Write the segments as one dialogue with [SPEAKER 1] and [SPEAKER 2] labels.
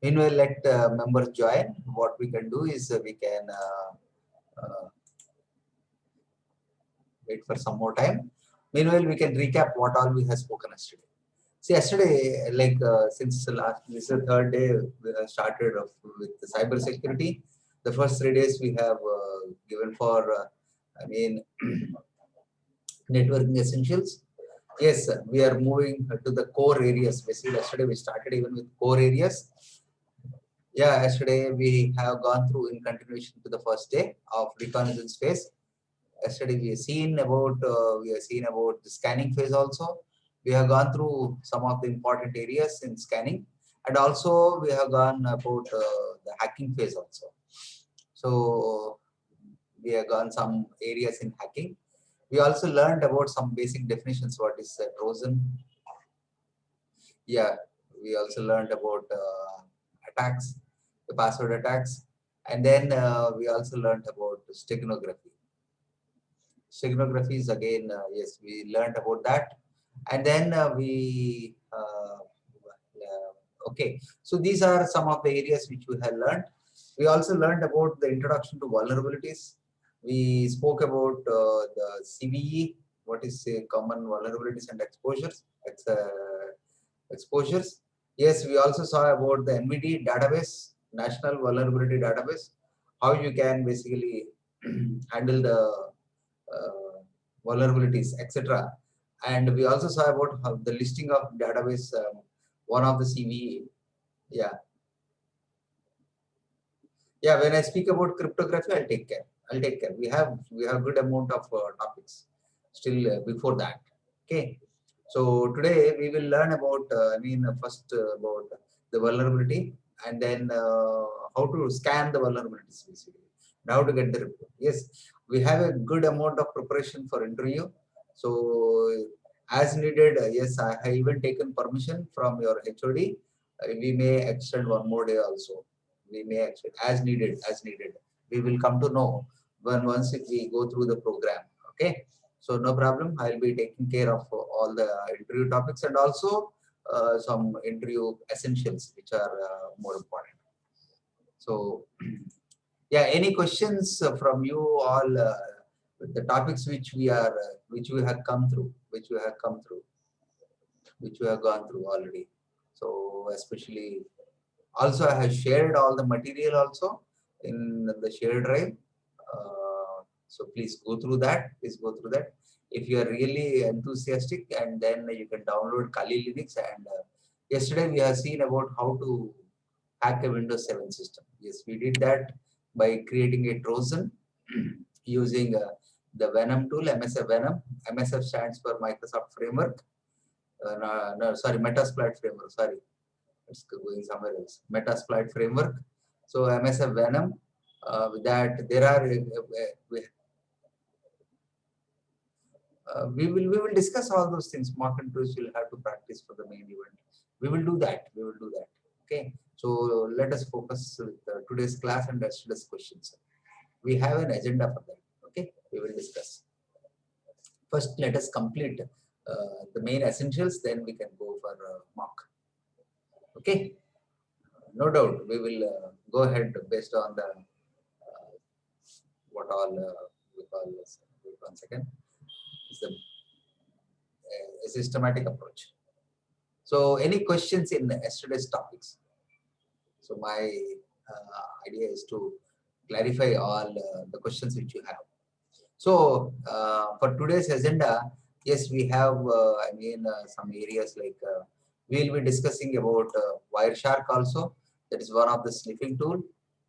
[SPEAKER 1] Meanwhile, let members join. What we can do is we can wait for some more time. Meanwhile, we can recap what all we have spoken yesterday. See, yesterday, like since the last, this is the third day we have started off with the cyber security. The first 3 days we have given for, I mean, networking essentials. Yes, we are moving to the core areas. Basically, yesterday we started even with core areas. Yeah, yesterday we have gone through in continuation to the first day of reconnaissance phase. Yesterday we have seen about the scanning phase also. We have gone through some of the important areas in scanning, and also we have gone about the hacking phase also. So we have gone some areas in hacking. We also learned about some basic definitions. What is Trojan? Yeah, we also learned about attacks, the password attacks, and then we also learned about steganography. Steganography is again, yes, we learned about that, and then okay. So these are some of the areas which we have learned. We also learned about the introduction to vulnerabilities. We spoke about the CVE, what is common vulnerabilities and exposures. Exposures. Yes, we also saw about the NVD database, National Vulnerability Database, how you can basically handle the vulnerabilities, etc. And we also saw about how the listing of database, one of the CVE. Yeah. Yeah, when I speak about cryptography, I'll take care. We have good amount of topics still before that. Okay. So today we will learn about, first about the vulnerability, and then how to scan the vulnerabilities basically. Now to get the report. Yes, we have a good amount of preparation for interview. So as needed, yes, I have even taken permission from your HOD. We may extend one more day also. We may extend as needed. We will come to know once if we go through the program. Okay. So no problem. I'll be taking care of all the interview topics and also some interview essentials which are more important. So yeah, any questions from you all with the topics which we have gone through already. So especially also I have shared all the material also in the shared drive. So please go through that. If you are really enthusiastic, and then you can download Kali Linux. And yesterday we have seen about how to hack a Windows 7 system. Yes, we did that by creating a Trojan using the Venom tool, MSF Venom. MSF stands for Microsoft Framework. Sorry, Metasploit Framework. Sorry, it's going somewhere else. Metasploit Framework. So MSF Venom. With that, there are we will discuss all those things. Mock interviews will have to practice for the main event. We will do that. Okay. So let us focus with today's class and yesterday's questions. We have an agenda for that. Okay. We will discuss. First, let us complete the main essentials. Then we can go for mock. Okay. No doubt we will go ahead based on the what all we call this. Wait 1 second. It's a systematic approach. So any questions in yesterday's topics? So my idea is to clarify all the questions which you have. So for today's agenda, yes, we have some areas like we will be discussing about Wireshark also. That is one of the sniffing tool.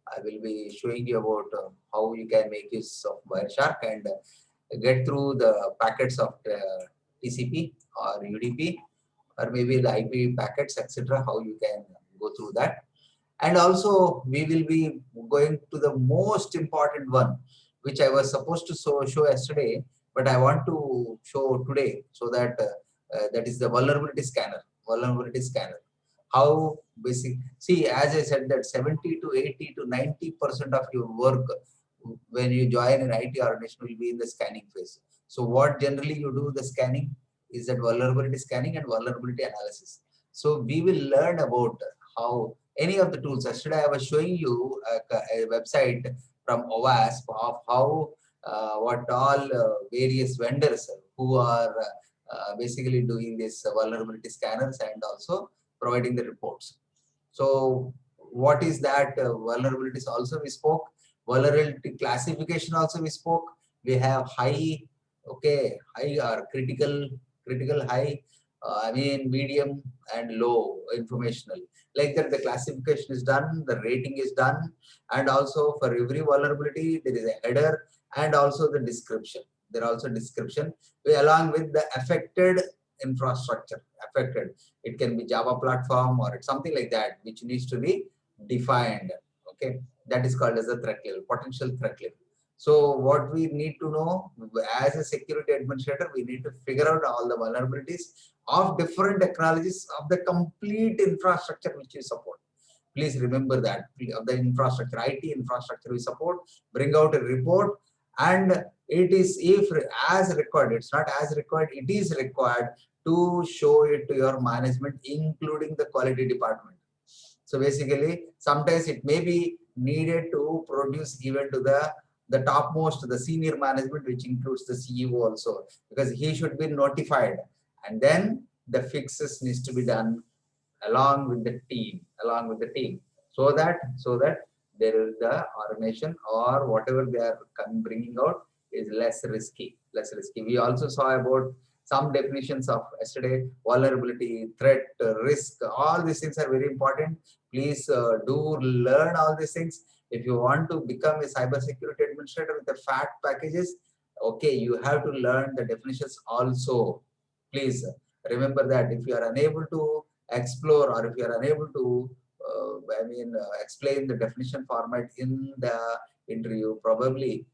[SPEAKER 1] I will be showing you about how you can make use of Wireshark and get through the packets of TCP or UDP or maybe the IP packets, etc. How you can go through that. And also we will be going to the most important one, which I was supposed to show yesterday, but I want to show today, so that that is the vulnerability scanner. How basic? See, as I said, that 70 to 80 to 90% of your work when you join an IT organization will be in the scanning phase. So what generally you do the scanning is that vulnerability scanning and vulnerability analysis. So we will learn about how any of the tools. Yesterday I was showing you a website from OWASP of how what all various vendors who are basically doing this vulnerability scanners and also providing the reports. So what is that vulnerabilities also we spoke, vulnerability classification also we spoke. We have high, okay, high or critical high, I mean medium and low informational. Like that the classification is done, the rating is done, and also for every vulnerability there is a header and also the description. There are also description along with the affected infrastructure, affected. It can be Java platform or it's something like that, which needs to be defined. Okay, that is called as a threat level, potential threat level. So what we need to know as a security administrator, we need to figure out all the vulnerabilities of different technologies of the complete infrastructure which you support. Please remember that of the infrastructure, IT infrastructure we support, bring out a report, and it is, if as required, it's not as required, it is required to show it to your management, including the quality department. So basically, sometimes it may be needed to produce even to the topmost, the senior management, which includes the CEO also, because he should be notified, and then the fixes needs to be done along with the team, so that there is the organization or whatever they are bringing out is less risky. We also saw about some definitions of yesterday: vulnerability, threat, risk. All these things are very important. Please do learn all these things if you want to become a cybersecurity administrator with the fat packages. Okay, you have to learn the definitions also. Please remember that. If you are unable to explore, or if you are unable to explain the definition format in the interview, probably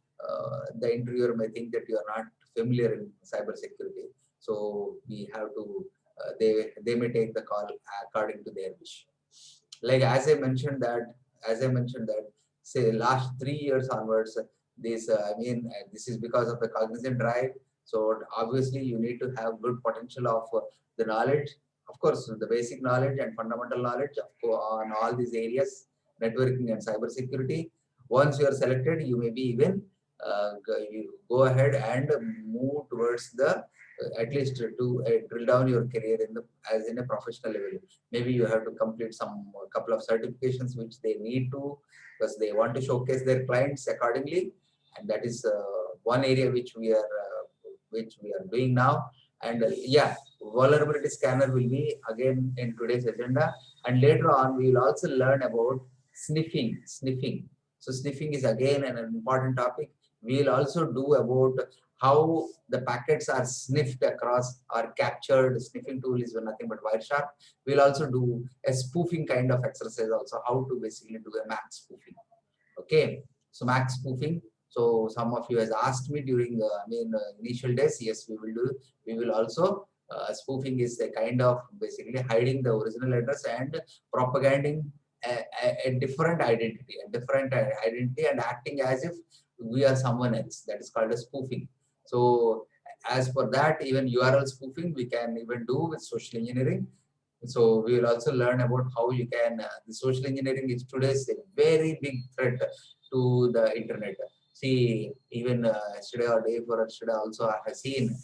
[SPEAKER 1] the interviewer may think that you are not familiar in cybersecurity. So we have to they may take the call according to their wish. Like as I mentioned that say last 3 years onwards, this this is because of the cognizant drive. So obviously you need to have good potential of the knowledge, of course, the basic knowledge and fundamental knowledge on all these areas, networking and cybersecurity. Once you are selected, you may be even you go ahead and move towards the at least to drill down your career in the as in a professional level. Maybe you have to complete some couple of certifications which they need to, because they want to showcase their clients accordingly, and that is one area which we are doing now. And yeah, vulnerability scanner will be again in today's agenda, and later on we will also learn about sniffing. So sniffing is again an important topic. We will also do about how the packets are sniffed across or captured. Sniffing tool is nothing but Wireshark. We'll also do a spoofing kind of exercise also, how to basically do a MAC spoofing. Okay, so MAC spoofing. So some of you has asked me during initial days. Yes, we will do. We will also spoofing is a kind of basically hiding the original address and propagating a different identity, and acting as if we are someone else. That is called a spoofing. So as for that, even URL spoofing we can even do with social engineering. So we will also learn about how you can, the social engineering is today's a very big threat to the internet. See, even yesterday or day before yesterday also I have seen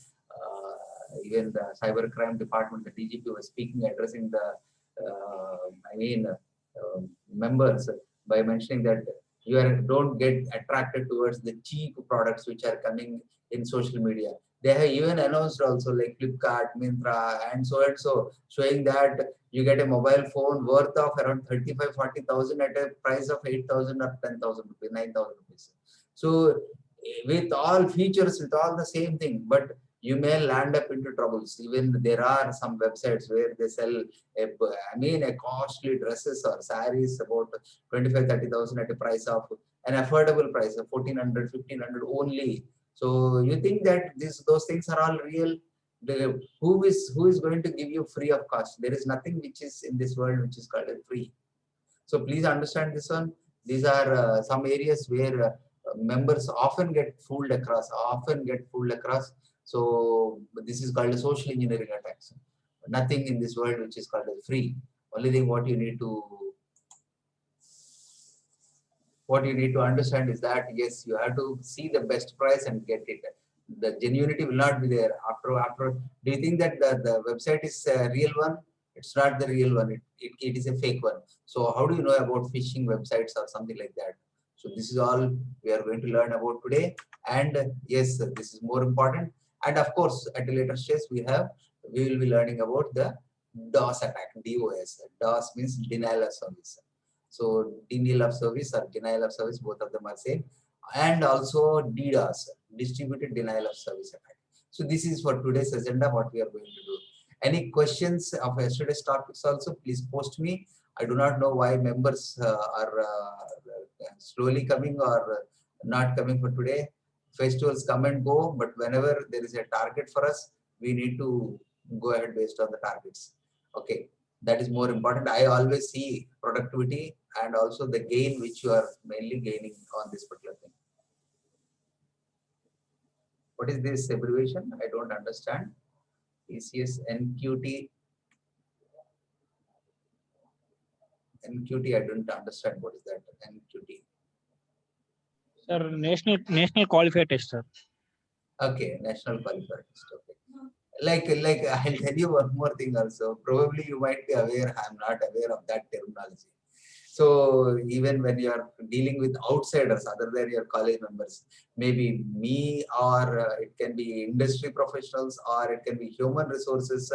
[SPEAKER 1] even the cybercrime department, the DGP was speaking, addressing the members by mentioning that don't get attracted towards the cheap products which are coming in social media. They have even announced also, like Flipkart, Myntra, and so, showing that you get a mobile phone worth of around 35-40,000 at a price of 8,000 or 10,000 rupees, 9,000 rupees. So with all features, with all the same thing, but you may land up into troubles. Even there are some websites where they sell a costly dresses or saris about 25-30,000 at a price of an affordable price of 1,400, 1,500 only. So you think that those things are all real? Who is going to give you free of cost? There is nothing which is in this world which is called free. So please understand this one. These are some areas where members often get fooled across. So this is called a social engineering attacks. Nothing in this world which is called free. Only thing what you need to what you need to understand is that yes, you have to see the best price and get it. The genuinity will not be there. After, do you think that the website is a real one? It's not the real one. It is a fake one. So how do you know about phishing websites or something like that? So this is all we are going to learn about today. And yes, this is more important. And of course, at a later stage, we will be learning about the DOS attack, DOS. DOS means denial of service. So denial of service or denial of service, both of them are same. And also DDoS, distributed denial of service attack. So this is for today's agenda, what we are going to do. Any questions of yesterday's topics also, please post me. I do not know why members are slowly coming or not coming for today. Festivals come and go, but whenever there is a target for us, we need to go ahead based on the targets. Okay, that is more important. I always see productivity and also the gain which you are mainly gaining on this particular thing. What is this abbreviation? I don't understand. ECS NQT. NQT, I don't understand what is that. NQT.
[SPEAKER 2] Sir, national qualifier test, sir.
[SPEAKER 1] Okay, national qualifier test. Okay. Like I'll tell you one more thing also. Probably you might be aware. I'm not aware of that terminology. So even when you are dealing with outsiders other than your college members, maybe me or it can be industry professionals or it can be human resources.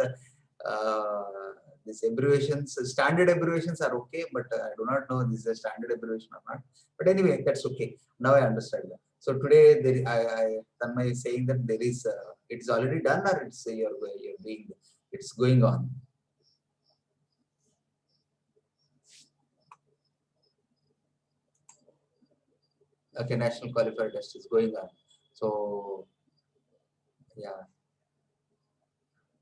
[SPEAKER 1] These abbreviations, standard abbreviations are okay, but I do not know this is a standard abbreviation or not. But anyway, that's okay. Now I understand that. So today, Tanmay is saying that there is, it is already done or it's it's going on. Okay, national qualifier test is going on. So, yeah.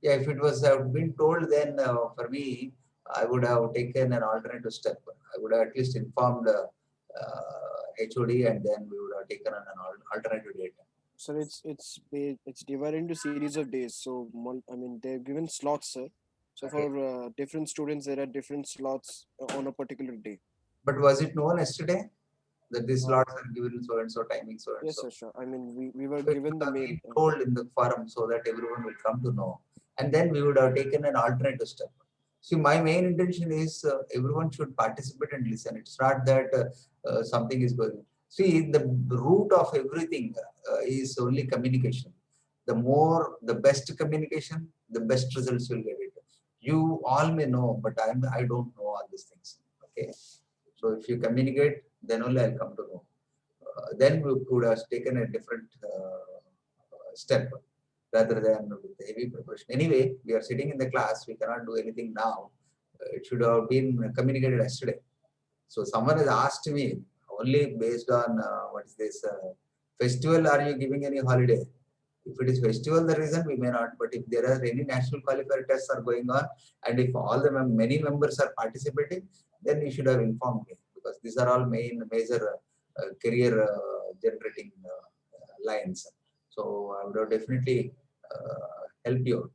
[SPEAKER 1] Yeah, if it was been told, then for me, I would have taken an alternative step. I would have at least informed HOD and then we would have taken an alternative date.
[SPEAKER 3] Sir, it's divided into series of days. So I mean they're given slots, sir. So
[SPEAKER 1] Okay.
[SPEAKER 3] for different students, there are different slots on a particular day.
[SPEAKER 1] But was it known yesterday that these slots are given so and so timing so and
[SPEAKER 3] Yes,
[SPEAKER 1] so?
[SPEAKER 3] sir, sure. I mean we were
[SPEAKER 1] So it
[SPEAKER 3] given
[SPEAKER 1] would
[SPEAKER 3] the
[SPEAKER 1] have
[SPEAKER 3] mail.
[SPEAKER 1] been told in the forum so that everyone will come to know. And then we would have taken an alternative step. See, my main intention is everyone should participate and listen. It's not that something is going. See, the root of everything is only communication. The best communication, the best results you'll get it. You all may know, but I don't know all these things. Okay. So if you communicate, then only I'll come to know. Then we could have taken a different step rather than with the heavy preparation. Anyway, we are sitting in the class, we cannot do anything now. It should have been communicated yesterday. So someone has asked me only based on what is this festival, are you giving any holiday? If it is festival, the reason we may not, but if there are any national qualifier tests are going on and if all the many members are participating, then you should have informed me because these are all major career generating lines. So I would have definitely helped you out.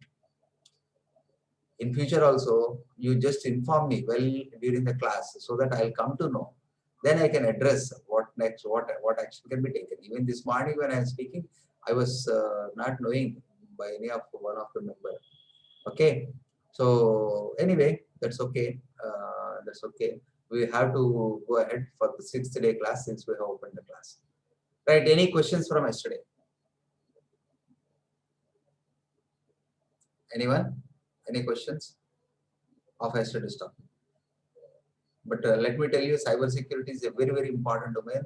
[SPEAKER 1] In future also, you just inform me well during the class so that I'll come to know. Then I can address what next, what action can be taken. Even this morning when I am speaking, I was not knowing by any of one of the member. Okay. So anyway, that's okay. That's okay. We have to go ahead for the 6th day class since we have opened the class. Right. Any questions from yesterday? Anyone? Any questions of yesterday's topic? But let me tell you, cybersecurity is a very, very important domain.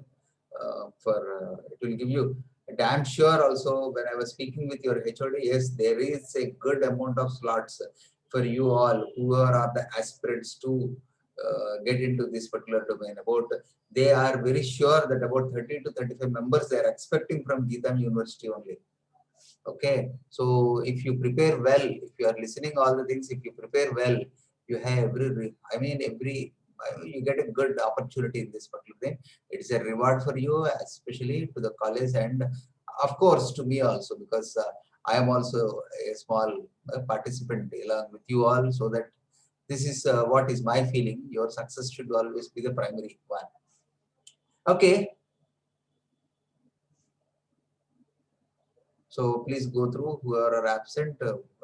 [SPEAKER 1] It will give you. Damn sure. Also, when I was speaking with your HOD, yes, there is a good amount of slots for you all who are the aspirants to get into this particular domain. They are very sure that about 30 to 35 members they are expecting from Geetam University only. Okay, so if you prepare well, if you are listening all the things, if you prepare well, you have you get a good opportunity in this particular thing. It's a reward for you, especially to the college and of course to me also because I am also a small participant along with you all, so that this is what is my feeling. Your success should always be the primary one. Okay. So please go through who are absent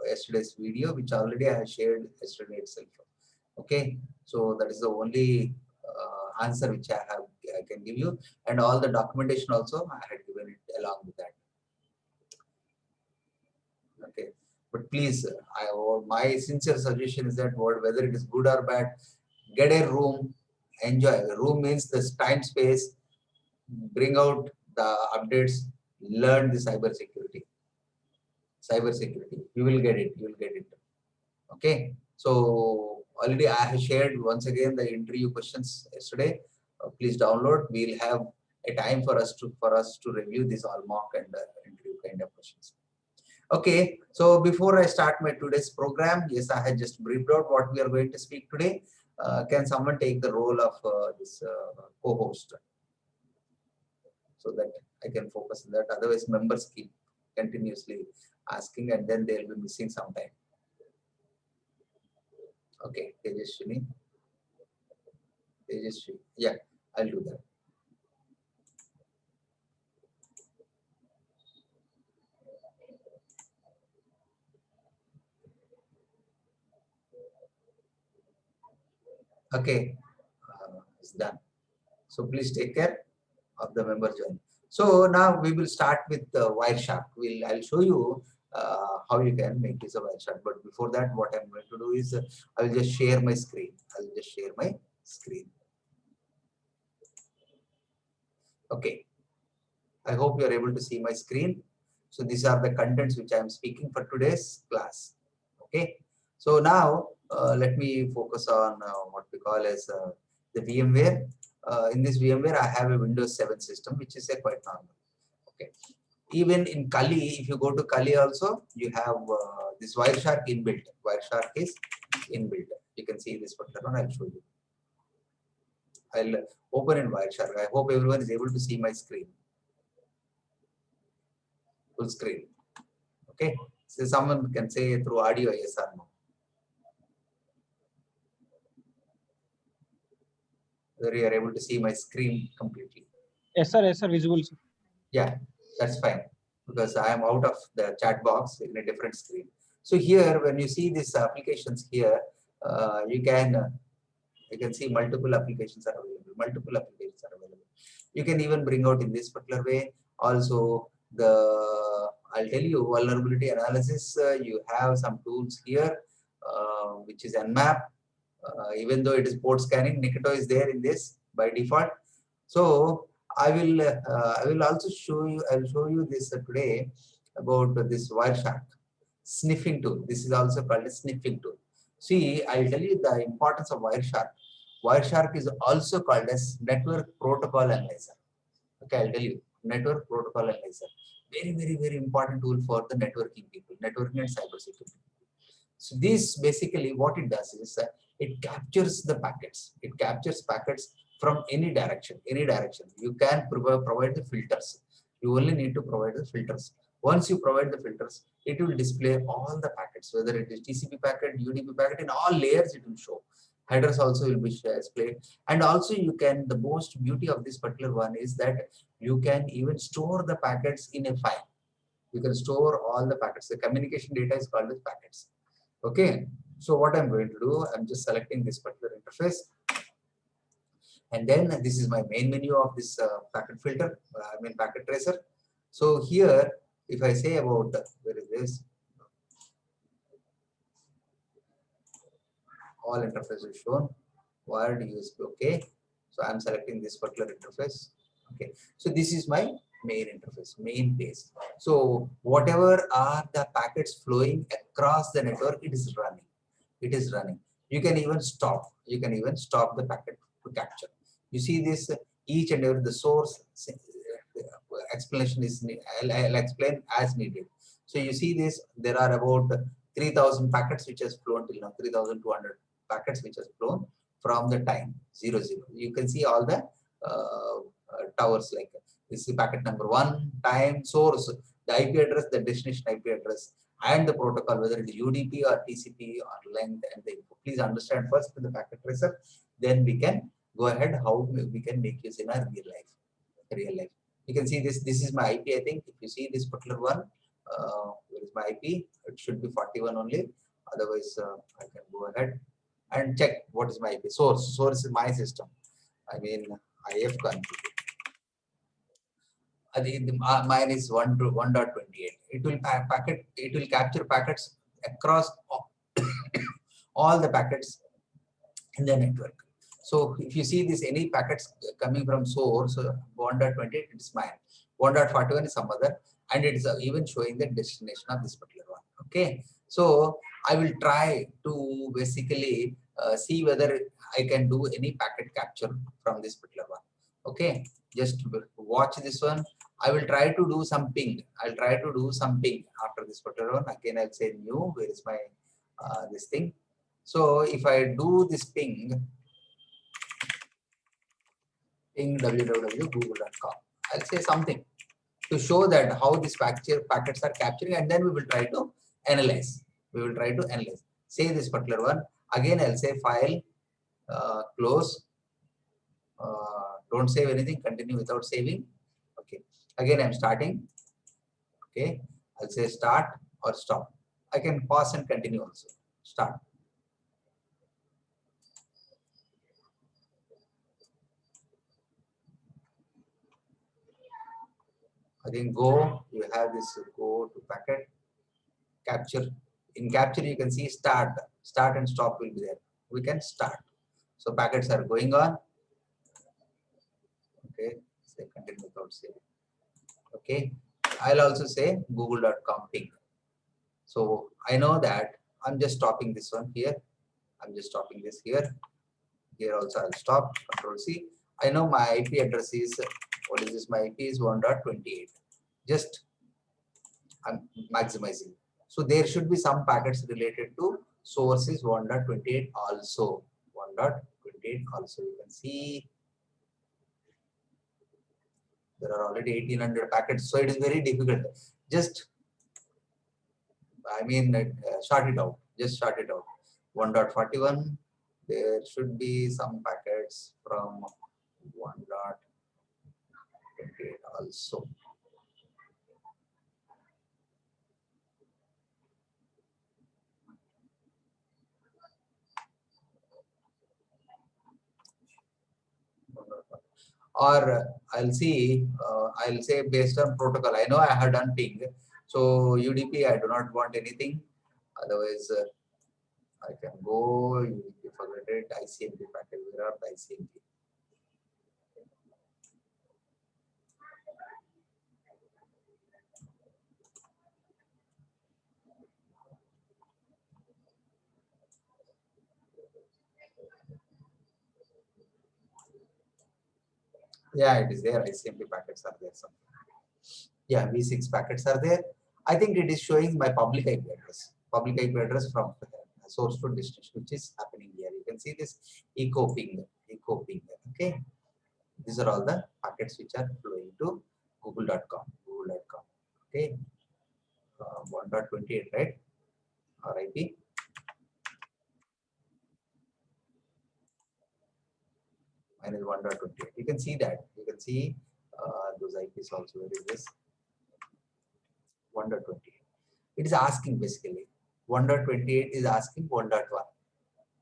[SPEAKER 1] yesterday's video, which already I have shared yesterday itself. Okay, so that is the only answer which I can give you, and all the documentation also I had given it along with that. Okay, but please, my sincere suggestion is that whether it is good or bad, get a room, enjoy. Room means this time space, bring out the updates, learn the cyber security. You will get it. You will get it. Okay. So already I have shared once again the interview questions yesterday. Please download. We'll have a time for us to review this all mock and interview kind of questions. Okay. So before I start my today's program, yes, I had just briefed out what we are going to speak today. Can someone take the role of this co-host so that I can focus on that? Otherwise, members keep continuously asking and then they'll be missing some time. Okay, Tejaswini. Yeah, I'll do that. Okay, it's done. So please take care of the member join. So now we will start with Wireshark. I'll show you how you can make use of Wireshark. But before that, what I'm going to do is I will just share my screen. Okay. I hope you are able to see my screen. So these are the contents which I am speaking for today's class. Okay. So now let me focus on what we call as the VMware. In this VMware, I have a Windows 7 system, which is quite normal. Okay. Even in Kali, if you go to Kali also, you have this Wireshark inbuilt. Wireshark is inbuilt. You can see this particular one. I'll show you. I'll open in Wireshark. I hope everyone is able to see my screen. Full screen. Okay. So someone can say through audio yes or no. Whether you are able to see my screen completely.
[SPEAKER 2] Yes, sir. Yes, sir. Visible, sir.
[SPEAKER 1] Yeah, that's fine because I am out of the chat box in a different screen. So here, when you see these applications here, you can see multiple applications are available. You can even bring out in this particular way. Also, I'll tell you vulnerability analysis. You have some tools here, which is Nmap. Even though it is port scanning, Nikito is there in this by default. So I will also show you. I will show you this today about this Wireshark sniffing tool. This is also called a sniffing tool. See, I'll tell you the importance of Wireshark. Wireshark is also called as network protocol analyzer. Okay, I'll tell you network protocol analyzer. Very important tool for the networking people, networking and cybersecurity. So this basically what it does is it captures the packets. It captures packets from any direction. You can provide the filters. You only need to provide the filters. Once you provide the filters, it will display all the packets, whether it is TCP packet, UDP packet, in all layers it will show. Headers also will be displayed. And also you can, the most beauty of this particular one is that you can even store the packets in a file. You can store all the packets. The communication data is called as packets. Okay, so what I'm going to do, I'm just selecting this particular interface, and then this is my main menu of this packet filter, packet tracer. So here, if I say about where is this, all interfaces shown, wired USB. Okay, so I'm selecting this particular interface. Okay, so this is my main interface, main page. So whatever are the packets flowing across the network, it is running. You can even stop the packet to capture. You see this, each and every the source explanation is, I'll explain as needed. So you see this, there are about 3,000 packets which has flown till now, 3,200 packets which has flown from the time 00. You can see all the towers, like this is packet number 1, time, source, the IP address, the destination IP address, and the protocol, whether it is UDP or TCP or length and the info. Please understand first the packet tracer, then we can go ahead how we can make use in our real life. You can see this is my IP. I think if you see this particular one, where is my IP? It should be 41 only. Otherwise, I can go ahead and check what is my IP. Source is my system. I mean, IF config. Mine is 1.28. It will packet. It will capture packets across all the packets in the network. So if you see this any packets coming from source 1.28, it's mine. 1.41 is some other, and it is even showing the destination of this particular one. Okay, so I will try to basically see whether I can do any packet capture from this particular one. Okay, just watch this one. I will try to do some ping. I'll try to do some ping after this particular one. Again, I'll say new. Where is my this thing? So if I do this ping www.google.com, I'll say something to show that how these packets are capturing, and then we will try to analyze. We will try to analyze. Say this particular one. Again, I'll say file, close, don't save anything, continue without saving. Okay. Again, I'm starting. Okay. I'll say start or stop. I can pause and continue also. Start. Again, go. You have this go to packet capture. In capture, you can see start and stop will be there. We can start. So packets are going on. Okay, say continue without saving. Okay, I'll also say google.com ping. So I know that I'm just stopping this one here. I'm just stopping this here. Here also I'll stop. Control C. I know my IP address is, what is this? My IP is 1.28. Just I'm maximizing. So there should be some packets related to sources 1.28 also. 1.28 also. You can see there are already 1800 packets. So it is very difficult. Just, I mean, start it out. Just start it out. 1.41. There should be some packets from 1.28 also. Or I'll see, I'll say based on protocol. I know I have done ping. So UDP, I do not want anything. Otherwise, I can go, UDP, forget it, ICMP packet, where are the ICMP? Yeah, it is there. ICMP packets are there. Yeah, V6 packets are there. I think it is showing my public IP address. Public IP address from source to destination, which is happening here. You can see this echo ping. Okay. These are all the packets which are flowing to google.com. Okay. 1.28, right? Or IP. Mine is 1.28. You can see that. You can see those IPs also. Where is this? 1.28. It is asking basically. 1.28 is asking 1.1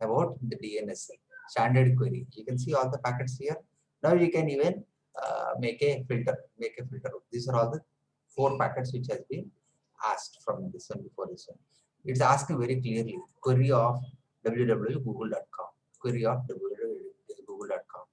[SPEAKER 1] about the DNS standard query. You can see all the packets here. Now you can even make a filter. These are all the 4 packets which has been asked from this one before this one. It's asking very clearly query of www.google.com. Query of www.google.com.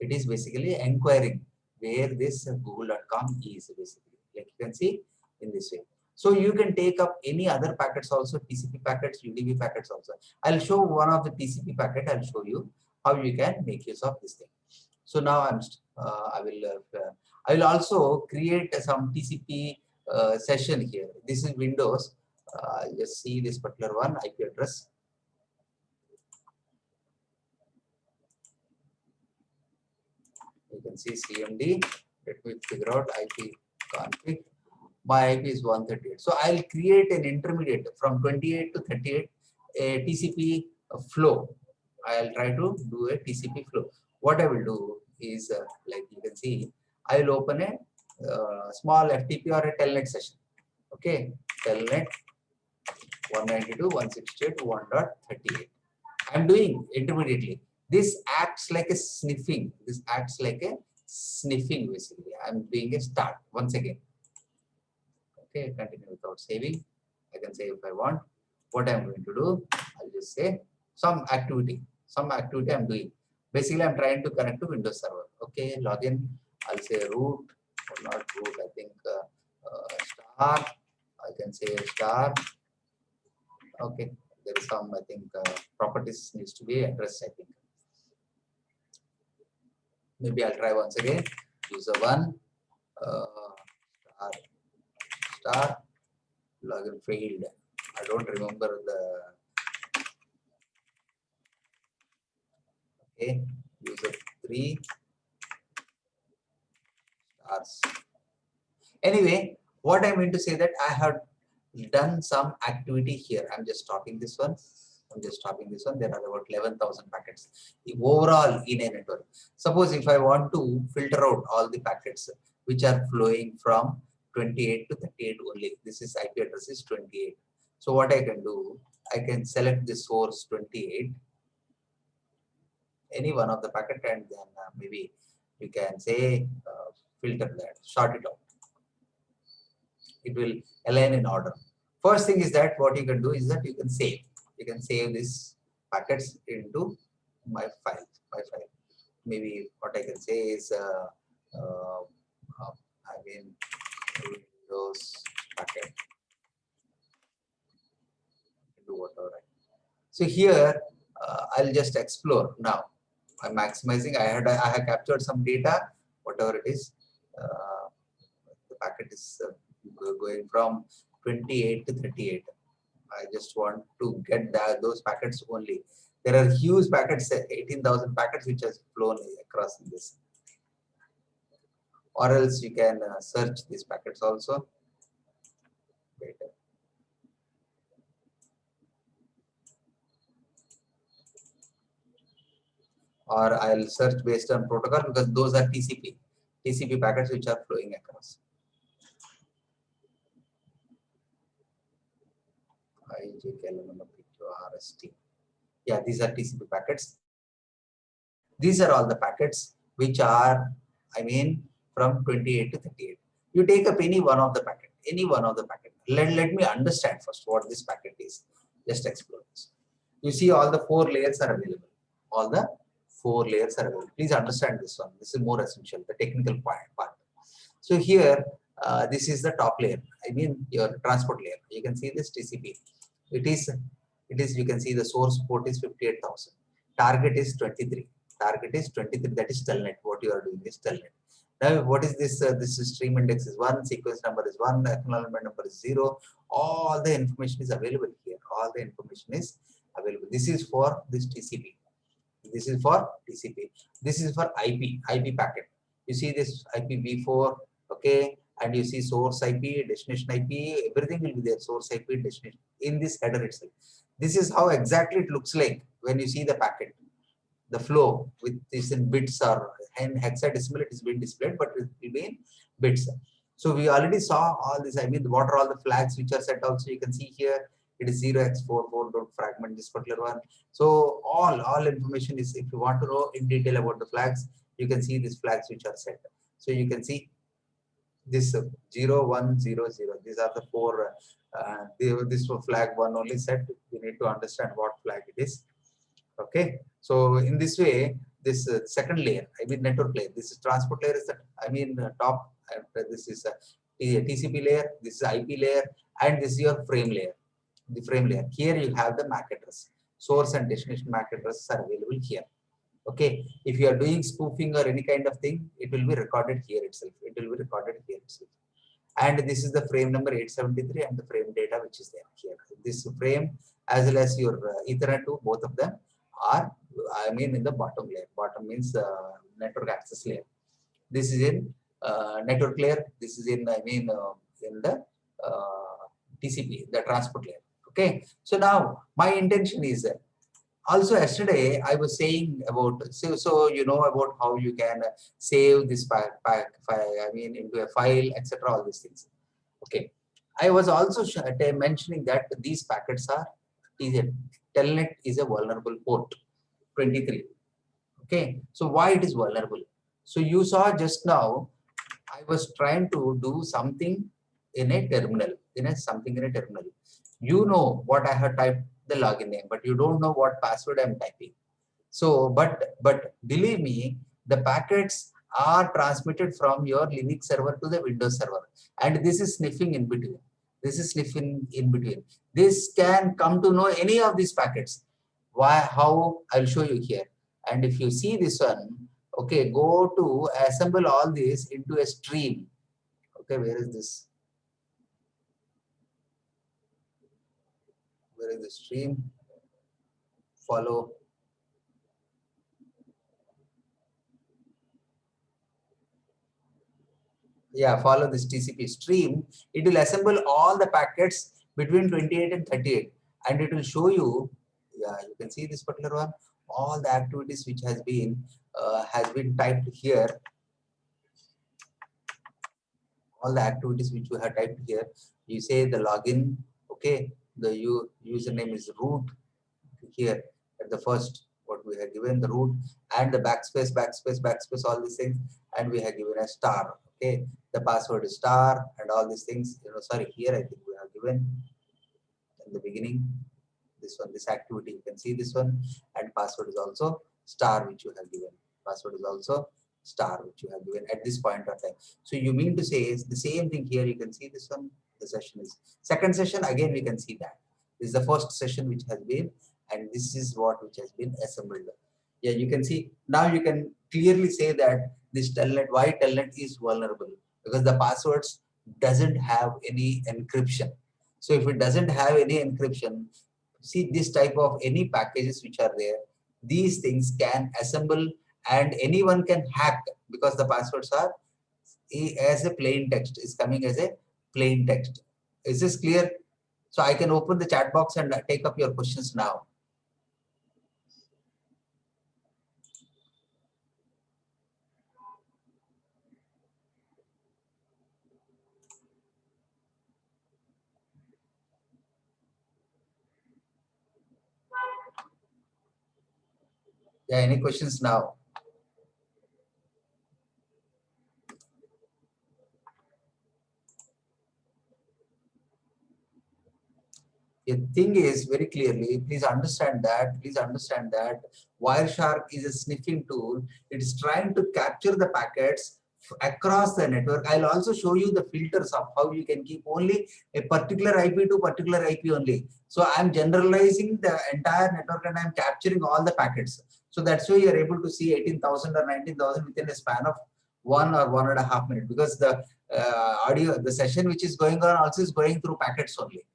[SPEAKER 1] It is basically inquiring where this google.com is basically. Like you can see in this way. So you can take up any other packets also, TCP packets, UDP packets also. I'll show one of the TCP packet. I'll show you how you can make use of this thing. So now I will also create some TCP session here. This is Windows. Just see this particular one IP address. You can see CMD. Let me figure out IP config. My IP is 138. So I'll create an intermediate from 28 to 38, a TCP flow. I'll try to do a TCP flow. what I will do is, like you can see, I will open a small FTP or a telnet session. Okay, telnet 192.168.1.38. I'm doing intermediately. This acts like a sniffing. This acts like a sniffing basically. I'm doing a start once again. Okay, continue without saving. I can save if I want. What I'm going to do, I'll just say some activity. Some activity I'm doing. Basically, I'm trying to connect to Windows Server. Okay, login. I'll say root, or not root. I think star. I can say star. Okay, there is some. I think properties needs to be addressed. I think maybe I'll try once again. User one. Star. Star. Login failed. I don't remember the. Okay, user 3 stars. Anyway, what I mean to say that I have done some activity here. I'm just stopping this one. I'm just stopping this one. There are about 11,000 packets overall in a network. Suppose if I want to filter out all the packets which are flowing from 28 to 38 only. This is IP address is 28. So what I can do, I can select the source 28, any one of the packet, and then maybe you can say filter that, sort it out. It will align in order. First thing is that what you can do is that you can save. You can save these packets into my file. Maybe what I can say is I mean Windows packet. Do whatever. So here I'll just explore now. I'm maximizing. I have captured some data, whatever it is. The packet is going from 28 to 38. I just want to get those packets only. There are huge packets, 18,000 packets which has flown across in this. Or else you can search these packets also. Wait. Or I'll search based on protocol because those are TCP packets which are flowing across. IJKLMNOPQRST. Yeah, these are TCP packets. These are all the packets which are, I mean, from 28 to 38. You take up any one of the packet, Let me understand first what this packet is. Just explore this. You see all the 4 layers are available. All the 4 layers are available. Please understand this one. This is more essential, the technical part. So here, this is the top layer. I mean, your transport layer. You can see this TCP. It is. You can see the source port is 58,000. Target is 23. Target is 23. That is telnet. What you are doing is telnet. Now, what is this? This is stream index is 1, sequence number is 1, acknowledgement number is 0. All the information is available here. All the information is available. This is for this TCP. This is for TCP. This is for IP packet. You see this IPv4, okay, and you see source IP, destination IP, everything will be there. Source IP, destination in this header itself. This is how exactly it looks like when you see the packet. The flow with this in bits or in hexadecimal, it is being displayed, but it will be in bits. So we already saw all this. I mean, what are all the flags which are set also? You can see here it is 0x44, don't fragment this particular one. So all information is, if you want to know in detail about the flags, you can see these flags which are set. So you can see this 0, 1, 0, 0. These are the 4. This for flag 1 only set. You need to understand what flag it is. Okay, so in this way, this second layer, I mean network layer, this is transport layer is the, I mean top, this is a TCP layer, this is IP layer, and this is your frame layer, the frame layer. Here you have the MAC address, source and destination MAC addresses are available here. Okay, if you are doing spoofing or any kind of thing, it will be recorded here itself. And this is the frame number 873 and the frame data which is there here. This frame as well as your Ethernet 2, both of them are, I mean, in the bottom layer. Bottom means network access layer. This is in network layer. This is in, I mean, in the TCP, the transport layer. Okay. So now my intention is that Also yesterday I was saying about, so you know about how you can save this I mean into a file, etc. All these things. Okay. I was also mentioning that these packets are, is a telnet is a vulnerable port 23. Okay. So why it is vulnerable? So you saw just now I was trying to do something in a terminal, something in a terminal. You know what I have typed the login name, but you don't know what password I'm typing. So, but believe me, the packets are transmitted from your Linux server to the Windows server, and this is sniffing in between. This is sniffing in between. This can come to know any of these packets. Why? How? I'll show you here. And if you see this one, okay, go to assemble all this into a stream. Okay, where is this? Where is the stream? Follow. Yeah, follow this TCP stream. It will assemble all the packets between 28 and 38, and it will show you. Yeah, you can see this particular one. All the activities which has been typed here. All the activities which you have typed here. You say the login. Okay, the username is root here at the first. What we have given the root and the backspace, backspace, backspace, all these things, and we have given a star. Okay, the password is star and all these things. Sorry, here I think we have given in the beginning this one, this activity. You can see this one, and password is also star which you have given. Password is also star which you have given at this point of time. So you mean to say is the same thing here. You can see this one. The session is second session. Again, we can see that this is the first session which has been, and this is what which has been assembled. Yeah, you can see now. You can clearly say that this telnet, why telnet is vulnerable, because the passwords doesn't have any encryption. So if it doesn't have any encryption, see this type of any packages which are there, these things can assemble and anyone can hack, because the passwords are as a plain text, is coming as a plain text. Is this clear? So I can open the chat box and take up your questions now. Yeah, any questions now? The thing is very clearly, please understand that Wireshark is a sniffing tool. It is trying to capture the packets across the network. I'll also show you the filters of how you can keep only a particular IP to particular IP only. So I'm generalizing the entire network and I'm capturing all the packets. So that's why you're able to see 18,000 or 19,000 within a span of 1 or 1.5 minutes, because the audio, the session which is going on also is going through packets only.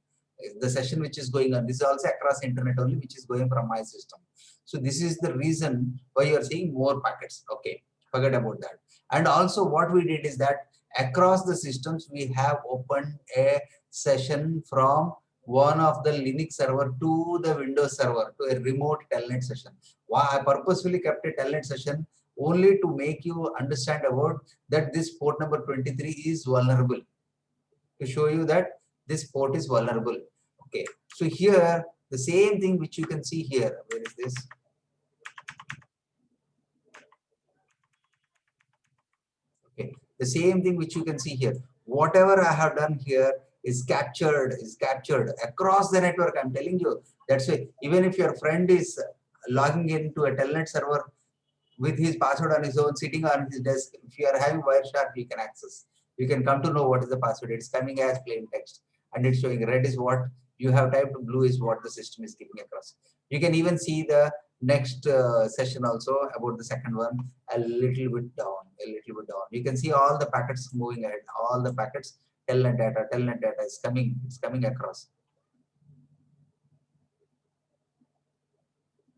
[SPEAKER 1] The session which is going on, this is also across internet only, which is going from my system. So this is the reason why you are seeing more packets. Okay, forget about that. And also what we did is that across the systems we have opened a session from one of the Linux server to the Windows server, to a remote telnet session. Why I purposefully kept a telnet session? Only to make you understand about that this port number 23 is vulnerable, to show you that this port is vulnerable. Okay, so here the same thing which you can see here. Where is this? Okay, the same thing which you can see here. Whatever I have done here is captured across the network. I'm telling you. That's why even if your friend is logging into a telnet server with his password on his own, sitting on his desk, if you are having Wireshark, you can access. You can come to know what is the password. It's coming as plain text, and it's showing red is what you have typed, blue is what the system is giving across. You can even see the next session also about the second one a little bit down, a little bit down. You can see all the packets moving ahead, all the packets, telnet data is coming, it's coming across.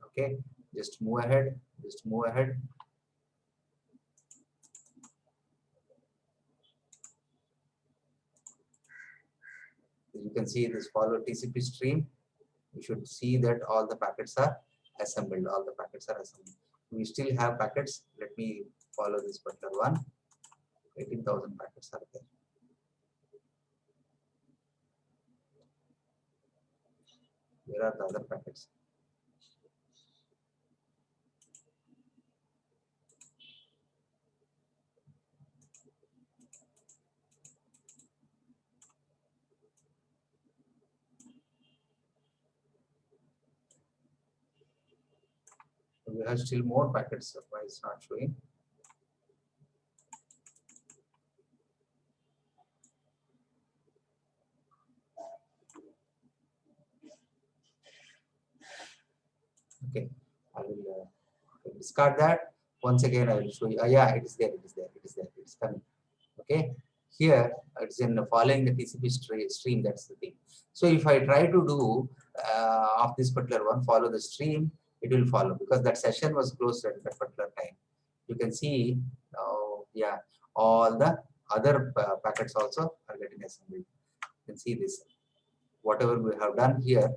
[SPEAKER 1] Okay, just move ahead, just move ahead. You can see this follow TCP stream. You should see that all the packets are assembled. All the packets are assembled. We still have packets. Let me follow this particular one. 18,000 packets are there. Where are the other packets? We have still more packets. Why it's not showing? Okay, I will discard that. Once again, I will show you. Yeah, it is there. It is there. It is there. It is coming. Okay, here it's in following the TCP stream. That's the thing. So if I try to do of this particular one, follow the stream, it will follow because that session was closed at that particular time. You can see, yeah, all the other packets also are getting assembled. You can see this. Whatever we have done here,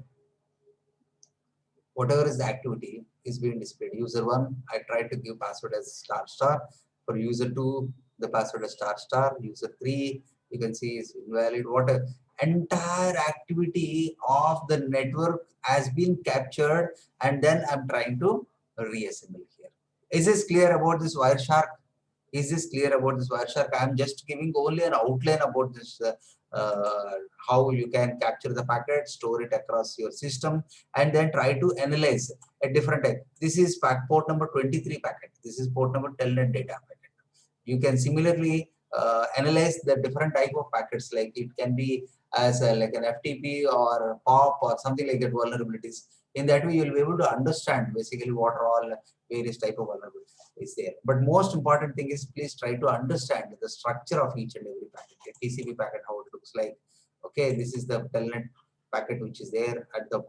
[SPEAKER 1] whatever is the activity is being displayed. User 1, I tried to give password as star star. For user 2, the password is star star. User 3, you can see is invalid. What a entire activity of the network has been captured, and then I'm trying to reassemble here. Is this clear about this Wireshark? Is this clear about this Wireshark? I'm just giving only an outline about this, how you can capture the packet, store it across your system, and then try to analyze a different type. This is port number 23 packet. This is port number telnet data packet. You can similarly analyze the different type of packets, like it can be as like an FTP or POP or something like that vulnerabilities. In that way, you'll be able to understand basically what are all various type of vulnerabilities is there. But most important thing is please try to understand the structure of each and every packet. A TCP packet, how it looks like. Okay, this is the telnet packet which is there at the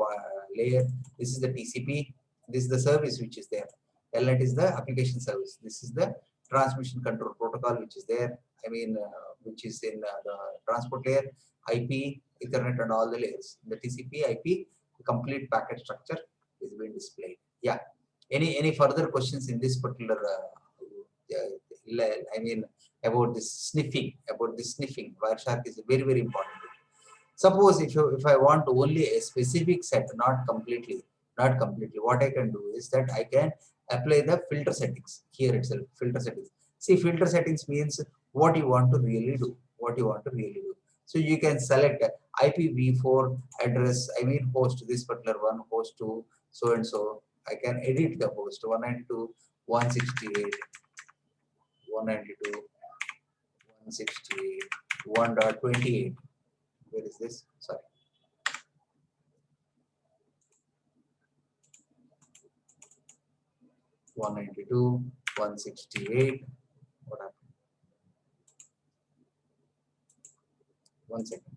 [SPEAKER 1] layer. This is the TCP. This is the service which is there. Telnet is the application service. This is the transmission control protocol which is there. I mean, which is in the transport layer, IP, Ethernet, and all the layers. The TCP, IP, the complete packet structure is being displayed. Yeah. Any further questions in this particular? I mean, about this sniffing. Wireshark is very important. Suppose if I want only a specific set, not completely, what I can do is that I can apply the filter settings here itself. Filter settings. See, filter settings means what you want to really do. So you can select IPv4 address. I mean, host this particular one, host to so and so. I can edit the host 192.168, 192, 168, 1.28. Where is this? Sorry. 192, 168. What happened? 1 second.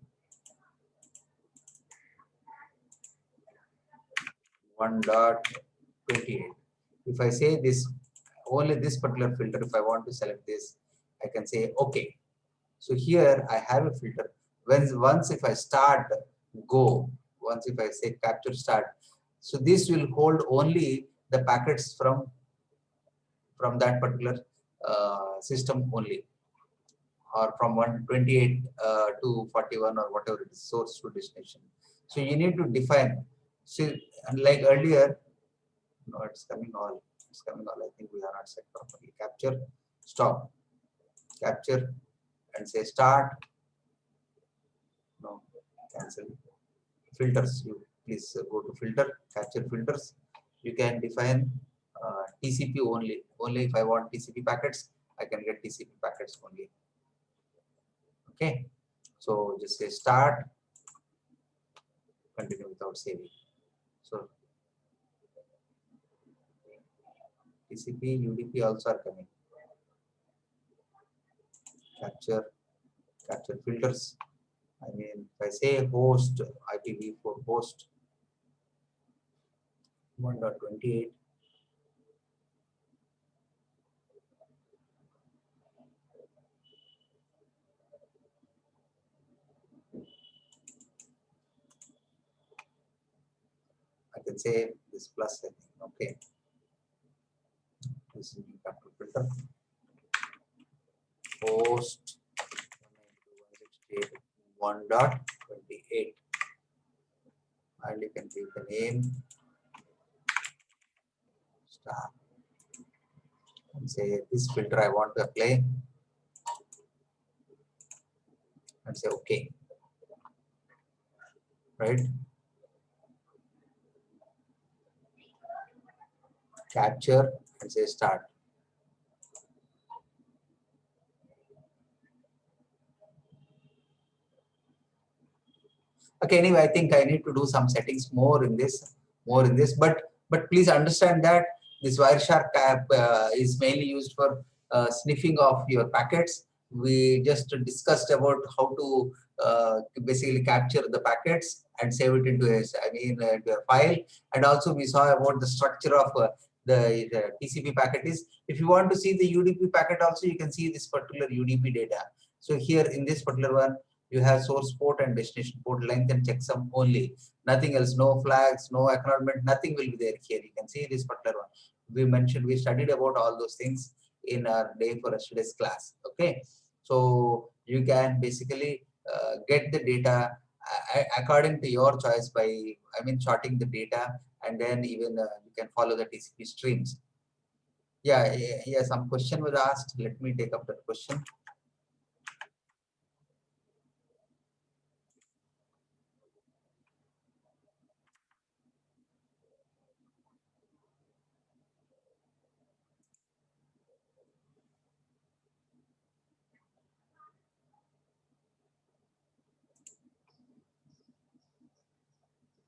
[SPEAKER 1] 1.28. If I say this, only this particular filter, if I want to select this, I can say OK. So here I have a filter. Once if I start go, once if I say capture start, so this will hold only the packets from that particular system only, or from 128 to 41 or whatever it is, source to destination. So you need to define. See, unlike earlier, no, it's coming all. I think we are not set properly. Capture, stop, capture, and say start. No, cancel. Filters. You please go to filter, capture filters. You can define TCP only. Only if I want TCP packets, I can get TCP packets only. Okay. So just say start, continue without saving. So TCP, UDP also are coming. Capture filters. I mean, if I say host, IPv4 host 1.28, I can say this plus, I think, Okay. This is the capital filter. Post 192.168 and you can give the name star and say this filter I want to apply and say okay, right? Capture and say start. Okay, anyway, I think I need to do some settings more in this, but please understand that this Wireshark app is mainly used for sniffing of your packets. We just discussed about how to basically capture the packets and save it into into a file, and also we saw about the structure of the TCP packet is. If you want to see the UDP packet also, you can see this particular UDP data. So here in this particular one, you have source port and destination port length and checksum only. Nothing else, no flags, no acknowledgement, nothing will be there here. You can see this particular one. We studied about all those things in our day for yesterday's class. Okay. So you can basically get the data according to your choice by, sorting the data, and then even you can follow the TCP streams. Yeah, some question was asked. Let me take up that question.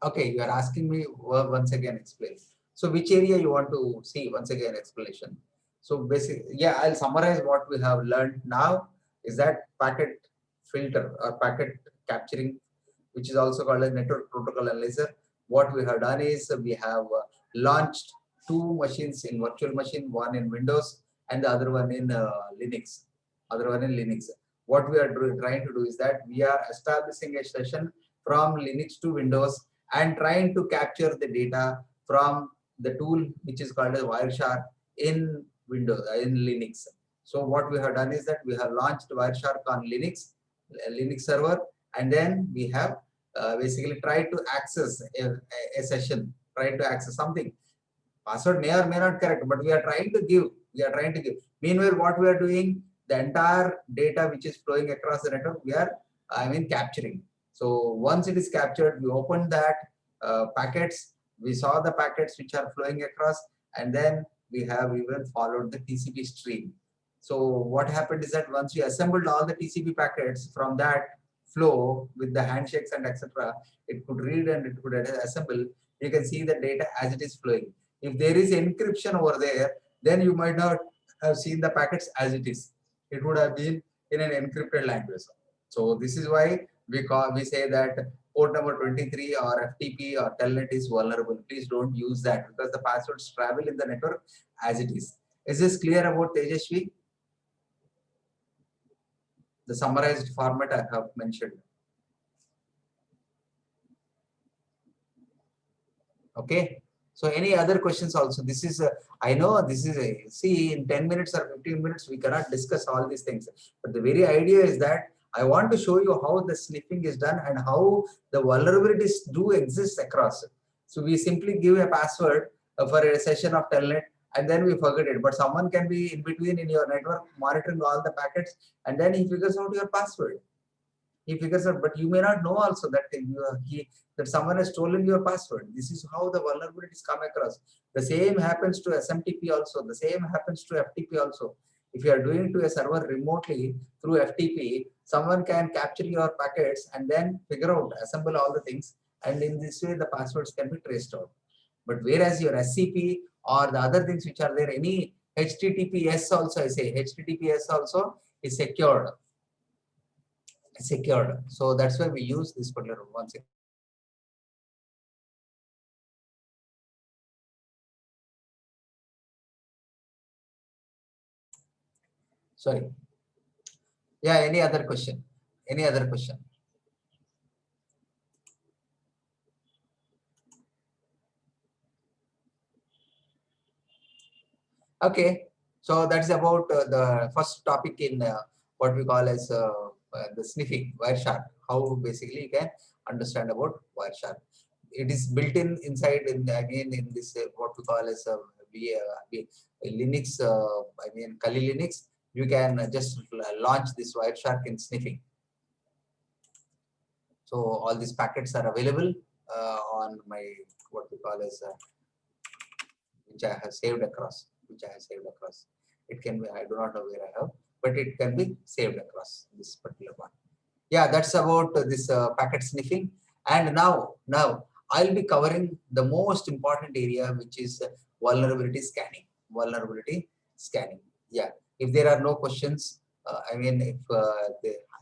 [SPEAKER 1] Okay, you are asking me once again explain. So which area you want to see once again explanation? So basically, yeah, I'll summarize what we have learned now is that packet filter or packet capturing, which is also called a network protocol analyzer. What we have done is we have launched two machines in virtual machine, one in Windows and the other one in Linux. What we are trying to do is that we are establishing a session from Linux to Windows and trying to capture the data from the tool which is called as Wireshark in Windows in Linux. So what we have done is that we have launched Wireshark on Linux server, and then we have basically tried to access a session, tried to access something. Password may or may not correct, but we are trying to give. Meanwhile, what we are doing, the entire data which is flowing across the network, we are capturing. So once it is captured, we open that packets. We saw the packets which are flowing across, and then we have even followed the TCP stream. So what happened is that once we assembled all the TCP packets from that flow with the handshakes and etc., it could read and it could assemble. You can see the data as it is flowing. If there is encryption over there, then you might not have seen the packets as it is. It would have been in an encrypted language. So this is why we say that port number 23 or FTP or telnet is vulnerable. Please don't use that because the passwords travel in the network as it is. Is this clear about Tejasvi? The summarized format I have mentioned. Okay. So any other questions also? This is I know this is see in 10 minutes or 15 minutes we cannot discuss all these things. But the very idea is that I want to show you how the sniffing is done and how the vulnerabilities do exist across. So we simply give a password for a session of telnet and then we forget it. But someone can be in between in your network monitoring all the packets and then he figures out your password. He figures out, but you may not know also that that someone has stolen your password. This is how the vulnerabilities come across. The same happens to SMTP also. The same happens to FTP also. If you are doing to a server remotely through FTP, someone can capture your packets and then figure out, assemble all the things, and in this way the passwords can be traced out. But whereas your SCP or the other things which are there, any HTTPS also, I say HTTPS also is secured. So that's why we use this particular one. Sorry. Yeah, any other question? Any other question? Okay, so that's about the first topic in what we call as the sniffing Wireshark. How basically you can understand about Wireshark. It is built in inside in again in this what we call as Linux. Kali Linux. You can just launch this Wireshark in sniffing. So all these packets are available on my what we call as which I have saved across. It can be, I do not know where I have, but it can be saved across this particular one. Yeah, that's about this packet sniffing. And now I'll be covering the most important area, which is vulnerability scanning. Vulnerability scanning. Yeah, if there are no questions,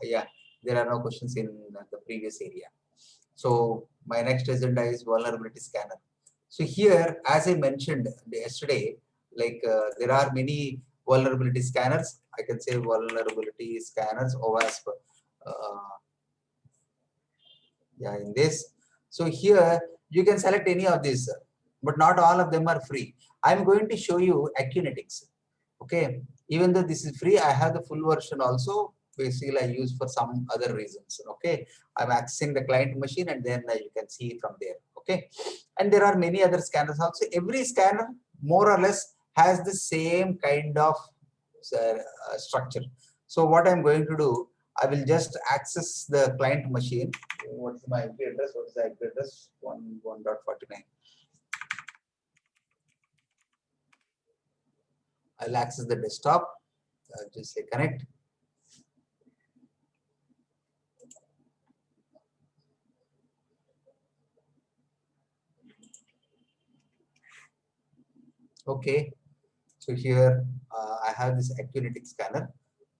[SPEAKER 1] yeah, there are no questions in the previous area. So my next agenda is vulnerability scanner. So here, as I mentioned yesterday, like there are many vulnerability scanners. I can say vulnerability scanners, OWASP. Yeah, in this. So here you can select any of these, but not all of them are free. I'm going to show you Acunetics. Okay, even though this is free, I have the full version also. Basically, I use for some other reasons. Okay, I'm accessing the client machine, and then you can see from there. Okay, and there are many other scanners also. Every scanner more or less has the same kind of structure. So what I'm going to do, I will just access the client machine. What's my IP address? What is the IP address? 1.49. I'll access the desktop. Just say connect. Okay. So here I have this Acunetics scanner.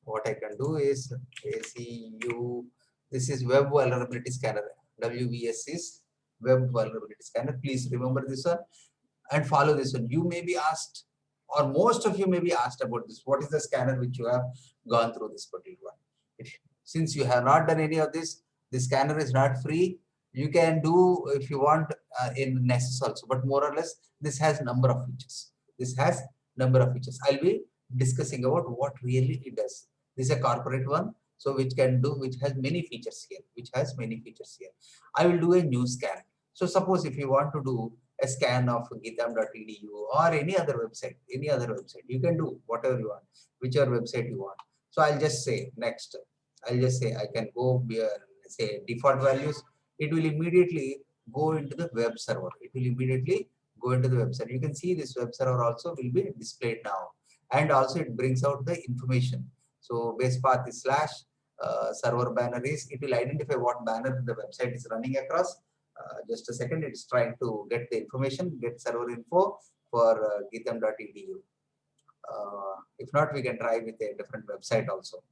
[SPEAKER 1] What I can do is ACU. This is web vulnerability scanner. WVS is web vulnerability scanner. Please remember this one and follow this one. You may be asked, or most of you may be asked about this. What is the scanner which you have gone through this particular one? Since you have not done any of this, the scanner is not free. You can do if you want in Nessus also, but more or less this has number of features. This has number of features. I'll be discussing about what really it does. This is a corporate one, so which has many features here. I will do a new scan. So suppose if you want to do a scan of githam.edu or any other website, you can do whatever you want, whichever website you want. So I'll just say next. I'll just say I can go say default values. It will immediately go into the web server. You can see this web server also will be displayed now, and also it brings out the information. So base path is / server banner is. It will identify what banner the website is running across. Just a second, it's trying to get the information, get server info for githam.edu. If not, we can try with a different website also.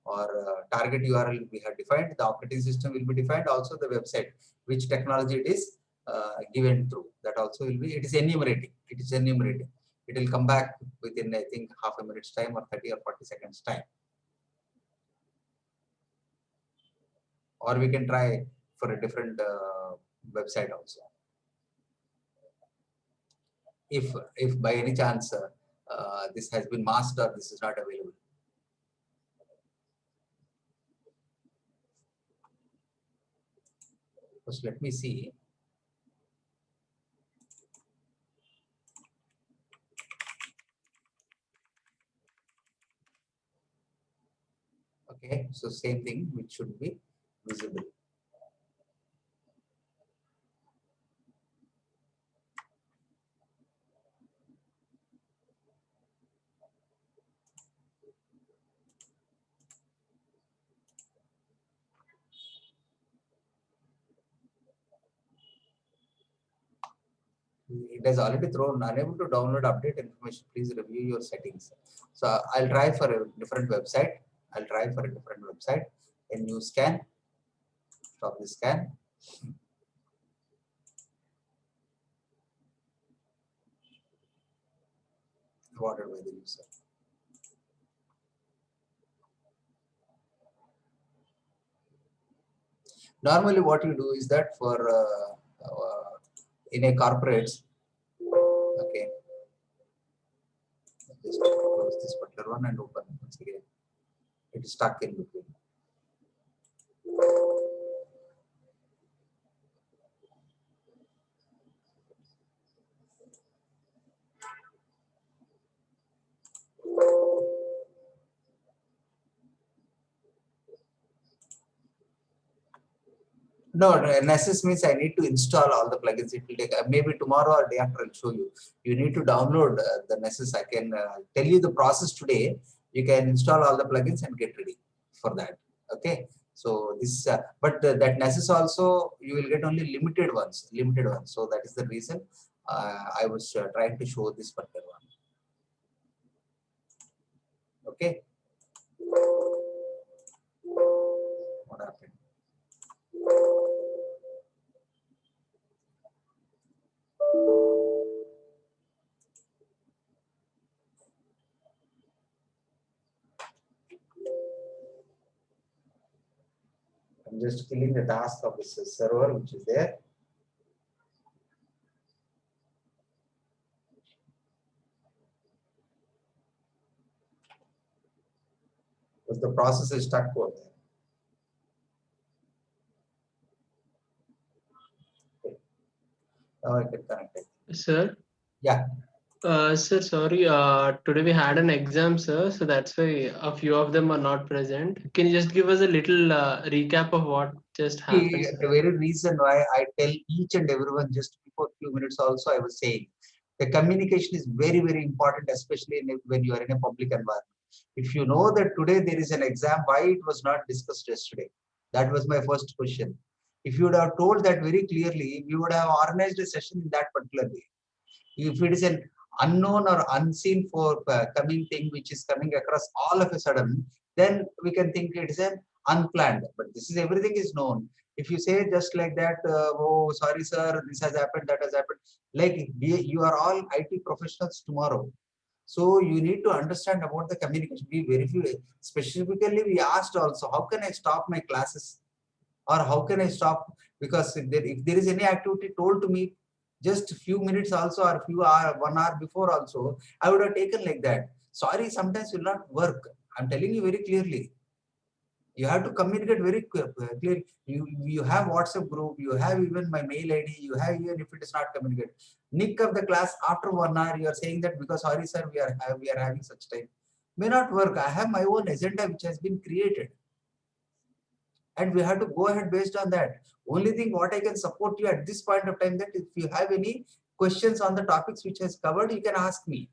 [SPEAKER 1] Or target URL we have defined, the operating system will be defined, also the website, which technology it is given through. That also will be, it is enumerating. It will come back within, I think, half a minute's time or 30 or 40 seconds time. Or we can try for a different website also. If by any chance this has been masked or this is not available. First, let me see. Okay, so same thing, which should be visible. It has already thrown unable to download update information. Please review your settings. So I'll try for a different website. A new scan. Stop the scan. Awarded by the user. Normally, what you do is that for in a corporate, okay, 1 and open once again. It is stuck in between. No, Nessus means I need to install all the plugins. It will take maybe tomorrow or day after I'll show you. You need to download the Nessus. I can tell you the process today. You can install all the plugins and get ready for that. Okay. So this, that Nessus also you will get only limited ones. So that is the reason I was trying to show this particular one. Okay. What happened? I'm just killing the task of this server which is there. Because the process is stuck over there. Okay. Now I can connect it.
[SPEAKER 4] Sir?
[SPEAKER 1] Yeah.
[SPEAKER 4] Sir, sorry. Today we had an exam, sir. So that's why a few of them are not present. Can you just give us a little recap of what just happened?
[SPEAKER 1] The very reason why I tell each and everyone just before few minutes also I was saying the communication is very, very important, especially when you are in a public environment. If you know that today there is an exam, why it was not discussed yesterday? That was my first question. If you would have told that very clearly, we would have organized a session in that particular way. If it is an unknown or unseen for coming thing which is coming across all of a sudden, then we can think it is an unplanned. But this is everything is known. If you say just like that, oh sorry sir, this has happened, that has happened. Like you are all IT professionals tomorrow. So you need to understand about the communication. Be very few. Specifically, we asked also, how can I stop my classes, or how can I stop? Because if there is any activity told to me, just a few minutes also, or few hour, 1 hour before also, I would have taken like that. Sorry, sometimes will not work. I'm telling you very clearly. You have to communicate very clearly. You have WhatsApp group, you have even my mail ID, you have even if it is not communicated. Nick of the class after 1 hour, you are saying that because sorry sir, we are having such time. May not work. I have my own agenda which has been created. And we have to go ahead based on that. Only thing what I can support you at this point of time, that if you have any questions on the topics which has covered, you can ask me.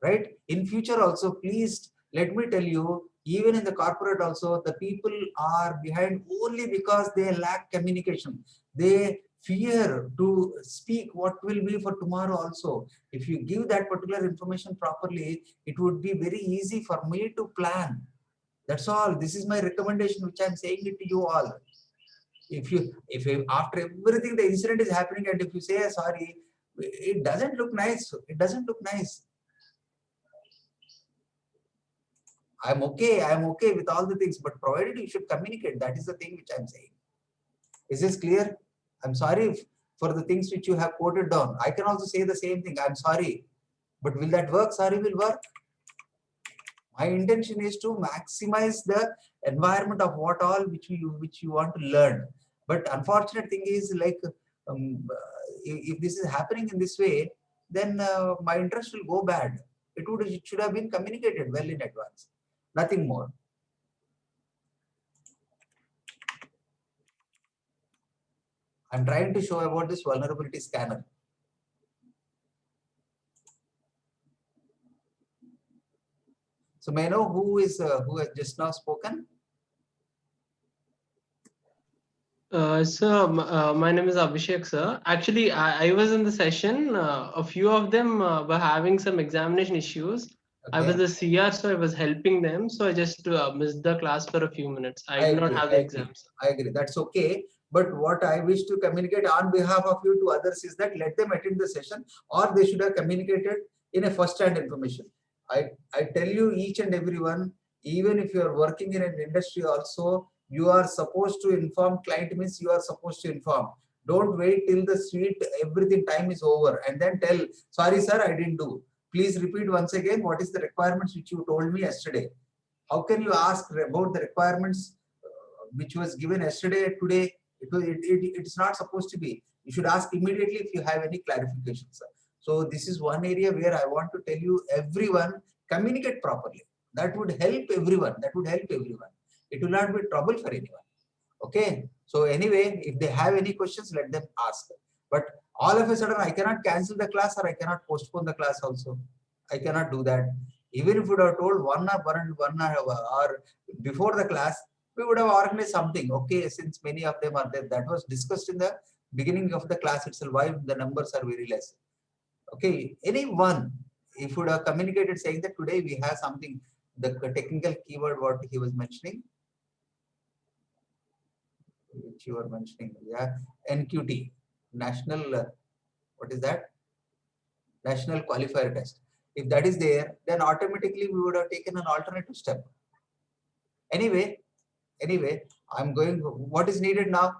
[SPEAKER 1] Right? In future also, please let me tell you, even in the corporate also, the people are behind only because they lack communication. They fear to speak what will be for tomorrow also. If you give that particular information properly, it would be very easy for me to plan. That's all. This is my recommendation, which I'm saying it to you all. If after everything the incident is happening, and if you say sorry, it doesn't look nice. It doesn't look nice. I'm okay with all the things, but provided you should communicate. That is the thing which I'm saying. Is this clear? I'm sorry for the things which you have quoted down. I can also say the same thing. I'm sorry. But will that work? Sorry will work. My intention is to maximize the environment of what all which you want to learn. But unfortunate thing is, like if this is happening in this way, then my interest will go bad. It should have been communicated well in advance. Nothing more. I'm trying to show about this vulnerability scanner. So may I know who has just now spoken?
[SPEAKER 4] Sir, my name is Abhishek, sir. Actually, I was in the session. A few of them were having some examination issues.
[SPEAKER 1] Okay.
[SPEAKER 4] I was the CR, so I was helping them. So I just missed the class for a few minutes. I did not have the exams.
[SPEAKER 1] I agree. That's okay. But what I wish to communicate on behalf of you to others is that let them attend the session, or they should have communicated in a first-hand information. I tell you, each and everyone, even if you are working in an industry also, you are supposed to inform. Client means you are supposed to inform. Don't wait till the sweet everything time is over and then tell, sorry sir, I didn't do. Please repeat once again, what is the requirements which you told me yesterday? How can you ask about the requirements which was given yesterday, today? It's not supposed to be. You should ask immediately if you have any clarifications. So this is one area where I want to tell you, everyone communicate properly. That would help everyone. That would help everyone. It will not be trouble for anyone. Okay. So anyway, if they have any questions, let them ask. But all of a sudden, I cannot cancel the class or I cannot postpone the class also. I cannot do that. Even if you would have told 1 hour or before the class, we would have organized something. Okay, since many of them are there, that was discussed in the beginning of the class itself, why the numbers are very less. Okay, anyone, if you would have communicated saying that today we have something, the technical keyword what he was mentioning, which you are mentioning, yeah, NQT, National, what is that? National Qualifier Test. If that is there, then automatically we would have taken an alternative step. Anyway, I'm going, what is needed now?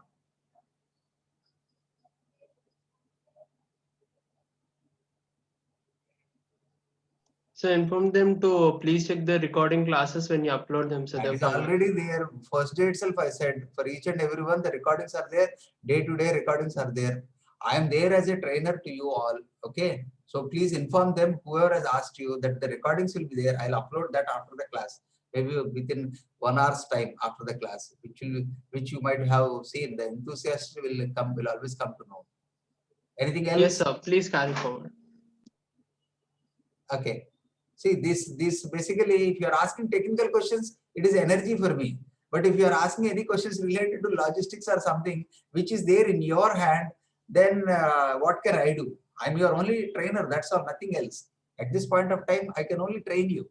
[SPEAKER 4] So inform them to please check the recording classes when you upload them. So
[SPEAKER 1] That is
[SPEAKER 4] they've
[SPEAKER 1] already there. First day itself, I said for each and everyone, the recordings are there. Day-to-day recordings are there. I am there as a trainer to you all. Okay. So please inform them, whoever has asked you, that the recordings will be there. I'll upload that after the class, maybe within 1 hour's time after the class, which you might have seen. The enthusiasts will always come to know. Anything else?
[SPEAKER 4] Yes, sir. Please carry forward.
[SPEAKER 1] Okay. See, this basically, if you are asking technical questions, it is energy for me. But if you are asking any questions related to logistics or something which is there in your hand, then what can I do? I'm your only trainer. That's all, nothing else. At this point of time, I can only train you.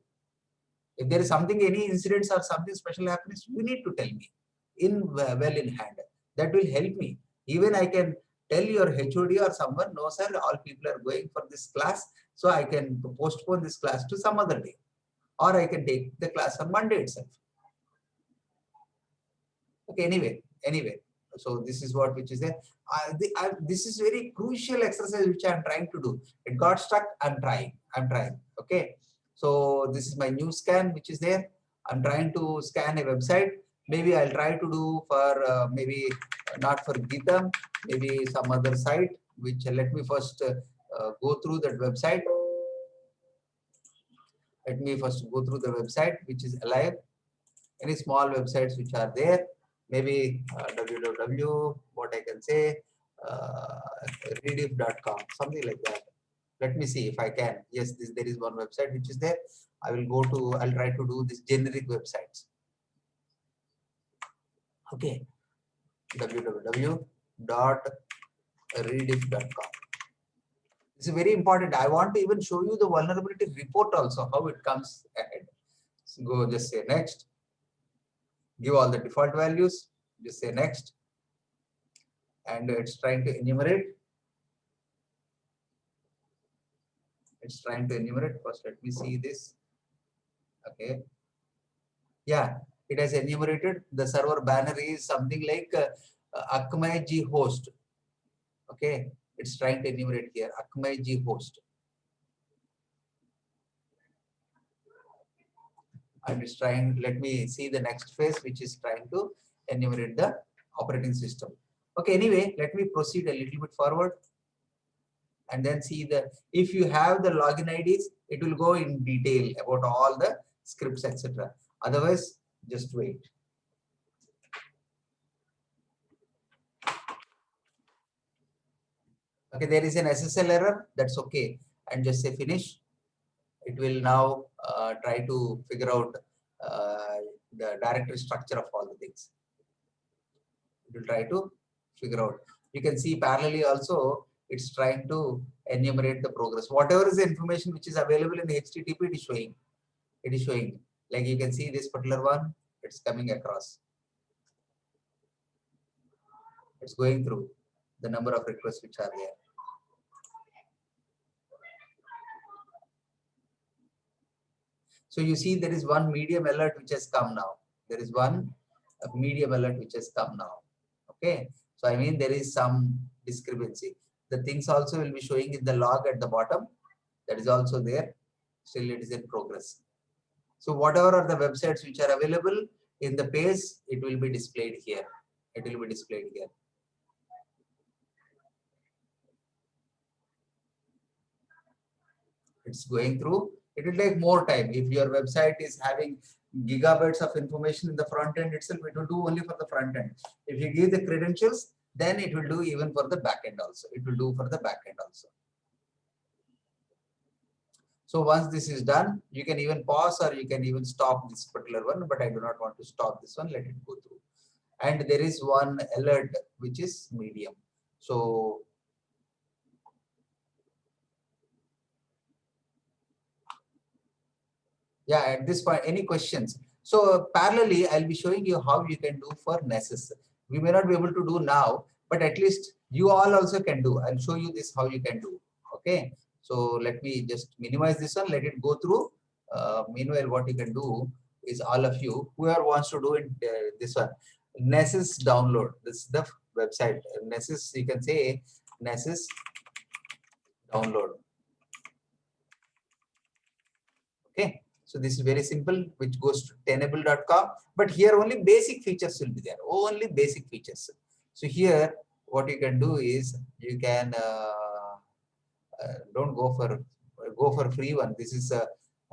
[SPEAKER 1] If there is something, any incidents or something special happens, you need to tell me well in hand. That will help me. Even I can tell your HOD or someone, no sir, all people are going for this class, so I can postpone this class to some other day, or I can take the class on Monday itself. Okay, anyway, so this is what which is there. This is very crucial exercise which I am trying to do. It got stuck. I'm trying. Okay, so this is my new scan which is there. I'm trying to scan a website. Maybe I'll try to do for maybe not for Gita, maybe some other site. Which let me first go through that website. Let me first go through the website which is alive. Any small websites which are there. Maybe www, what I can say, rediff.com, something like that. Let me see if I can. Yes, there is one website which is there. I'll try to do this generic websites. Okay, www.rediff.com. This is very important. I want to even show you the vulnerability report also, how it comes ahead. So go just say next. Give all the default values, just say next, and it's trying to enumerate. First, let me see this. Okay. Yeah, it has enumerated. The server banner is something like Akmaiji host. Okay. It's trying to enumerate here. Akmaiji host. I'm just trying, let me see the next phase, which is trying to enumerate the operating system. Okay, anyway, let me proceed a little bit forward and then see if you have the login IDs, it will go in detail about all the scripts, etc. Otherwise, just wait. Okay, there is an SSL error, that's okay. And just say finish. It will now try to figure out the directory structure of all the things. It will try to figure out. You can see parallelly also, it's trying to enumerate the progress. Whatever is the information which is available in the HTTP, it is showing. It is showing. Like you can see this particular one, it's coming across. It's going through the number of requests which are there. So you see there is one medium alert which has come now. There is one medium alert which has come now. Okay. So I mean there is some discrepancy. The things also will be showing in the log at the bottom. That is also there. Still it is in progress. So whatever are the websites which are available in the page, it will be displayed here. It will be displayed here. It's going through. It will take more time. If your website is having gigabytes of information in the front end itself, it will do only for the front end. If you give the credentials, then it will do even for the back end also. It will do for the back end also. So once this is done, you can even pause or you can even stop this particular one, but I do not want to stop this one. Let it go through. And there is one alert which is medium. So yeah, at this point, any questions? So parallelly, I'll be showing you how you can do for Nessus. We may not be able to do now, but at least you all also can do. I'll show you this how you can do. Okay. So let me just minimize this one. Let it go through. Meanwhile, what you can do is all of you, whoever wants to do it, this one, Nessus download. This is the website. Nessus, you can say Nessus download. Okay. So this is very simple, which goes to tenable.com. But here only basic features will be there. Only basic features. So here, what you can do is you can don't go for free one. This is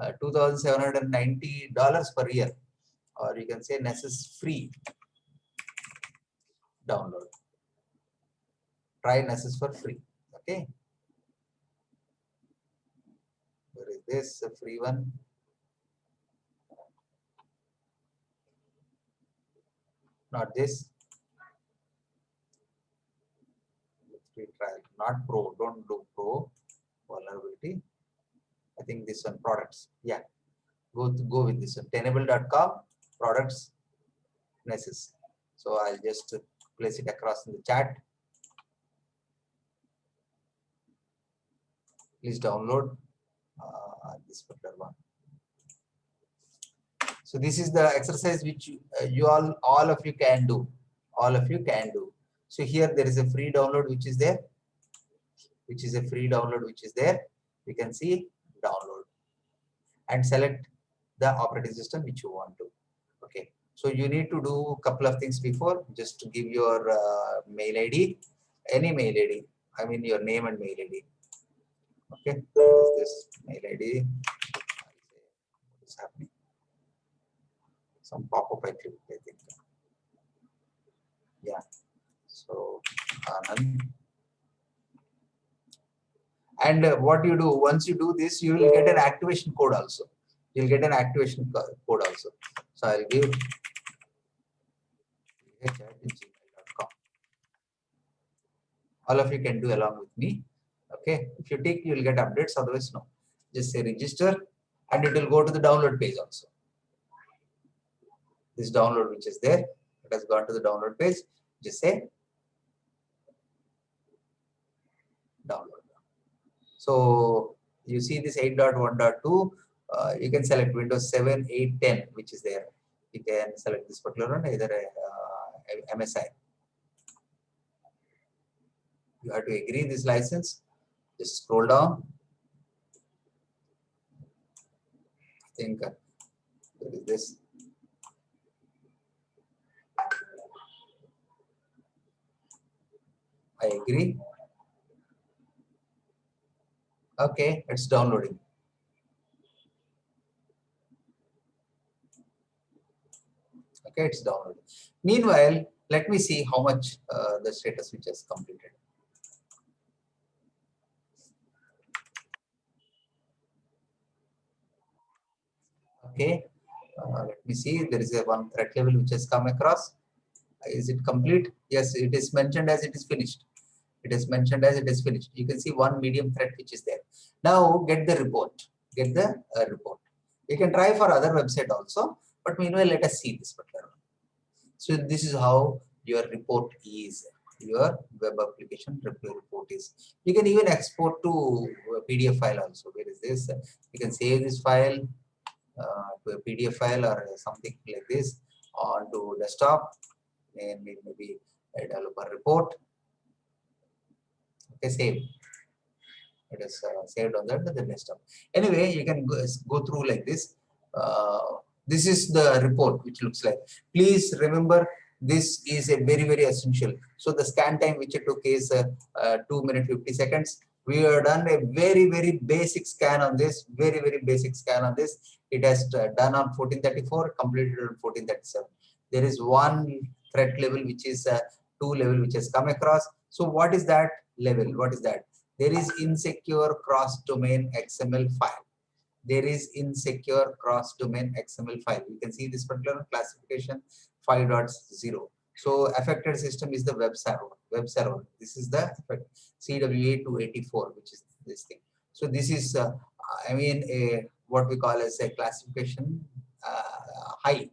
[SPEAKER 1] $2,790 per year, or you can say Nessus free download. Try Nessus for free. Okay. Where is this free one? Not this. Free trial, not pro. Don't do pro. Vulnerability. I think this one, products. Yeah. Go with this one. Tenable.com products Nessus. So I'll just place it across in the chat. Please download this particular one. So this is the exercise which you all of you can do. All of you can do. So here there is a free download which is there. You can see download and select the operating system which you want to. Okay. So you need to do a couple of things before. Just to give your mail ID, any mail ID. I mean your name and mail ID. Okay. What is this mail ID? What is happening? Some pop-up I clicked, I think. Yeah. So Anand. And what you do, once you do this, you will get an activation code also. You'll get an activation code also. So I'll give gmail.com. All of you can do along with me. Okay. If you take, you will get updates. Otherwise, no. Just say register, and it will go to the download page also. This download which is there, it has gone to the download page. Just say download. So you see this 8.1.2. You can select Windows 7, 8, 10, which is there. You can select this particular one, either MSI. You have to agree this license. Just scroll down. I think there is this. I agree. Okay, it's downloading. Okay, it's downloading. Meanwhile, let me see how much the status which has completed. Okay, let me see. There is a one threat level which has come across. Is it complete? Yes, it is mentioned as it is finished. It is mentioned as it is finished. You can see one medium threat which is there. Now get the report. Get the report. You can try for other website also, but meanwhile let us see this particular one. So this is how your report is. Your web application report is. You can even export to a PDF file also. Where is this? You can save this file to a PDF file or something like this onto desktop, and maybe a developer report. Okay, save. It is saved on the desktop. Anyway, you can go through like this. This is the report which looks like. Please remember, this is a very essential. So the scan time which it took is 2 minutes 50 seconds. We have done a very basic scan on this. Very basic scan on this. It has done on 1434, completed on 1437. There is one threat level which is 2 level which has come across. So what is that level? What is that? There is insecure cross-domain XML file. There is insecure cross-domain XML file. You can see this particular classification 5.0. So affected system is the web server. Web server. This is the CWA 284, which is this thing. So this is, I mean, what we call as a classification high.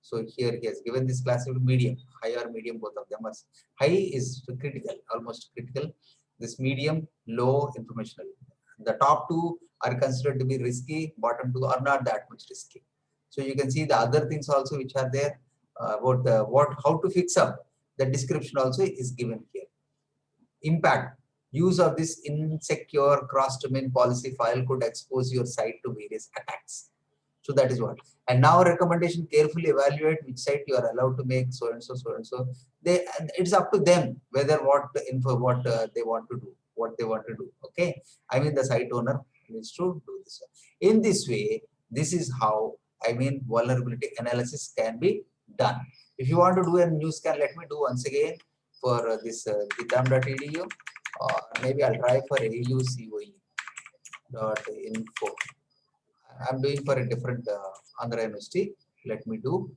[SPEAKER 1] So here he has given this classification medium, high or medium, both of them are. High is critical, almost critical. This medium, low, informational. The top two are considered to be risky, bottom two are not that much risky. So you can see the other things also which are there about how to fix up. The description also is given here. Impact. Use of this insecure cross-domain policy file could expose your site to various attacks. So that is what. And now recommendation: carefully evaluate which site you are allowed to make so and so. It's up to them whether what they want to do. Okay. I mean the site owner needs to do this. In this way, this is how vulnerability analysis can be done. If you want to do a new scan, let me do once again for this githam.edu, or maybe I'll try for aucoe.info. I'm doing for a different Andhra University. Let me do.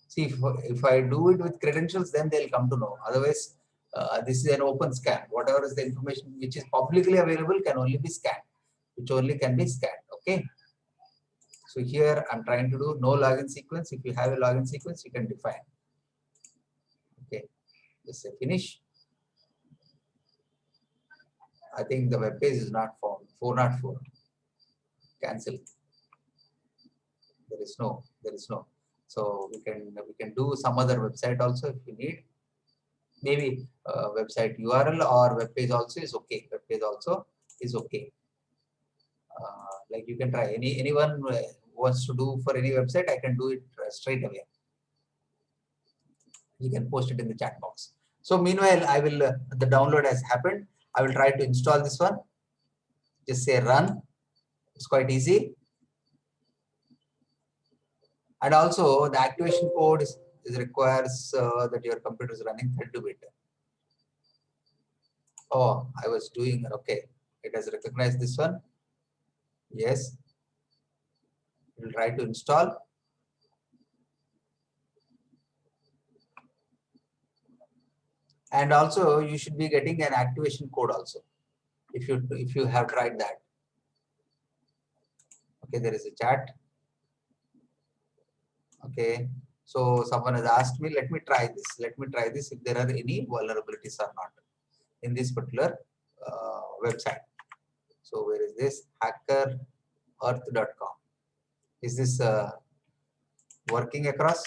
[SPEAKER 1] See, if I do it with credentials, then they'll come to know. Otherwise, this is an open scan. Whatever is the information which is publicly available can only be scanned, which only can be scanned. Okay. So here I'm trying to do no login sequence. If you have a login sequence, you can define. Okay. Just say finish. I think the web page is not found. 404. Cancel. There is no. So we can do some other website also if you need. Maybe website URL or web page also is okay. Web page also is okay. Like you can try. Anyone wants to do for any website, I can do it straight away. You can post it in the chat box. So meanwhile, I will the download has happened. I will try to install this one. Just say run. It's quite easy. And also the activation code is requires that your computer is running 32-bit. Oh, I was doing okay. It has recognized this one. Yes. We'll try to install. And also you should be getting an activation code also if you have tried that. Okay, there is a chat. Okay, so someone has asked me, let me try this if there are any vulnerabilities or not in this particular website. So where is this? hackerearth.com. Is this working across?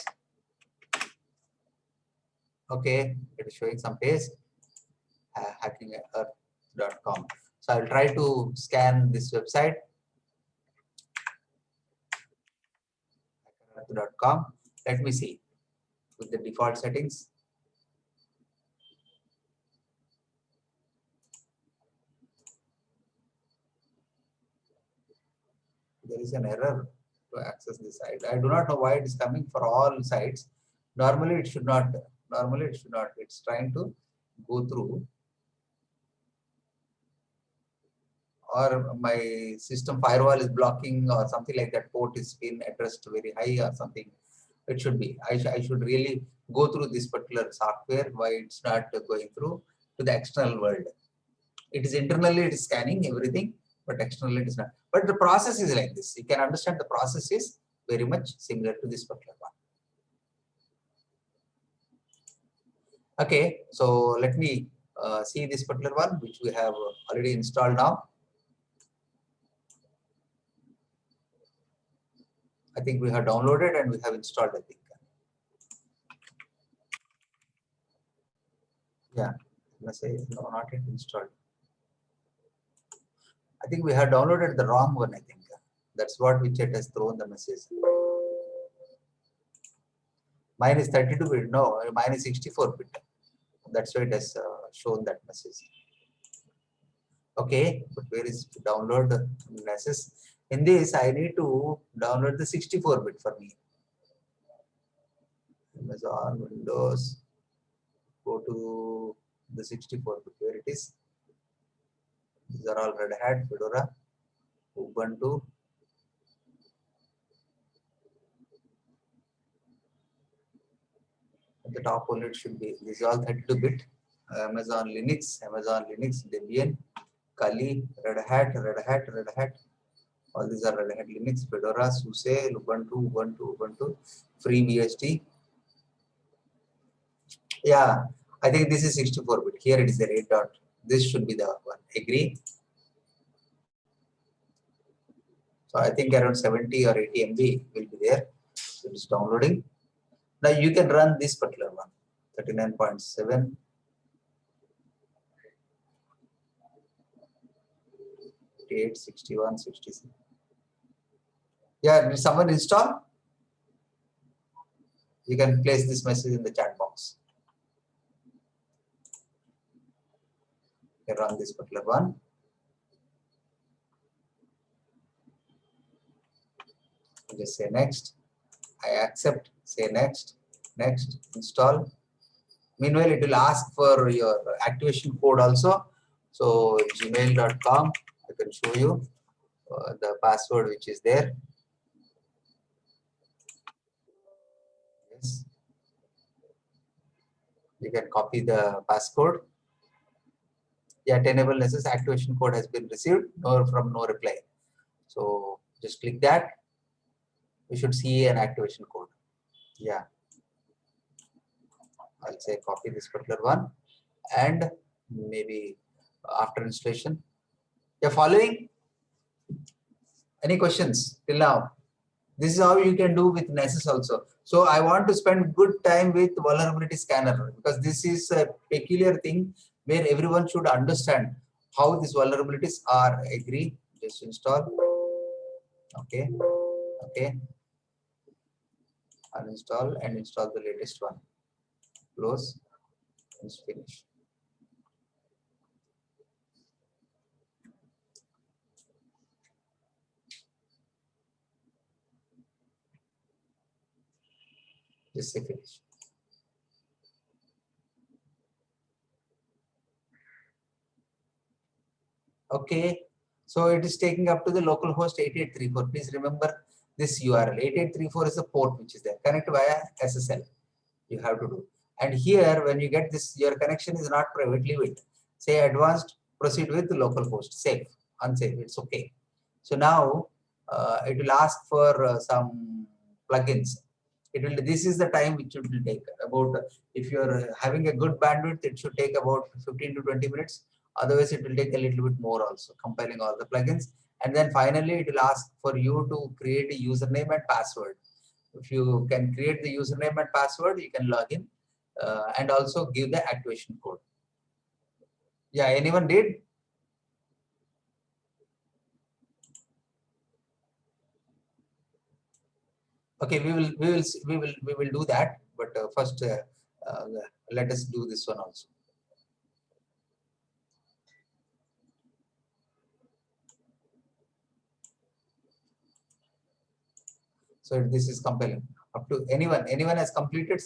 [SPEAKER 1] Okay, it is showing some page. Hackerearth.com. So I will try to scan this website. Hackerearth.com. Let me see with the default settings. There is an error to access this site. I do not know why it is coming for all sites. Normally it should not. It's trying to go through. Or my system firewall is blocking or something like that. Port is being addressed very high or something. It should be. I should really go through this particular software. Why it's not going through to the external world. It is internally it is scanning everything, but externally it is not. But the process is like this. You can understand the process is very much similar to this particular one. Okay, so let me see this particular one, which we have already installed now. I think we have downloaded and we have installed, I think. Yeah, let's say no, not yet installed. I think we have downloaded the wrong one, I think. That's what WeChat has thrown the message. Mine is 32-bit. No, mine is 64-bit. That's why it has shown that message. Okay, but where is download the message? In this, I need to download the 64-bit for me. Amazon, Windows, go to the 64-bit, where it is. These are all Red Hat, Fedora, Ubuntu. At the top only it should be, this is all 32-bit. Amazon Linux, Debian, Kali, Red Hat. All these are Red Hat Linux, Fedora, SUSE, Ubuntu, FreeBSD. Yeah, I think this is 64-bit. Here it is the red dot. This should be the one. Agree? So I think around 70 or 80 MB will be there. So it is downloading. Now you can run this particular one. 39.7. Eight, 61, 66. Yeah, did someone install? You can place this message in the chat box. You can run this particular one. Just say next. I accept. Say next. Next. Install. Meanwhile, it will ask for your activation code also. So gmail.com. I can show you the password which is there. Yes. You can copy the passcode. Yeah, enable necessary activation code has been received. No from no reply. So just click that. You should see an activation code. Yeah. I'll say copy this particular one and maybe after installation. You're following? Any questions till now? This is how you can do with Nessus also. So I want to spend good time with vulnerability scanner because this is a peculiar thing where everyone should understand how these vulnerabilities are. Agree? Just install. Okay. Okay. Uninstall and install the latest one. Close and finish. Just say finish. Okay, so it is taking up to the local host 8834. Please remember this URL. 8834 is the port which is there. Connect via SSL. You have to do. And here, when you get this, your connection is not private, leave it. Say advanced, proceed with the local host. Safe, unsafe, it's okay. So now it will ask for some plugins. It will. This is the time which it will take. About if you are having a good bandwidth, it should take about 15 to 20 minutes. Otherwise, it will take a little bit more also, compiling all the plugins. And then finally, it will ask for you to create a username and password. If you can create the username and password, you can log in and also give the activation code. Yeah, anyone did? Okay, we will do that. But first, let us do this one also. So this is compiling up to anyone. Anyone has completed?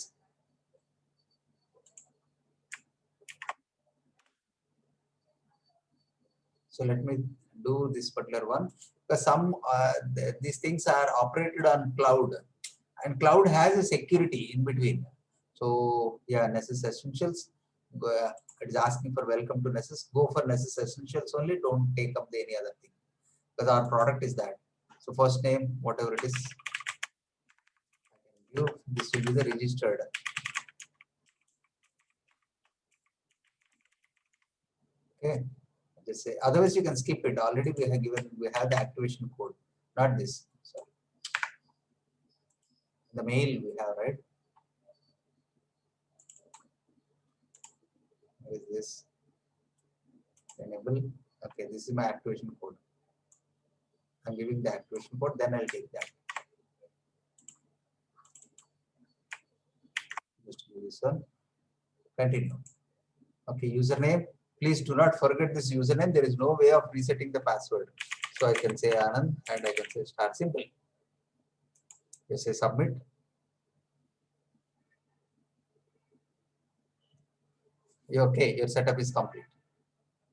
[SPEAKER 1] So let me do this particular one because some these things are operated on cloud, and cloud has a security in between. So yeah, Nessus Essentials. It is asking for welcome to Nessus. Go for Nessus Essentials only. Don't take up any other thing because our product is that. So first name, whatever it is, this will be the registered. Okay. Just say, otherwise you can skip it. Already we have the activation code, not this. So the mail we have, right? With this enable Okay, this is my activation code. I'm giving the activation code, then I'll take that. Just give this one. Continue. Okay, username. Please do not forget this username. There is no way of resetting the password. So I can say Anand and I can say start simple. You say submit. Okay, your setup is complete.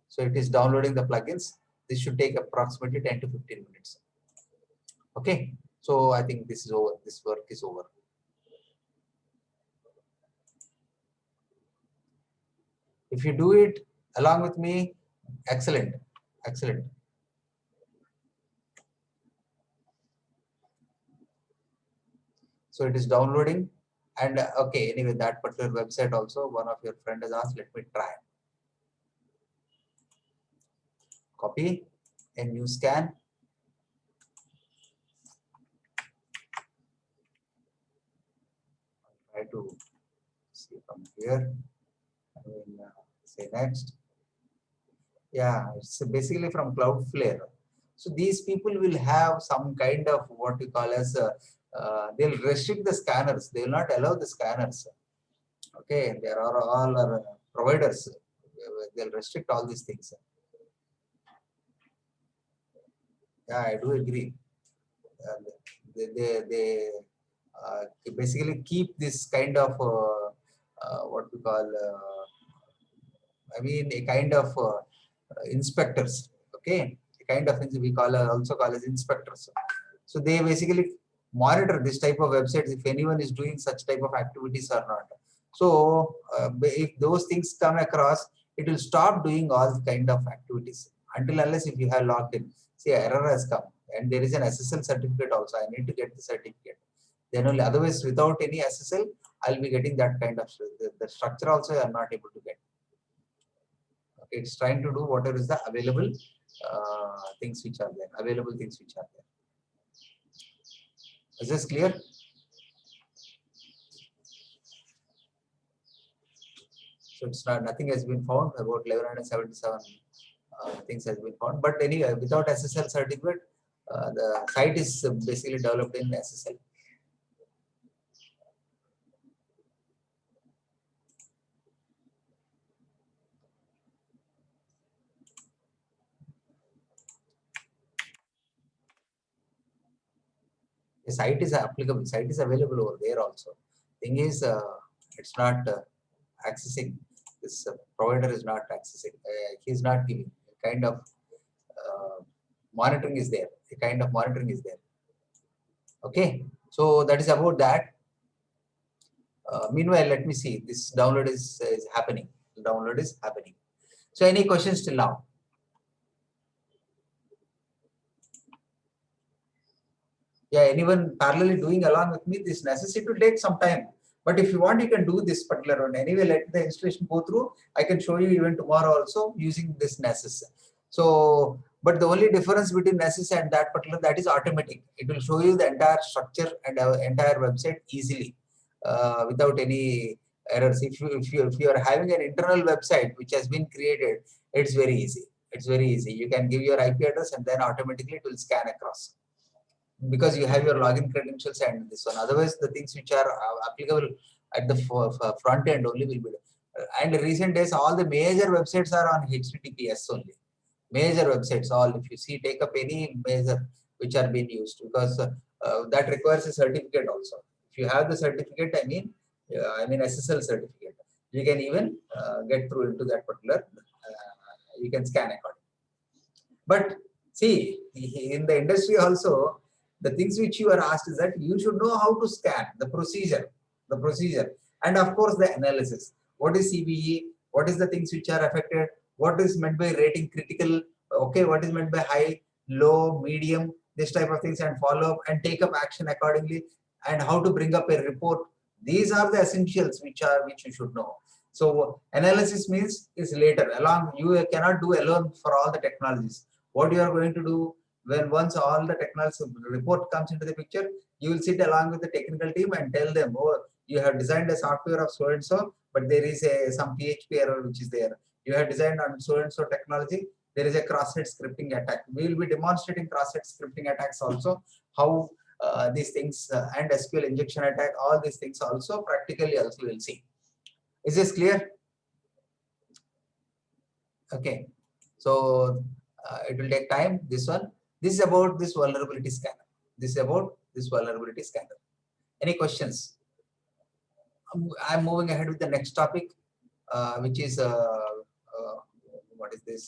[SPEAKER 1] So it is downloading the plugins. This should take approximately 10 to 15 minutes. Okay, so I think this is over. This work is over. If you do it along with me, excellent, excellent. So it is downloading, and okay, anyway, that particular website also, one of your friend has asked, let me try. Copy and new scan. Try to see from here. I mean, say next. Yeah, it's basically from Cloudflare. So these people will have some kind of what you call as they'll restrict the scanners. They will not allow the scanners. Okay, there are all providers. They'll restrict all these things. Yeah, I do agree. They basically keep this kind of what we call I mean a kind of inspectors. Okay, a kind of we call also call as inspectors. So they basically monitor this type of websites if anyone is doing such type of activities or not. So if those things come across, it will stop doing all kind of activities until unless if you have logged in. See, error has come and there is an SSL certificate also. I need to get the certificate. Then only, otherwise without any SSL, I'll be getting that kind of the structure also I'm not able to get. Okay, it's trying to do whatever is the available things which are there, available things which are there. Is this clear? So it's not, nothing has been found, about 1177 things has been found. But anyway, without SSL certificate, the site is basically developed in SSL. The site is applicable, site is available over there also. Thing is, it's not accessing. This provider is not accessing. He is not giving. A kind of monitoring is there. A kind of monitoring is there. Okay, so that is about that. Meanwhile, let me see. This download is happening. The download is happening. So, any questions till now? Yeah, anyone parallelly doing along with me? This necessity to take some time. But if you want, you can do this particular one. Anyway, let the installation go through. I can show you even tomorrow also using this Nessus. So, but the only difference between Nessus and that particular, that is automatic. It will show you the entire structure and entire website easily without any errors. If you are having an internal website which has been created, it's very easy. It's very easy. You can give your IP address and then automatically it will scan across, because you have your login credentials and this one. Otherwise, the things which are applicable at the front end only will be. And in recent days, all the major websites are on HTTPS only. Major websites, all. If you see, take up any major which are being used, because that requires a certificate also. If you have the certificate, I mean SSL certificate, you can even get through into that particular. You can scan accordingly. But see, in the industry also, the things which you are asked is that you should know how to scan the procedure, and of course the analysis. What is CVE? What is the things which are affected? What is meant by rating critical? Okay, what is meant by high, low, medium? This type of things, and follow up and take up action accordingly, and how to bring up a report. These are the essentials which you should know. So analysis means is later. Along, you cannot do alone for all the technologies. What you are going to do, when once all the technology report comes into the picture, you will sit along with the technical team and tell them, oh, you have designed a software of so and so, but there is some PHP error which is there. You have designed on so and so technology, there is a cross-site scripting attack. We will be demonstrating cross-site scripting attacks also, how these things and SQL injection attack, all these things also practically also we will see. Is this clear? Okay. So it will take time. This one. This is about this vulnerability scanner. This is about this vulnerability scanner. Any questions? I'm moving ahead with the next topic, which is what is this?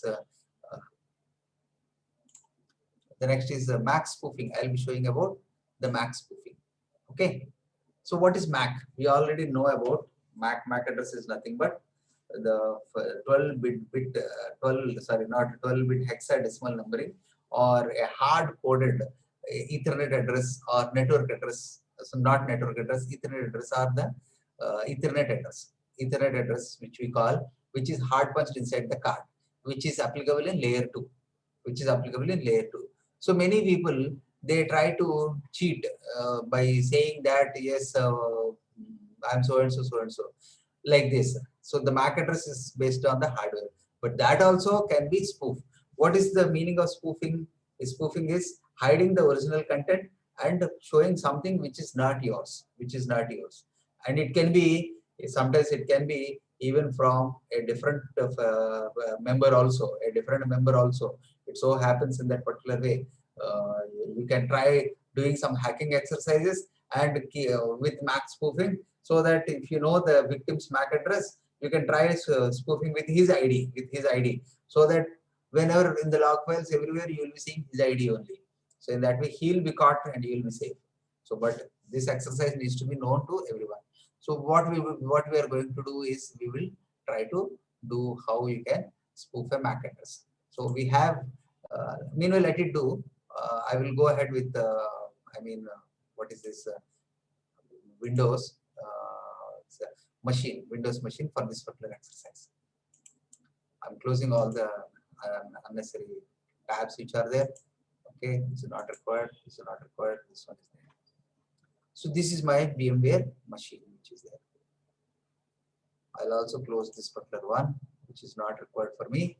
[SPEAKER 1] The next is MAC spoofing. I'll be showing about the MAC spoofing. Okay. So what is MAC? We already know about MAC. MAC address is nothing but the 12-bit, 12-bit hexadecimal numbering, or a hard-coded Ethernet address or network address. So not network address, Ethernet address, or the Ethernet address. Ethernet address, which we call, which is hard punched inside the card, which is applicable in layer 2. Which is applicable in layer 2. So many people, they try to cheat by saying that yes, I'm so and so, so and so, like this. So the MAC address is based on the hardware, but that also can be spoofed. What is the meaning of spoofing? Spoofing is hiding the original content and showing something which is not yours, and it can be, sometimes it can be even from a different member also, It so happens in that particular way. You can try doing some hacking exercises and with MAC spoofing, so that if you know the victim's MAC address, you can try spoofing with his ID, so that whenever in the log files everywhere you will be seeing his ID only. So in that way he will be caught and you will be safe. So, but this exercise needs to be known to everyone. So what we are going to do is we will try to do how you can spoof a MAC address. So we have, meanwhile let it do. I will go ahead with, what is this? Windows Windows machine for this particular exercise. I'm closing all the unnecessary tabs which are there. Okay, this is not required. This is not required. This one is there. So this is my VMware machine which is there. I'll also close this particular one which is not required for me.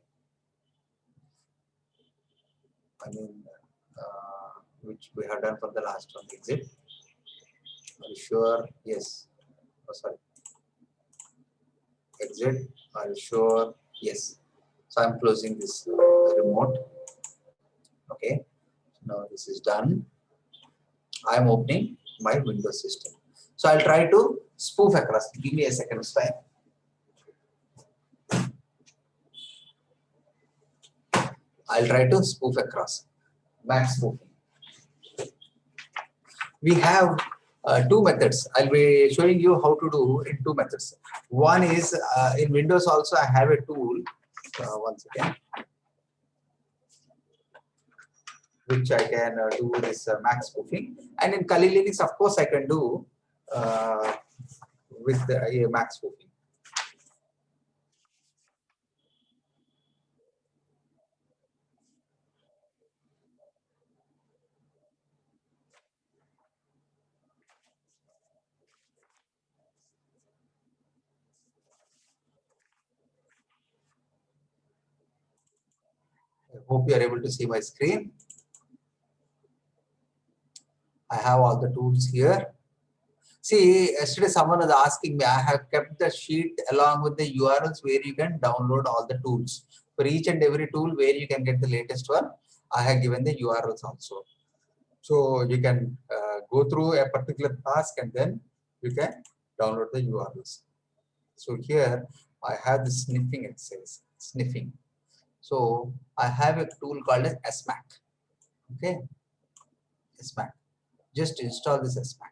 [SPEAKER 1] Which we have done for the last one. Exit. Are you sure? Yes. Oh, sorry. Exit. Are you sure? Yes. So I'm closing this remote. Okay. Now this is done. I'm opening my Windows system. So I'll try to spoof across. Give me a second time. I'll try to spoof across. MAC spoofing. We have two methods. I'll be showing you how to do in two methods. One is in Windows also I have a tool, once again, which I can do this MAC spoofing. And in Kali Linux, of course, I can do with the MAC spoofing. I hope you are able to see my screen. I have all the tools here. See, yesterday someone was asking me, I have kept the sheet along with the URLs where you can download all the tools. For each and every tool where you can get the latest one, I have given the URLs also. So you can go through a particular task and then you can download the URLs. So here I have the sniffing exercise, sniffing. So I have a tool called as SMAC. Okay, SMAC. Just install this SMAC.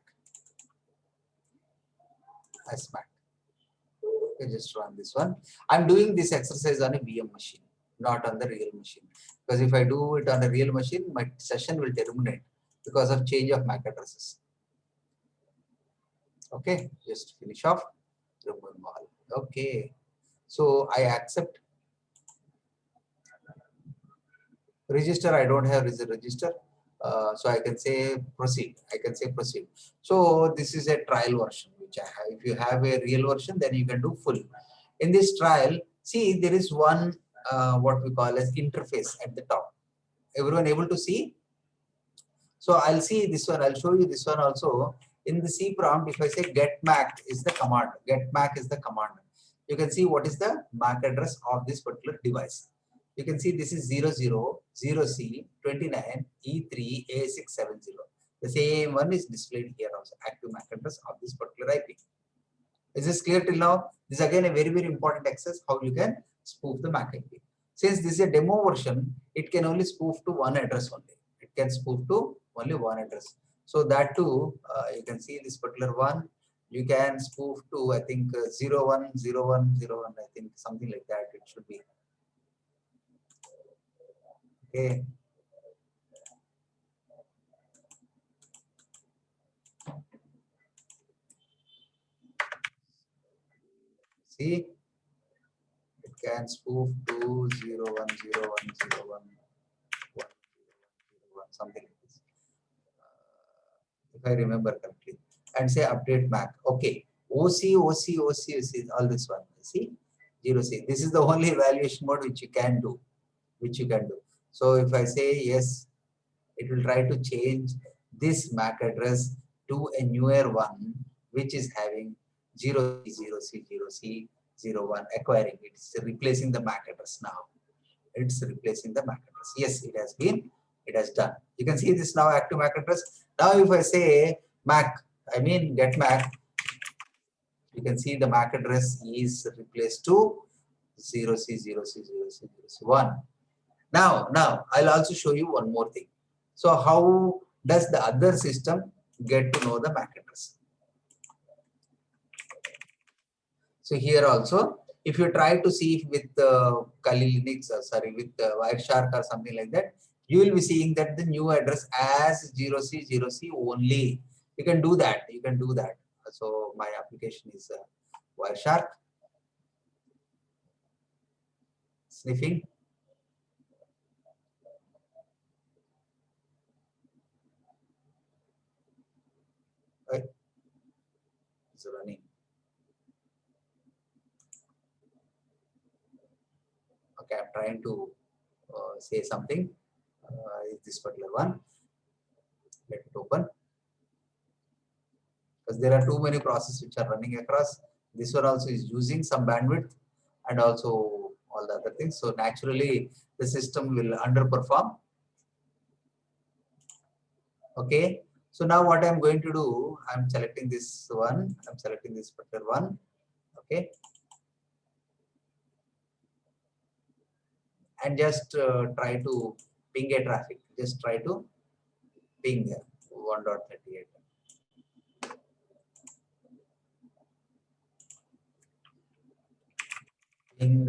[SPEAKER 1] Okay, just run this one. I'm doing this exercise on a VM machine, not on the real machine. Because if I do it on a real machine, my session will terminate because of change of MAC addresses. Okay, just finish off. Remove all. Okay, so I accept. Register, I don't have register. So I can say proceed. So this is a trial version which I have. If you have a real version, then you can do full. In this trial, see, there is one what we call as interface at the top. Everyone able to see? So I'll see this one. I'll show you this one also. In the C prompt, if I say get MAC is the command. Get MAC is the command. You can see what is the MAC address of this particular device. You can see this is 00C 29 E3 A670. The same one is displayed here also. Active MAC address of this particular IP. Is this clear till now? This is again a very important access how you can spoof the MAC IP. Since this is a demo version, it can only spoof to one address only. It can spoof to only one address. So that too, you can see this particular one. You can spoof to I think 010101. I think something like that. It should be okay. See. Can spoof to 010101 something like this, if I remember correctly, and say update MAC. Okay, OC, all this one. See, 0C. This is the only evaluation mode which you can do. So if I say yes, it will try to change this MAC address to a newer one, which is having 0C01 acquiring. It's replacing the MAC address now. It's replacing the MAC address. Yes, it has done. You can see this now active MAC address. Now if I say MAC, get MAC, you can see the MAC address is replaced to 0C1. Now I'll also show you one more thing. So how does the other system get to know the MAC address? So here also, if you try to see with Kali Linux, with Wireshark or something like that, you will be seeing that the new address as 0C only. You can do that. So my application is Wireshark. Sniffing. Right. It's running. Okay, I'm trying to say something. This particular one. Let it open. Because there are too many processes which are running across. This one also is using some bandwidth and also all the other things. So naturally, the system will underperform. Okay. So now what I'm going to do, I'm selecting this one. I'm selecting this particular one. Okay. And just try to ping a traffic. Just try to ping 1.38. Ping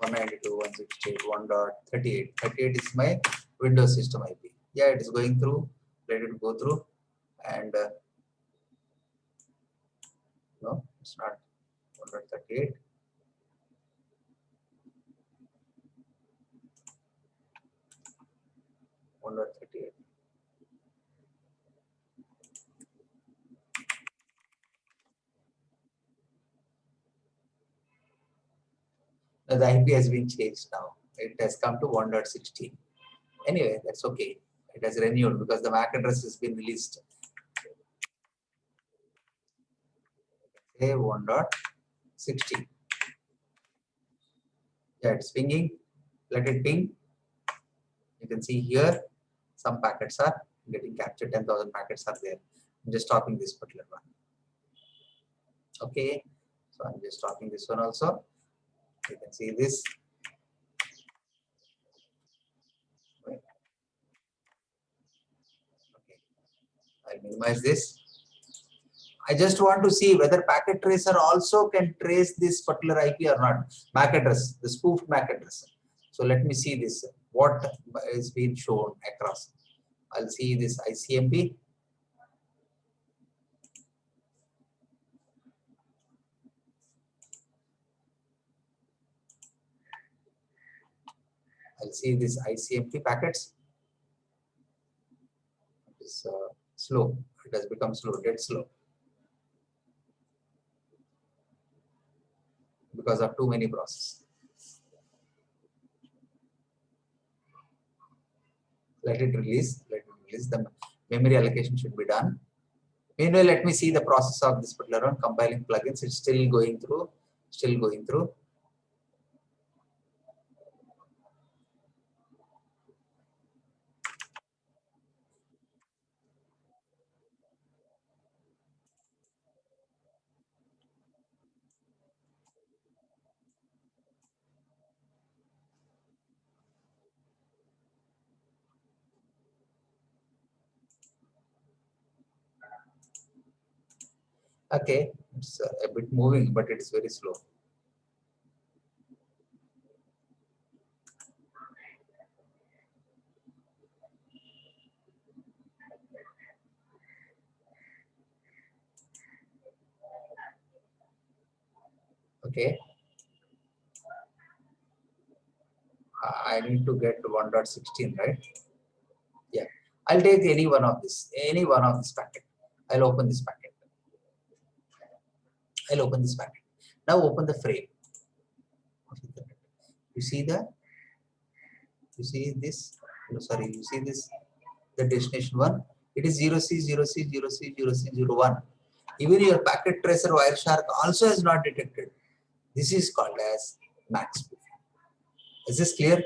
[SPEAKER 1] 192.168.1.38. 38 is my Windows system IP. Yeah, it is going through. Let it go through. And no, it's not 1.38. The IP has been changed now. It has come to 1.16. Anyway, that's okay. It has renewed because the MAC address has been released. Okay, 1.16. Yeah, it's pinging. Let it ping. You can see here some packets are getting captured. 10,000 packets are there. I'm just stopping this particular one. Okay, so I'm just stopping this one also. You can see this. Okay, I'll minimize this. I just want to see whether packet tracer also can trace this particular IP or not. MAC address, the spoofed MAC address. So let me see this. What is being shown across? I'll see this ICMP. I'll see this ICMP packets. It's slow. It has become slow, dead slow. Because of too many processes. Let it release. Let it release. The memory allocation should be done. Meanwhile, let me see the process of this particular one. Compiling plugins. It's still going through. Still going through. Okay, it's a bit moving, but it's very slow. Okay, I need to get 1.16, right? Yeah, I'll take any one of this packet. I'll open this packet. I'll open this packet. Now open the frame. You see that? You see this? No, sorry, you see this? The destination one. It is 0C, 0C, 0C, 0C, 01. Even your packet tracer Wireshark also has not detected. This is called as MAC spoofing. Is this clear?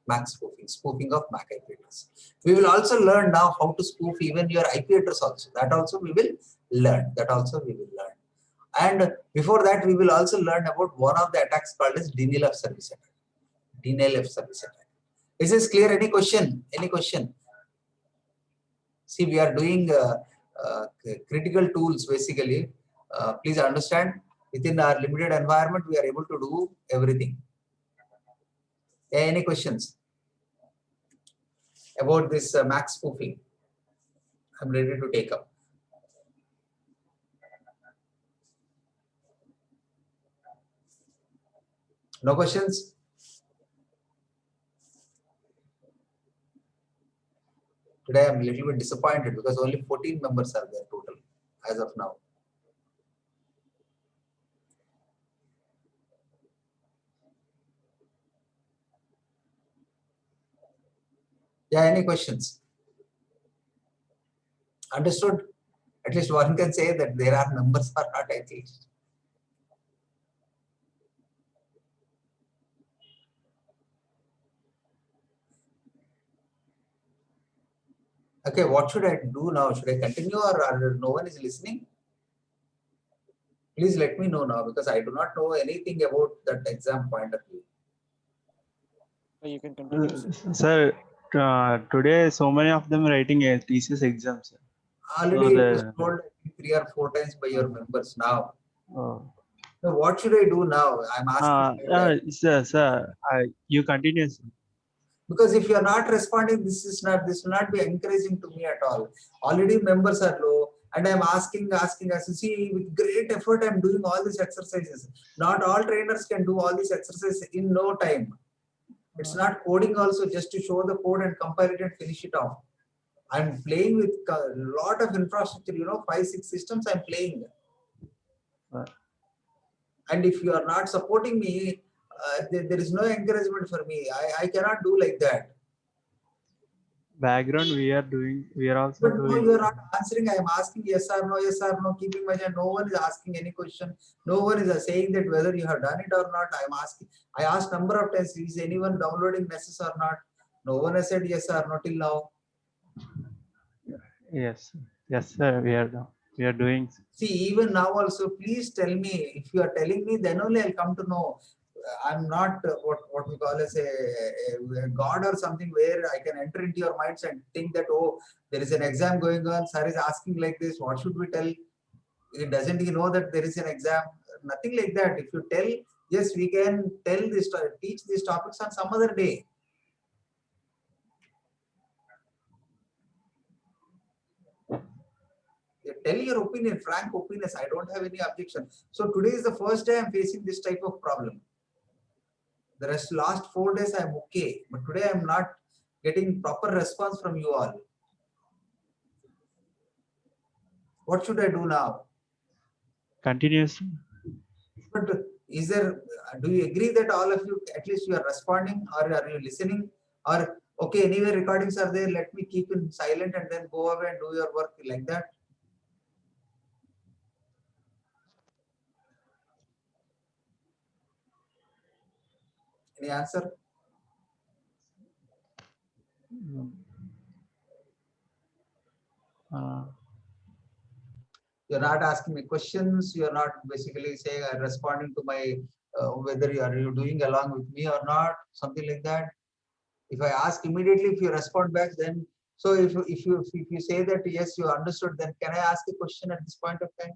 [SPEAKER 1] MAC spoofing, spoofing of MAC IP address. We will also learn now how to spoof even your IP address also. That also we will learn. And before that, we will also learn about one of the attacks called as denial of service attack. Denial of service attack. Is this clear? Any question? Any question? See, we are doing critical tools basically. Please understand, within our limited environment, we are able to do everything. Any questions about this MAC spoofing? I'm ready to take up. No questions? Today I'm a little bit disappointed because only 14 members are there total as of now. Yeah, any questions? Understood? At least one can say that there are numbers or not at least. Okay, what should I do now? Should I continue or no one is listening? Please let me know now because I do not know anything about that exam point of view.
[SPEAKER 3] You can continue, sir.
[SPEAKER 2] Sir, today so many of them writing a thesis exam, sir.
[SPEAKER 1] Already it was told 3 or 4 times by your members now.
[SPEAKER 2] Oh.
[SPEAKER 1] So what should I do now? I'm asking.
[SPEAKER 2] Sir, you continue, sir.
[SPEAKER 1] Because if you are not responding, this will not be encouraging to me at all. Already members are low, and I'm asking. As you see, with great effort, I'm doing all these exercises. Not all trainers can do all these exercises in no time. It's not coding also, just to show the code and compile it and finish it off. I'm playing with a lot of infrastructure, 5-6 systems I'm playing. And if you are not supporting me, there is no encouragement for me. I cannot do like that.
[SPEAKER 2] Background we are also
[SPEAKER 1] But
[SPEAKER 2] doing.
[SPEAKER 1] no, you are not answering. I am asking yes or no, keeping my hand. No one is asking any question. No one is saying that whether you have done it or not. I am asking. I asked number of times, is anyone downloading Nessus or not? No one has said yes or no till now.
[SPEAKER 2] Yes, sir. We are doing.
[SPEAKER 1] See, even now also, please tell me. If you are telling me, then only I'll come to know. I'm not what we call as a god or something where I can enter into your minds and think that, oh, there is an exam going on. Sir is asking like this. What should we tell? Doesn't he know that there is an exam? Nothing like that. If you tell, yes, we can teach these topics on some other day. Tell your opinion, frank opinions. I don't have any objection. So today is the first day I'm facing this type of problem. The last 4 days I'm okay, but today I'm not getting proper response from you all. What should I do now?
[SPEAKER 2] Continuous.
[SPEAKER 1] But do you agree that all of you, at least you are responding, or are you listening, or Okay, anyway, recordings are there. Let me keep in silent and then go away and do your work like that. Any answer?
[SPEAKER 2] Uh,
[SPEAKER 1] You're not asking me questions. You're not basically saying responding to my whether you doing along with me or not, something like that. If I ask immediately, if you respond back, then so if you say that yes, you understood, then can I ask a question at this point of time?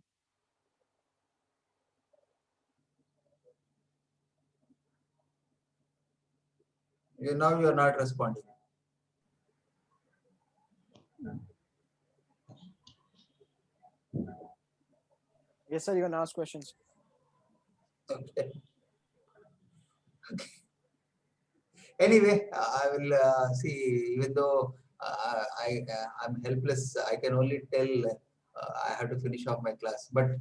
[SPEAKER 1] Now you are not responding.
[SPEAKER 3] Yes, sir. You can ask questions.
[SPEAKER 1] Okay. Anyway, I will see. Even though I'm helpless, I can only tell I have to finish off my class. But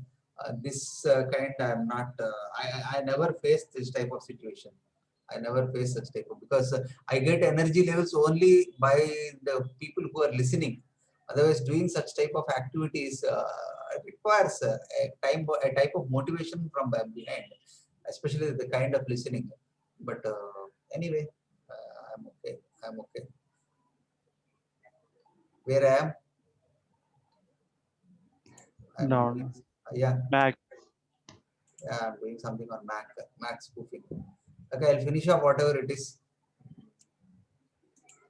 [SPEAKER 1] this kind, I'm not. I never faced this type of situation. I never face such type of, because I get energy levels only by the people who are listening. Otherwise, doing such type of activities requires a type of motivation from behind, especially the kind of listening. But anyway, I'm okay. I'm okay. Where I am? I'm
[SPEAKER 2] no,
[SPEAKER 1] doing,
[SPEAKER 2] no.
[SPEAKER 1] yeah,
[SPEAKER 2] Back.
[SPEAKER 1] I'm doing something on Mac spoofing. Okay, I'll finish up whatever it is.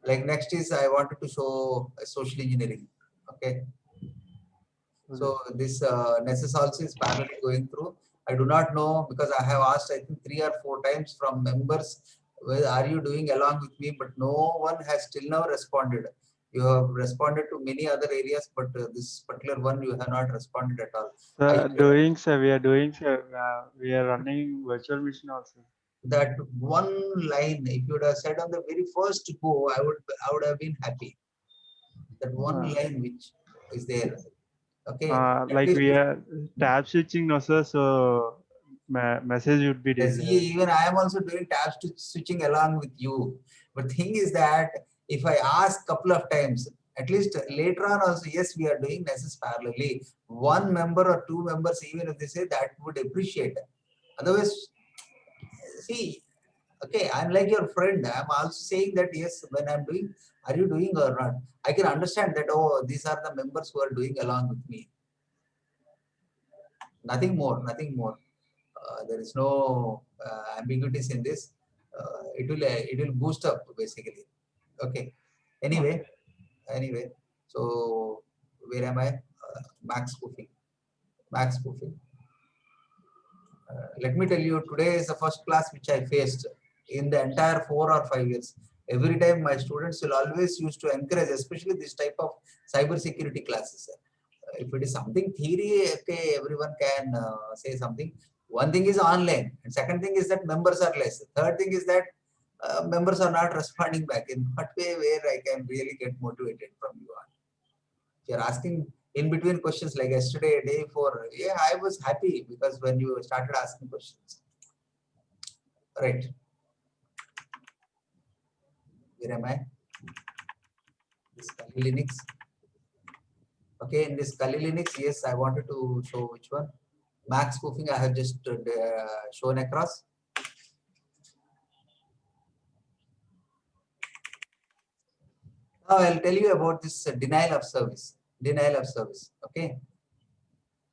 [SPEAKER 1] Like next is I wanted to show social engineering. Okay, so this Nessus also is parallelly going through. I do not know because I have asked I think 3 or 4 times from members, well, are you doing along with me? But no one has till now responded. You have responded to many other areas, but this particular one you have not responded at all.
[SPEAKER 2] Doing, sir, we are doing, sir. We are running virtual machine also.
[SPEAKER 1] That one line, if you would have said on the very first go, I would have been happy. That one line which is there. Okay, at
[SPEAKER 2] Like
[SPEAKER 1] least
[SPEAKER 2] we are tab switching, no, sir. So message would be
[SPEAKER 1] yes,
[SPEAKER 2] there.
[SPEAKER 1] even I am also doing tab switching along with you. But thing is that if I ask couple of times, at least later on also, yes, we are doing Nessus parallelly. One member or two members, even if they say that, would appreciate. Otherwise, see, okay, I'm like your friend. I'm also saying that yes, when I'm doing, are you doing or not? I can understand that, oh, these are the members who are doing along with me. Nothing more, nothing more. There is no ambiguities in this. It will boost up basically. Okay. Anyway. So where am I? Max spoofing. Max spoofing. Let me tell you, today is the first class which I faced in the entire 4 or 5 years. Every time my students will always used to encourage, especially this type of cyber security classes. If it is something theory, okay, everyone can say something. One thing is online, and second thing is that members are less. Third thing is that members are not responding back. In what way where I can really get motivated from you all? If you're asking in between questions like yesterday, day before, yeah, I was happy because when you started asking questions. Right. Where am I? This Kali Linux. Okay, in this Kali Linux, yes, I wanted to show which one. Max spoofing I have just shown across. Now I'll tell you about this denial of service. Denial of service. Okay.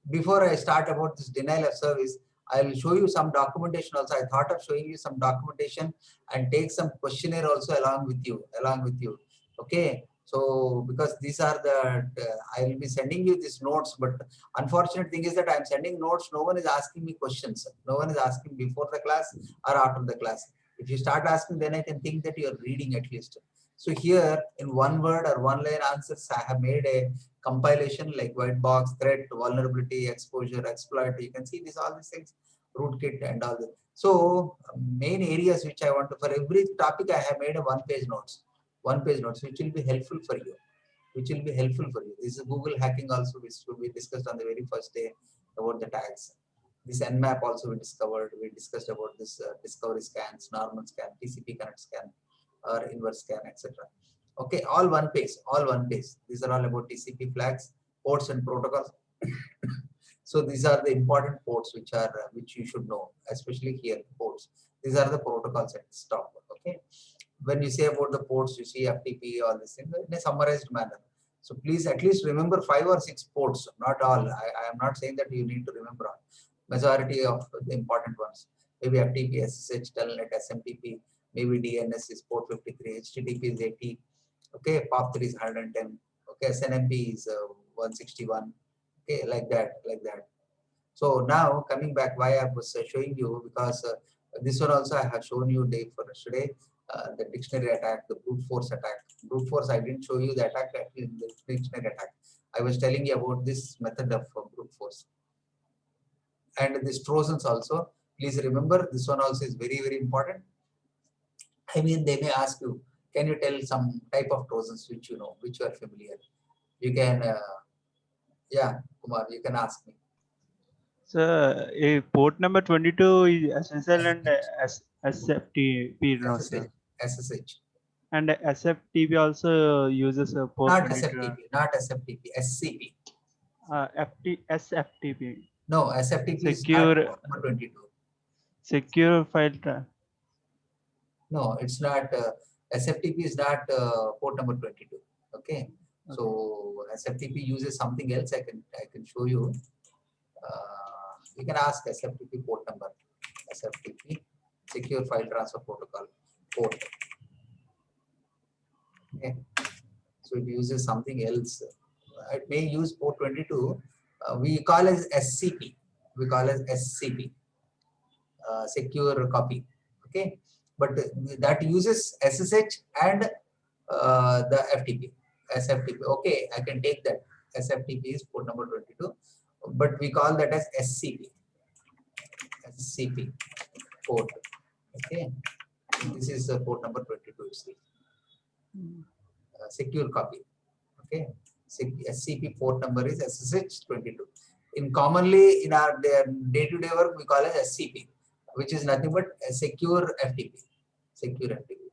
[SPEAKER 1] Before I start about this denial of service, I'll show you some documentation also. I thought of showing you some documentation and take some questionnaire also along with you. Okay. So because these are I will be sending you these notes, but unfortunate thing is that I'm sending notes. No one is asking me questions. No one is asking before the class or after the class. If you start asking, then I can think that you're reading at least. So here in one word or one line answers, I have made a compilation like white box, threat, vulnerability, exposure, exploit. You can see all these things, rootkit and all that. So main areas which I want to, for every topic I have made a one-page notes, which will be helpful for you. This is Google hacking also, which we discussed on the very first day about the tags. This Nmap also we discovered. We discussed about this discovery scans, normal scan, TCP connect scan. or inverse scan, etc. Okay, all one page, all one page. These are all about TCP flags, ports and protocols. So these are the important ports which you should know, especially here ports. These are the protocols at the top. Okay, when you say about the ports, you see FTP, all this thing in a summarized manner. So please at least remember 5 or 6 ports, not all. I am not saying that you need to remember all. Majority of the important ones. Maybe FTP, SSH, Telnet, SMTP, maybe DNS is port 53, HTTP is 80, okay, POP3 is 110, okay, SNMP is 161, okay, like that, like that. So now coming back, why I was showing you, because this one also I have shown you day for yesterday, the dictionary attack, the brute force attack. Brute force, I didn't show you the attack, actually the dictionary attack. I was telling you about this method of brute force. And this Trojans also, please remember, this one also is very, very important. I mean, they may ask you, can you tell some type of Trojans which you know, which you are familiar? You can, yeah, Kumar, you can ask me.
[SPEAKER 2] So, a port number 22 is SSL and SFTP, no,
[SPEAKER 1] SSH,
[SPEAKER 2] sir.
[SPEAKER 1] SSH.
[SPEAKER 2] And SFTP also uses a port
[SPEAKER 1] Not
[SPEAKER 2] 22.
[SPEAKER 1] SFTP, not SFTP, SCP.
[SPEAKER 2] SFTP.
[SPEAKER 1] No, SFTP is not
[SPEAKER 2] Secure,
[SPEAKER 1] port number 22.
[SPEAKER 2] secure file.
[SPEAKER 1] No, it's not. SFTP is not port number 22. Okay. So SFTP uses something else. I can show you. You can ask SFTP port number. SFTP, Secure File Transfer Protocol port. Okay. So it uses something else. It may use port 22. We call as SCP. We call as SCP, secure copy. Okay, but that uses SSH and the FTP, SFTP. Okay, I can take that. SFTP is port number 22, but we call that as SCP. SCP port. Okay, this is port number 22. Secure copy. Okay, SCP port number is SSH 22. In commonly in our day-to-day work, we call it SCP, which is nothing but a secure FTP. Secure FTP.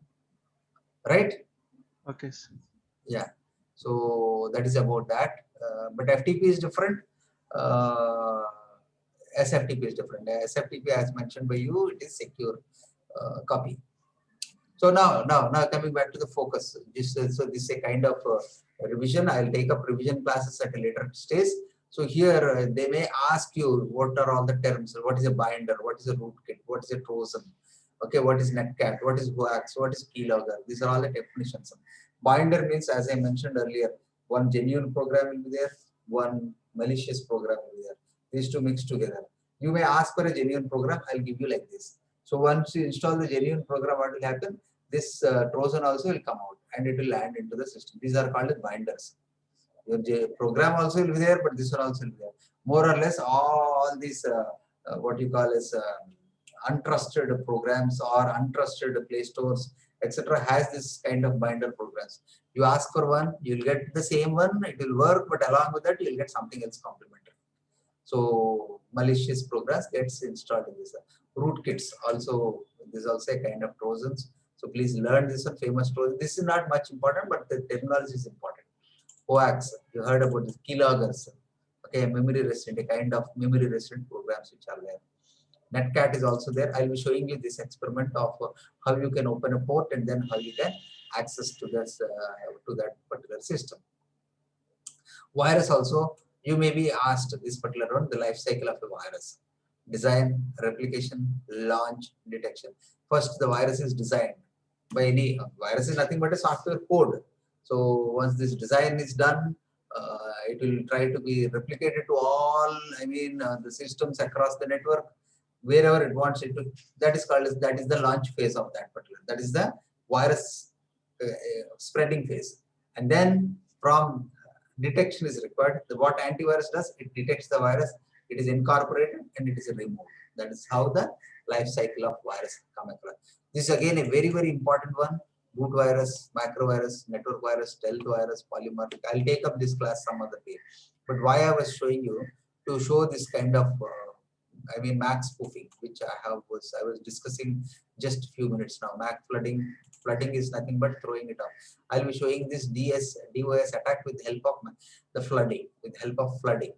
[SPEAKER 1] Right?
[SPEAKER 2] Okay, sir.
[SPEAKER 1] Yeah. So that is about that. But FTP is different. SFTP is different. SFTP, as mentioned by you, it is secure copy. So now coming back to the focus. So this is a kind of revision. I'll take up revision classes at a later stage. So here they may ask you what are all the terms. What is a binder? What is a rootkit? What is a Trojan? Okay, what is netcat? What is hoax? What is keylogger? These are all the definitions. Binder means, as I mentioned earlier, one genuine program will be there, one malicious program will be there. These two mixed together. You may ask for a genuine program. I'll give you like this. So once you install the genuine program, what will happen? This Trojan also will come out and it will land into the system. These are called as binders. Your program also will be there, but this one also will be there. More or less, all these what you call as untrusted programs or untrusted play stores, etc., has this kind of binder programs. You ask for one, you'll get the same one, it will work, but along with that, you'll get something else complementary. So malicious programs gets installed in this. Rootkits also, this is also a kind of Trojans. So please learn this one, famous Trojan. This is not much important, but the terminology is important. Hoax, you heard about this. Keyloggers, okay, memory resident, a kind of memory resident programs which are there. Netcat is also there. I'll be showing you this experiment of how you can open a port and then how you can access to this to that particular system. Virus also, you may be asked this particular one, the life cycle of a virus. Design, replication, launch, detection. First, the virus is designed by any virus is nothing but a software code. So once this design is done, it will try to be replicated to all, the systems across the network, wherever it wants it to. That is called as, that is the launch phase of that particular. That is the virus spreading phase. And then from detection is required. What antivirus does, it detects the virus, it is incorporated and it is removed. That is how the life cycle of virus come across. This is again a very, very important one. Boot virus, macro virus, network virus, stealth virus, polymorphic. I'll take up this class some other day. But why I was showing you, to show this kind of MAC spoofing, which I was discussing just a few minutes now. MAC flooding, Flooding is nothing but throwing it off. I'll be showing this DOS attack with help of the flooding, with help of flooding.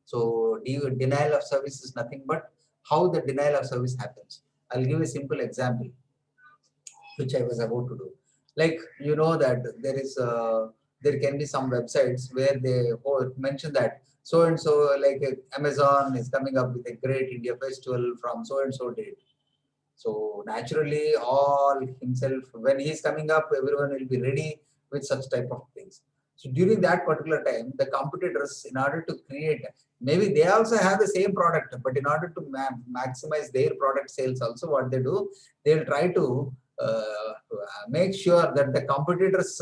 [SPEAKER 1] So denial of service is nothing but how the denial of service happens. I'll give a simple example, which I was about to do. Like, you know that there can be some websites where they mention that so and so, like Amazon is coming up with a great India festival from so and so date. So naturally, all himself, when he's coming up, everyone will be ready with such type of things. So during that particular time, the competitors, in order to create, maybe they also have the same product, but in order to maximize their product sales, also what they do, they'll try to make sure that the competitors'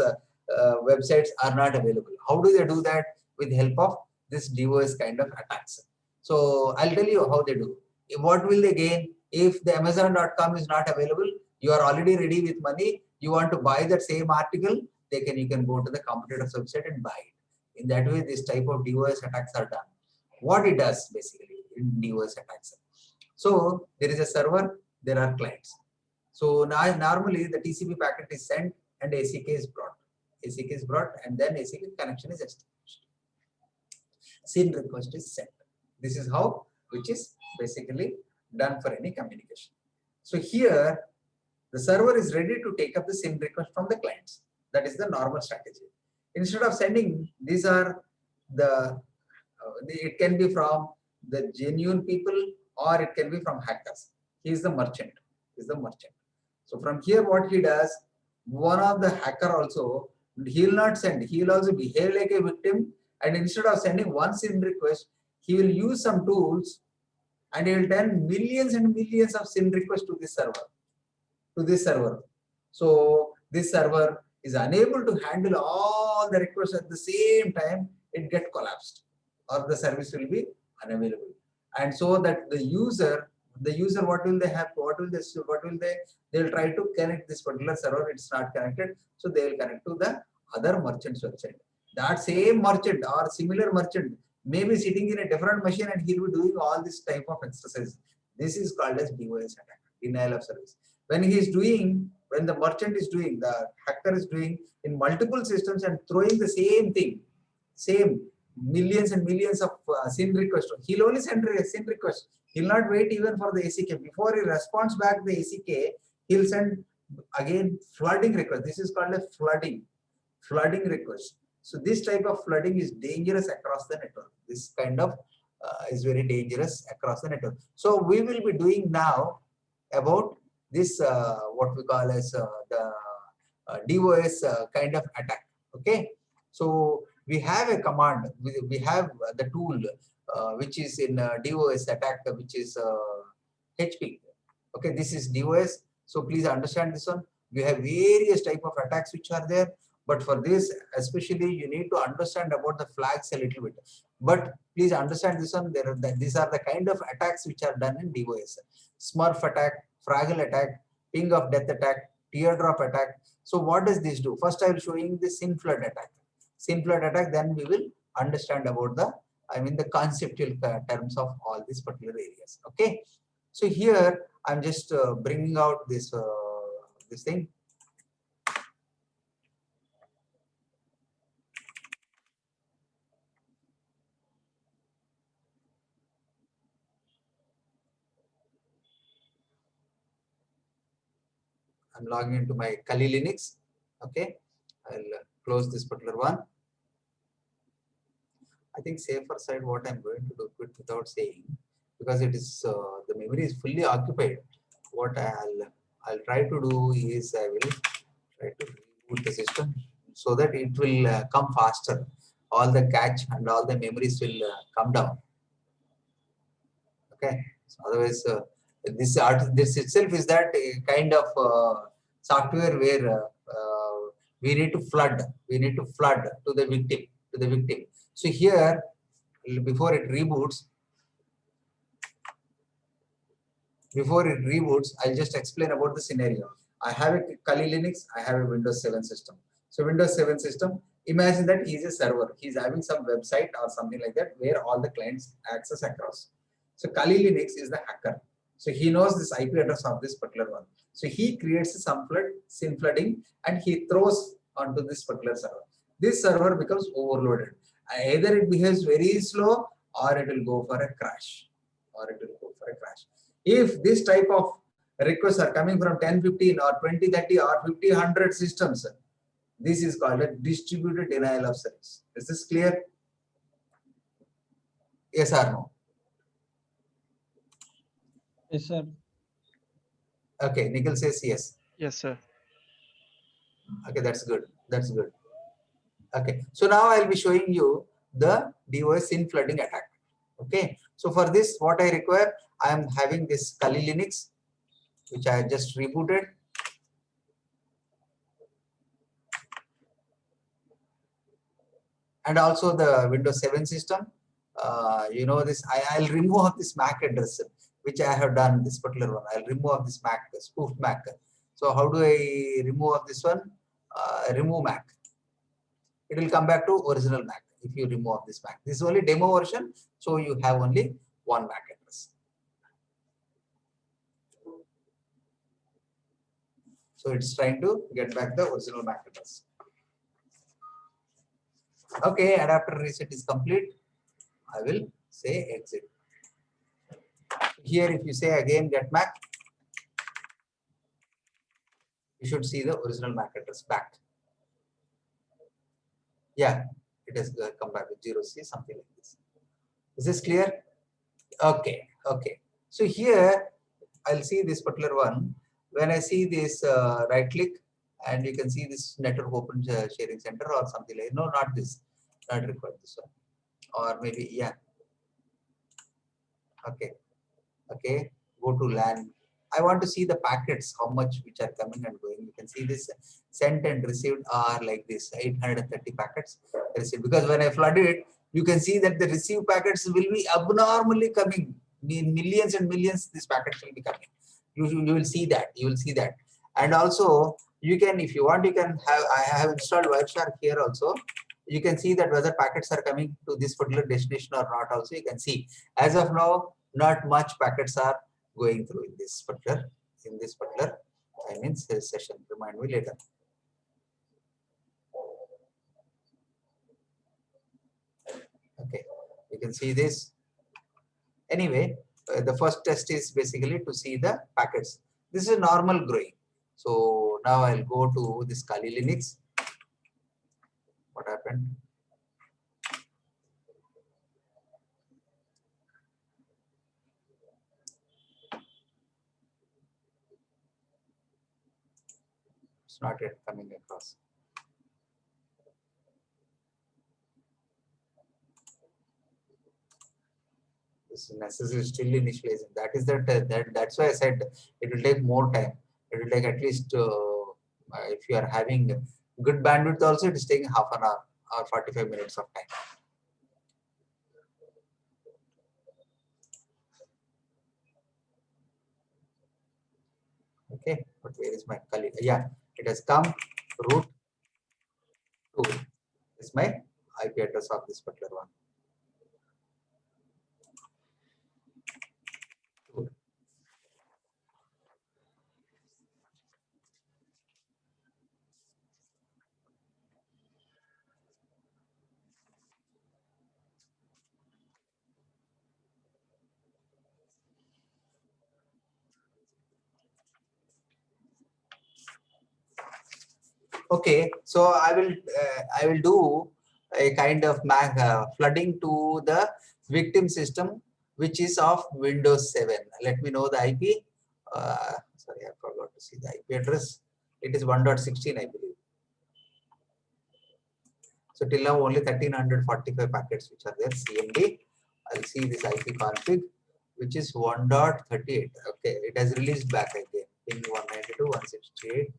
[SPEAKER 1] websites are not available. How do they do that? With the help of this DOS kind of attacks. So I'll tell you how they do. What will they gain? If the Amazon.com is not available, you are already ready with money, you want to buy that same article, you can go to the competitor's website and buy it. In that way, this type of DOS attacks are done. What it does basically in DOS attacks. So there is a server, there are clients. So now normally the TCP packet is sent and ACK is brought. ACK is brought and then ACK connection is established. SYN request is sent. This is how, which is basically done for any communication. So here, the server is ready to take up the SYN request from the clients. That is the normal strategy. Instead of sending, these are it can be from the genuine people or it can be from hackers. He is the merchant. So from here, what he does, one of the hacker also, he will not send. He will also behave like a victim, and instead of sending one SYN request, he will use some tools and he will send millions and millions of SYN requests to this server. So this server is unable to handle all the requests at the same time, it gets collapsed or the service will be unavailable. And so that the user, what will they have? They'll try to connect this particular server, it's not connected. So they will connect to the other merchant's website. That same merchant or similar merchant may be sitting in a different machine and he'll be doing all this type of exercise. This is called as DOS attack, denial of service. When the merchant is doing, the hacker is doing in multiple systems and throwing the same thing, same millions and millions of SYN requests. He'll only send a SYN request. He'll not wait even for the ACK. Before he responds back the ACK, he'll send again flooding request. This is called a flooding request. So this type of flooding is dangerous across the network. This kind of is very dangerous across the network. So we will be doing now about this what we call as the DOS kind of attack. Okay, so we have a command. We have the tool which is in DOS attack, which is HP. Okay, this is DOS. So please understand this one. We have various type of attacks which are there. But for this, especially, you need to understand about the flags a little bit. But please understand this one. These are the kind of attacks which are done in DOS. Smurf attack, Fraggle attack, ping of death attack, teardrop attack. So what does this do? First, I will show you the SYN flood attack. SYN flood attack. Then we will understand about the conceptual terms of all these particular areas. Okay. So here I'm just bringing out this thing. I'm logging into my Kali Linux. Okay, I'll close this particular one. I think safer side, what I'm going to do it without saying, because it is the memory is fully occupied. What I'll try to do is I will try to reboot the system so that it will come faster. All the cache and all the memories will come down. Okay, so otherwise this itself is that kind of software where we need to flood to the victim. So here, before it reboots, I'll just explain about the scenario. I have a Kali Linux, I have a Windows 7 system. So Windows 7 system, imagine that he is a server. He's having some website or something like that where all the clients access across. So Kali Linux is the hacker. So he knows this IP address of this particular one. So he creates some SYN flooding and he throws onto this particular server. This server becomes overloaded. Either it behaves very slow or it will go for a crash. If this type of requests are coming from 10, 15 or 20, 30 or 50, 100 systems, this is called a distributed denial of service. Is this clear? Yes or no?
[SPEAKER 5] Yes, sir.
[SPEAKER 1] Okay, Nikhil says yes.
[SPEAKER 2] Yes, sir.
[SPEAKER 1] Okay, that's good. That's good. Okay, so now I'll be showing you the DOS SYN flooding attack. Okay, so for this, what I require, I am having this Kali Linux, which I just rebooted. And also the Windows 7 system. You know this, I'll remove this MAC address, which I have done, this particular one. I'll remove this MAC, spoofed MAC. So how do I remove this one? Remove MAC. It will come back to original MAC if you remove this MAC. This is only demo version, so you have only one MAC address. So it's trying to get back the original MAC address. Okay, adapter reset is complete. I will say exit. Here, if you say again get MAC, you should see the original MAC address back. Yeah, it has come back with 0C, something like this. Is this clear? Okay, okay. So here, I'll see this particular one. When I see this right click, and you can see this network open sharing center or something like, no, not this, not required this one. Or maybe, yeah. Okay, okay, go to LAN. I want to see the packets, how much which are coming and going. You can see this sent and received are like this, 830 packets received. Because when I flooded it, you can see that the received packets will be abnormally coming. In millions and millions, these packets will be coming. You will see that. You will see that. And also, you can, if you want, you can have, I have installed Wireshark here also. You can see that whether packets are coming to this particular destination or not also. You can see. As of now, not much packets are going through in this particular I mean session. Remind me later. Okay, you can see this. Anyway, the first test is basically to see the packets. This is normal growing. So now I'll go to this Kali Linux. What happened? It's not yet coming across. This is necessary still initializing. That is that's why I said it will take more time. It will take at least if you are having good bandwidth also, it is taking half an hour or 45 minutes of time. Okay, but where is my colleague? Yeah, it has come. Root 2 is my IP address of this particular one. Okay, so I will do a kind of flooding to the victim system, which is of Windows 7. Let me know the IP. Sorry, I forgot to see the IP address. It is 1.16, I believe. So till now only 1345 packets which are there. CMD. I'll see this IP config, which is 1.38. Okay, it has released back again in 192.168.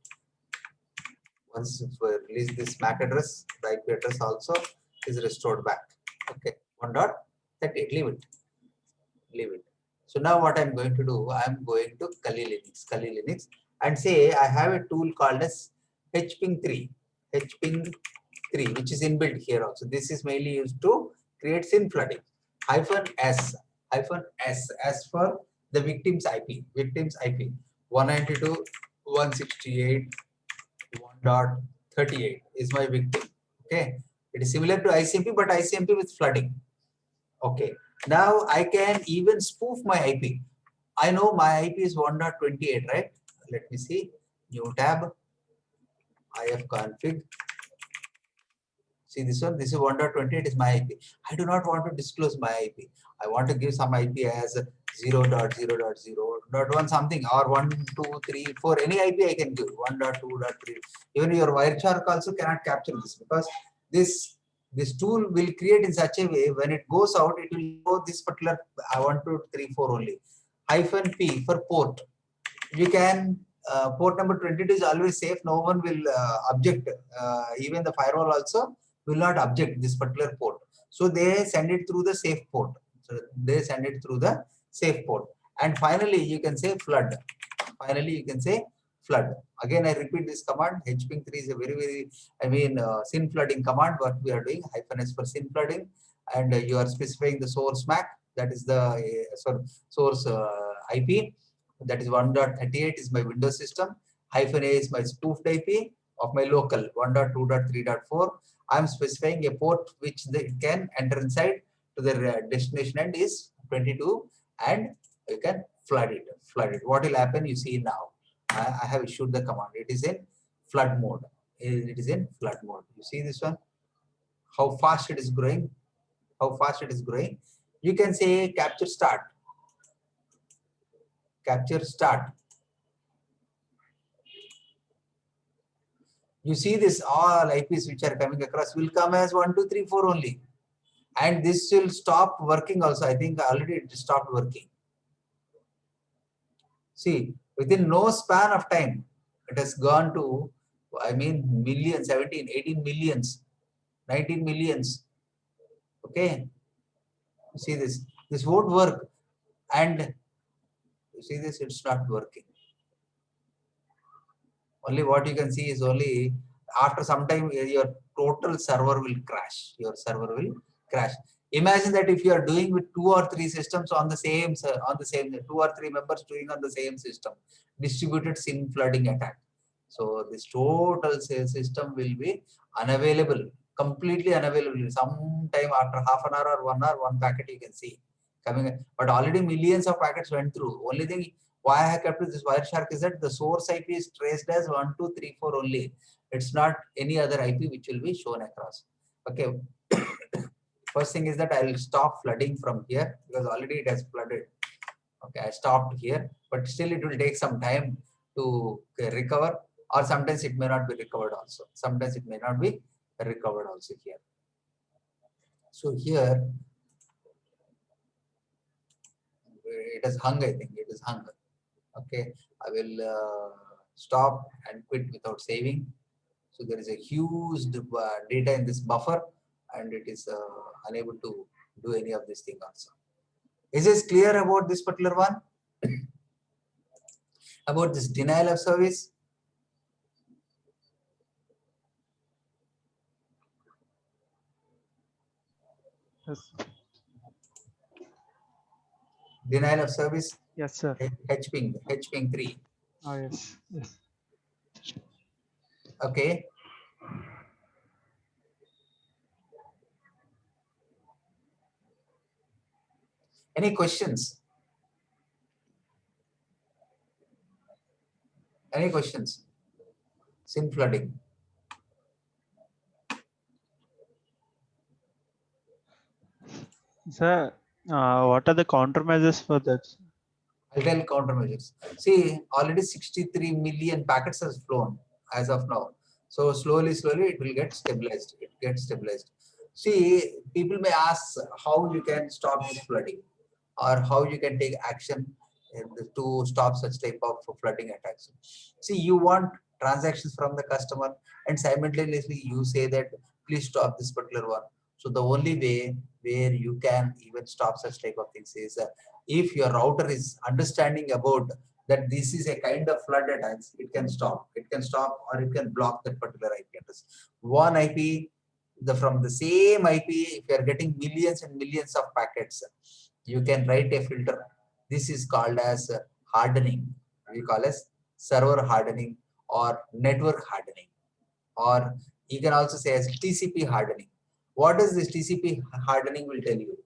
[SPEAKER 1] Once we release this MAC address, the IP address also is restored back. Okay, 1.38, leave it. So now what I'm going to do, I'm going to Kali Linux, and say I have a tool called as hping3, which is inbuilt here also. This is mainly used to create SYN flooding. -S, as for the victim's IP. Victim's IP 192.168.1.38 is my victim. Okay, it is similar to ICMP, but ICMP with flooding. Okay, now I can even spoof my IP. I know my IP is 1.28, right? Let me see. New tab, ifconfig. See this one, this is 1.28 is my IP. I do not want to disclose my IP. I want to give some IP as 0.0.0.1 something, or 1, 2, 3, 4, any IP I can give, 1.2.3. Even your Wireshark also cannot capture this, because this tool will create in such a way when it goes out, it will go this particular 1, 2, 3, 4 only. -P for port. You can port number 22 is always safe. No one will object. Even the firewall also will not object this particular port. So they send it through the safe port. So they send it through the safe port. And finally, you can say flood. Finally, you can say flood. Again, I repeat this command. hping 3 is a very, SYN flooding command. What we are doing, -S for SYN flooding, and you are specifying the source MAC. That is the source IP. That is 1.38 is my Windows system. -A is my spoofed IP of my local 1.2.3.4. I am specifying a port which they can enter inside to the destination end is 22, and you can flood it. What will happen? You see now. I have issued the command. It is in flood mode. It is in flood mode. You see this one? How fast it is growing? How fast it is growing? You can say capture start. Capture start. You see this, all IPs which are coming across will come as 1, 2, 3, 4 only. And this will stop working also. I think already it stopped working. See, within no span of time, it has gone to, millions, 17, 18 millions, 19 millions. Okay. You see this. This won't work. And you see this, it's not working. Only what you can see is only after some time your total server will crash. Your server will crash. Imagine that if you are doing with 2 or 3 systems on the same 2 or 3 members doing on the same system, distributed SYN flooding attack. So this total system will be unavailable, completely unavailable. Sometime after half an hour or 1 hour, one packet you can see coming. But already millions of packets went through. Only thing why I have kept this Wireshark is that the source IP is traced as 1, 2, 3, 4 only. It's not any other IP which will be shown across. Okay. First thing is that I will stop flooding from here, because already it has flooded. Okay, I stopped here, but still it will take some time to recover, or sometimes it may not be recovered also. Sometimes it may not be recovered also here. So here it has hung, I think it is hung. Okay, I will stop and quit without saving. So there is a huge data in this buffer, and it is unable to do any of this thing also. Is this clear about this particular one? About this denial of service?
[SPEAKER 2] Yes.
[SPEAKER 1] Denial of service?
[SPEAKER 2] Yes, sir.
[SPEAKER 1] hping 3.
[SPEAKER 2] Oh, yes. Yes.
[SPEAKER 1] Okay. Any questions? Any questions? SYN flooding.
[SPEAKER 2] Sir, what are the countermeasures for that?
[SPEAKER 1] I'll tell countermeasures. See, already 63 million packets has flown as of now. So slowly it will get stabilized. It gets stabilized. See, people may ask how you can stop this flooding, or how you can take action to stop such type of flooding attacks. See, you want transactions from the customer, and simultaneously you say that please stop this particular one. So the only way where you can even stop such type of things is if your router is understanding about that this is a kind of flood attacks, it can stop. It can stop, or it can block that particular IP address. One IP, from the same IP, if you are getting millions and millions of packets, you can write a filter. This is called as hardening. We call as server hardening or network hardening, or you can also say as TCP hardening. What is this TCP hardening will tell you?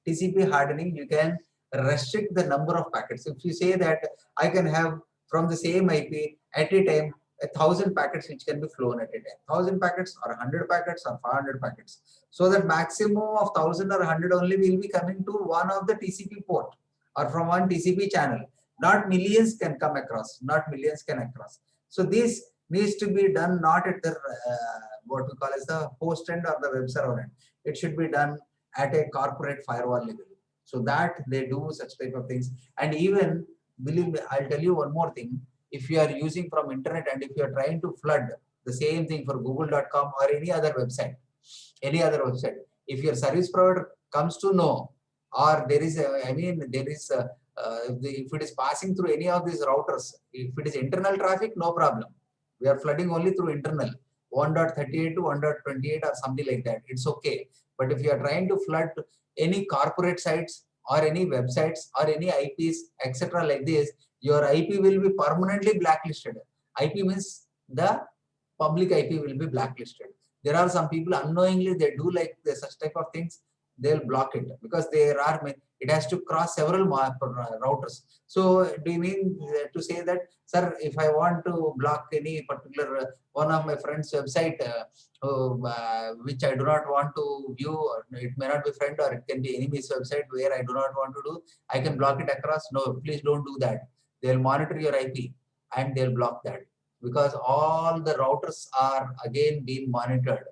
[SPEAKER 1] TCP hardening, you can restrict the number of packets. If you say that I can have from the same IP at a time 1,000 packets which can be flown at a time, 1,000 packets or 100 packets or 500 packets. So that maximum of 1,000 or 100 only will be coming to one of the TCP port or from one TCP channel. Not millions can come across, not millions can across. So this needs to be done not at the what we call as the host end or the web server end. It should be done at a corporate firewall level. So that they do such type of things. And even, believe me, I'll tell you one more thing. If you are using from internet and if you are trying to flood the same thing for google.com or any other website, if your service provider comes to know, or there is a, I mean, there is a, if it is passing through any of these routers, if it is internal traffic, no problem. We are flooding only through internal 1.38 to 1.28 or something like that. It's okay. But if you are trying to flood any corporate sites or any websites or any IPs, etc. like this, your IP will be permanently blacklisted. IP means the public IP will be blacklisted. There are some people unknowingly they do like such type of things. They'll block it because there are it has to cross several routers. So do you mean to say that, sir, if I want to block any particular one of my friend's website which I do not want to view, or it may not be friend or it can be enemy's website where I do not want to do, I can block it across? No, please don't do that. They'll monitor your IP and they'll block that, because all the routers are again being monitored.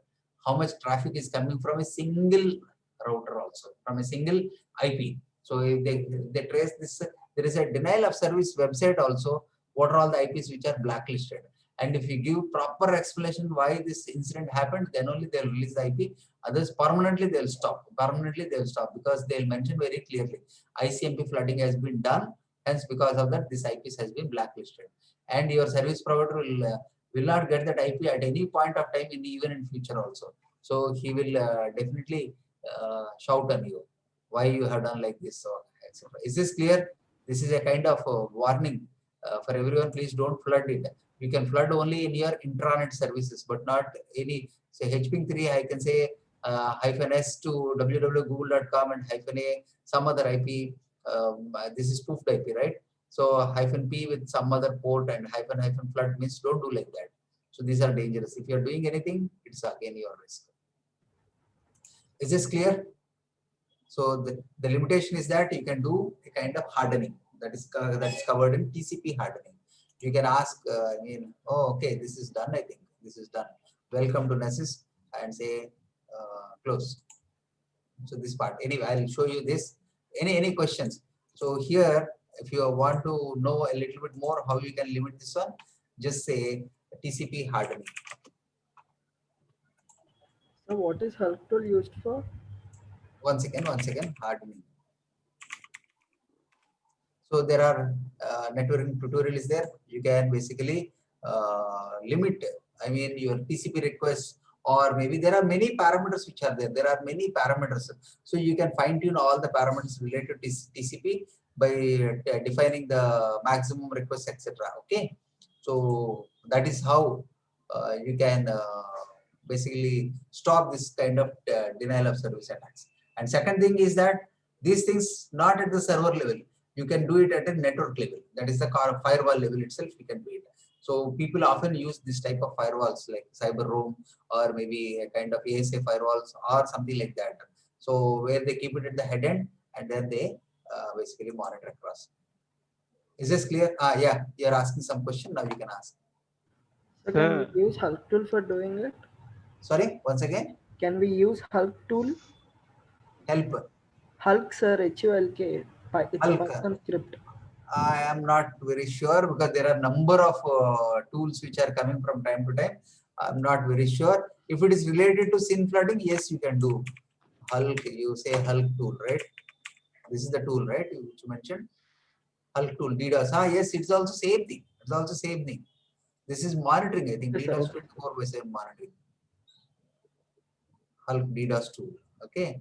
[SPEAKER 1] How much traffic is coming from a single router, also from a single IP. So if they trace this, there is a denial of service website also. What are all the IPs which are blacklisted? And if you give proper explanation why this incident happened, then only they'll release the IP. Others permanently they'll stop. Permanently they'll stop, because they'll mention very clearly ICMP flooding has been done. Hence, because of that, this IPs has been blacklisted. And your service provider will not get that IP at any point of time, even in future also. So he will definitely shout on you, why you have done like this, or etc. Is this clear? This is a kind of warning for everyone. Please don't flood it. You can flood only in your intranet services, but not any, say, HPing3, I can say -s to www.google.com and -a some other IP. This is spoofed IP, right? So -p with some other port and -- flood means don't do like that. So these are dangerous. If you're doing anything, it's again your risk. Is this clear? So the limitation is that you can do a kind of hardening that is covered in TCP hardening. You can ask, oh, okay, this is done. I think this is done. Welcome to Nessus, and say close. So this part. Anyway, I'll show you this. Any questions? So here, if you want to know a little bit more how you can limit this one, just say TCP hardening.
[SPEAKER 5] So what is Hulk tool used for?
[SPEAKER 1] Once again, hardening. So there are networking tutorial is there. You can basically limit, your TCP requests, or maybe there are many parameters which are there. There are many parameters. So you can fine tune all the parameters related to TCP by defining the maximum request, etc. Okay. So that is how you can basically stop this kind of denial of service attacks. And second thing is that these things not at the server level. You can do it at a network level. That is the firewall level itself. You can do it. So people often use this type of firewalls like CyberRoam, or maybe a kind of ASA firewalls or something like that. So where they keep it at the head end and then they basically monitor across. Is this clear? Yeah, you're asking some question. Now you can ask.
[SPEAKER 5] So can we use Hulk tool for doing it?
[SPEAKER 1] Sorry, once again.
[SPEAKER 5] Can we use Hulk tool?
[SPEAKER 1] Help.
[SPEAKER 5] Hulk, sir, HULK. It's
[SPEAKER 1] Hulk.
[SPEAKER 5] a Python script.
[SPEAKER 1] I am not very sure, because there are number of tools which are coming from time to time. I'm not very sure. If it is related to SYN flooding, yes, you can do Hulk. You say Hulk tool, right? This is the tool, right? Which you mentioned. Hulk tool, DDoS. Yes, it's also same thing. It's also same thing. This is monitoring. I think
[SPEAKER 5] Yes,
[SPEAKER 1] DDoS
[SPEAKER 5] sir.
[SPEAKER 1] 24/7 monitoring. Hulk DDoS tool. Okay,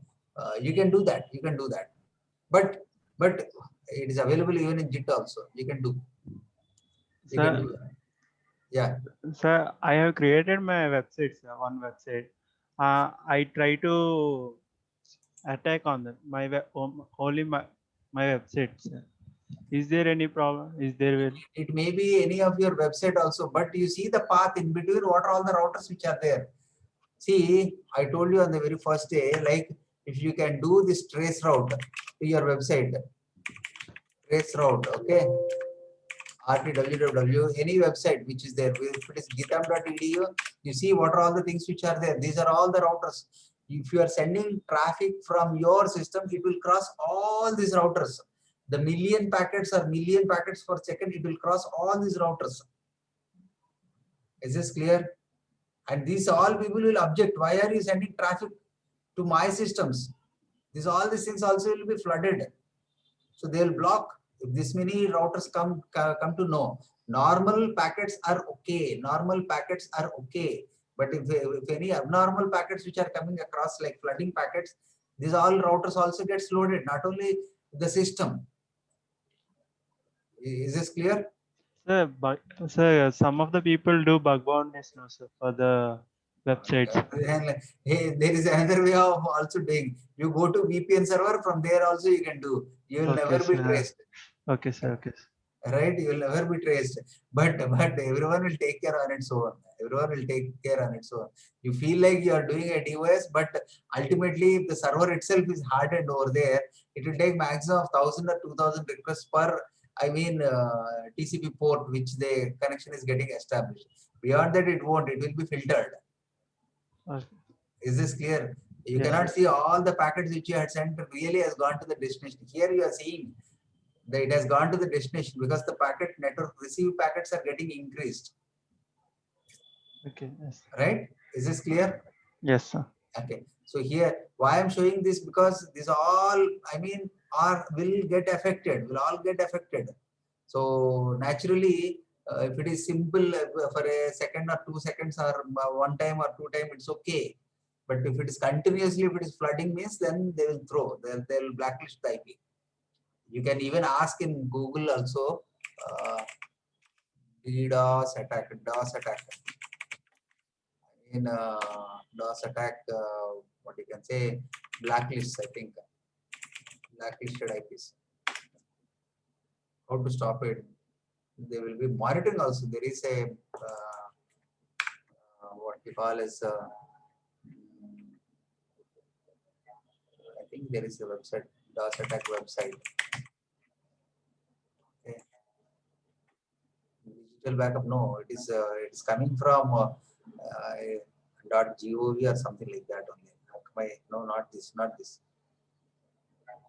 [SPEAKER 1] you can do that. You can do that. But It is available even in JIT also. You can do. You can
[SPEAKER 2] Sir,
[SPEAKER 1] do. Yeah.
[SPEAKER 2] sir, I have created my website, sir, one website. I try to attack on them, only my website, sir. Is there any problem? Is there will?
[SPEAKER 1] It may be any of your website also, but you see the path in between. What are all the routers which are there? See, I told you on the very first day, like if you can do this trace route to your website, trace route, okay, RTWWW, any website which is there, if it is github.edu, you see what are all the things which are there. These are all the routers. If you are sending traffic from your system, it will cross all these routers. The million packets or million packets per second, it will cross all these routers. Is this clear? And these all people will object. Why are you sending traffic to my systems? All these things also will be flooded. So they will block. If this many routers come to know, normal packets are okay. Normal packets are okay. But if any abnormal packets which are coming across like flooding packets, these all routers also gets loaded. Not only the system. Is this clear?
[SPEAKER 2] Sir, some of the people do bug bounties now, sir, for the websites.
[SPEAKER 1] And hey, there is another way of also doing. You go to VPN server, from there also you can do. You will
[SPEAKER 2] Okay,
[SPEAKER 1] never be
[SPEAKER 2] sir.
[SPEAKER 1] traced.
[SPEAKER 2] Okay, sir. Okay.
[SPEAKER 1] Right? You will never be traced. But everyone will take care on its own. Everyone will take care on its own. You feel like you are doing a DOS, but ultimately if the server itself is hardened over there, it will take maximum of 1,000 or 2,000 requests per TCP port which the connection is getting established. Beyond that, it won't. It will be filtered.
[SPEAKER 2] Okay.
[SPEAKER 1] Is this clear? You
[SPEAKER 2] Yes,
[SPEAKER 1] cannot
[SPEAKER 2] sir.
[SPEAKER 1] see all the packets which you had sent really has gone to the destination. Here you are seeing that it has gone to the destination because the packet network received packets are getting increased.
[SPEAKER 2] Okay. Yes.
[SPEAKER 1] Right? Is this clear?
[SPEAKER 2] Yes, sir.
[SPEAKER 1] Okay. So here, why I'm showing this, because this all, will get affected, will all get affected. So naturally, if it is simple for a second or 2 seconds or one time or two time, it's okay. But if it is continuously, if it is flooding means, then they will throw, they will blacklist the IP. You can even ask in Google also, DDoS attack, DOS attack. In DOS attack, what you can say, blacklist, I think, blacklisted IPs. How to stop it? They will be monitoring also. There is a what we call as I think there is a website, DOS attack website. Okay. Digital backup, no, it is coming from .gov or something like that only. No, not this, not this.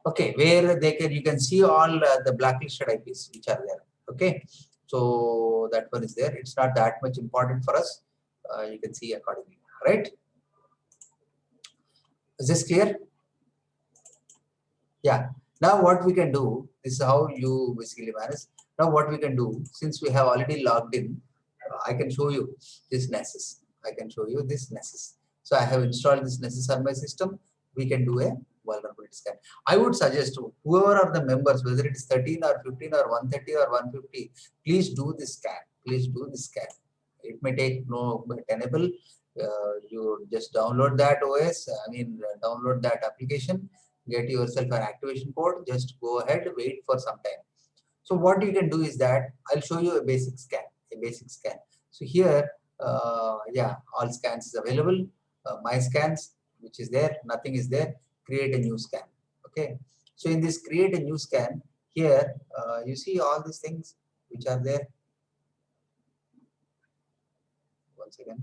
[SPEAKER 1] Okay, where you can see all the blacklisted IPs which are there. Okay, so that one is there. It's not that much important for us. You can see accordingly, right? Is this clear? Yeah. Now what we can do, this is how you basically manage. Now what we can do, since we have already logged in, I can show you this Nessus. I can show you this Nessus. So I have installed this Nessus on my system. We can do a vulnerability scan. I would suggest to whoever are the members, whether it is 13 or 15 or 130 or 150, please do this scan. Please do this scan. It may take no tenable. You just download that OS. Download that application. Get yourself an activation code. Just go ahead. Wait for some time. So what you can do is that I'll show you a basic scan. So here, all scans is available. My scans, which is there, nothing is there. Create a new scan. Okay. So in this create a new scan, here you see all these things which are there. Once again.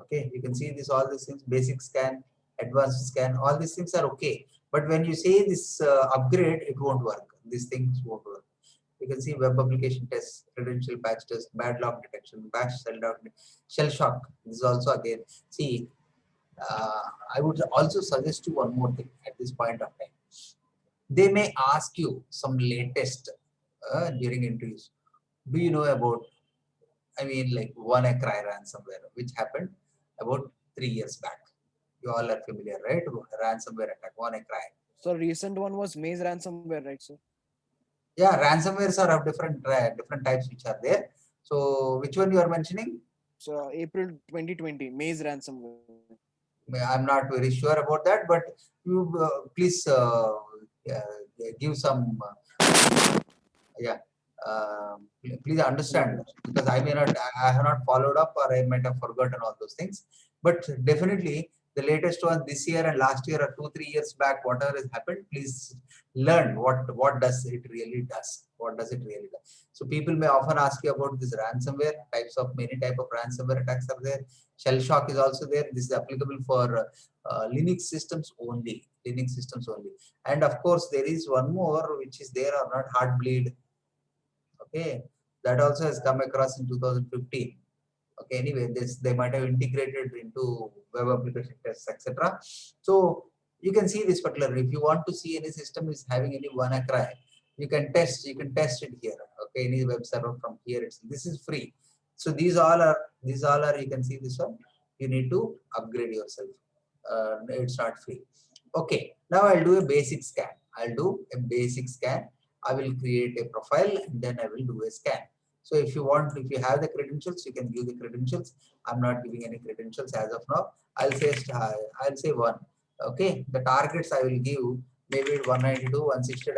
[SPEAKER 1] Okay, you can see this all these things, basic scan, advanced scan, all these things are okay. But when you say this upgrade, it won't work. These things won't work. You can see web application tests, credential patch test, bad lock detection, bash shell shock. This is also again. See, I would also suggest you one more thing at this point of time. They may ask you some latest during interviews. Do you know about, like WannaCry ransomware, which happened about 3 years back. You all are familiar, right? Ransomware attack, WannaCry.
[SPEAKER 3] So recent one was Maze ransomware, right, sir?
[SPEAKER 1] Yeah, ransomwares are of different types which are there. So which one you are mentioning?
[SPEAKER 3] So April 2020, Maze ransomware.
[SPEAKER 1] I'm not very sure about that, but you please give some yeah. Please understand, because I may not, I have not followed up, or I might have forgotten all those things. But definitely the latest one this year and last year or 2-3 years back, whatever has happened, please learn what does it really does. What does it really do? So people may often ask you about this ransomware types of many type of ransomware attacks are there. Shell shock is also there. This is applicable for Linux systems only. Linux systems only. And of course, there is one more which is there or not, Heartbleed. Okay, that also has come across in 2015. Okay, anyway, this they might have integrated into web application tests, etc. So you can see this particular. If you want to see any system is having any WannaCry, you can test it here. Okay, any web server from here. This is free. So these all are you can see this one. You need to upgrade yourself. It's not free. Okay, now I'll do a basic scan. I'll do a basic scan. I will create a profile and then I will do a scan. So if you want, if you have the credentials, you can give the credentials. I'm not giving any credentials as of now. I'll say one. Okay, the targets I will give maybe 192, 160.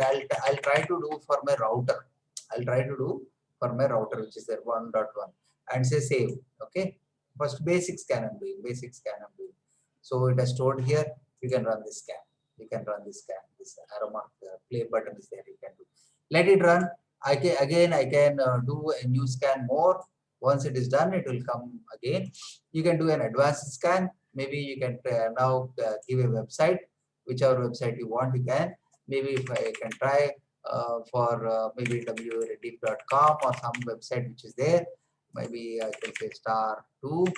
[SPEAKER 1] I'll try to do for my router. I'll try to do for my router, which is there 1.1, and say save. Okay, first basic scan I'm doing. Basic scan I'm doing. So it is stored here. You can run this scan. You can run this scan. This arrow mark play button is there. You can do. Let it run. I can do a new scan more. Once it is done, it will come again. You can do an advanced scan. Maybe you can now give a website, whichever website you want. You can. Maybe if I can try for maybe wreddit.com or some website which is there. Maybe I can say star2.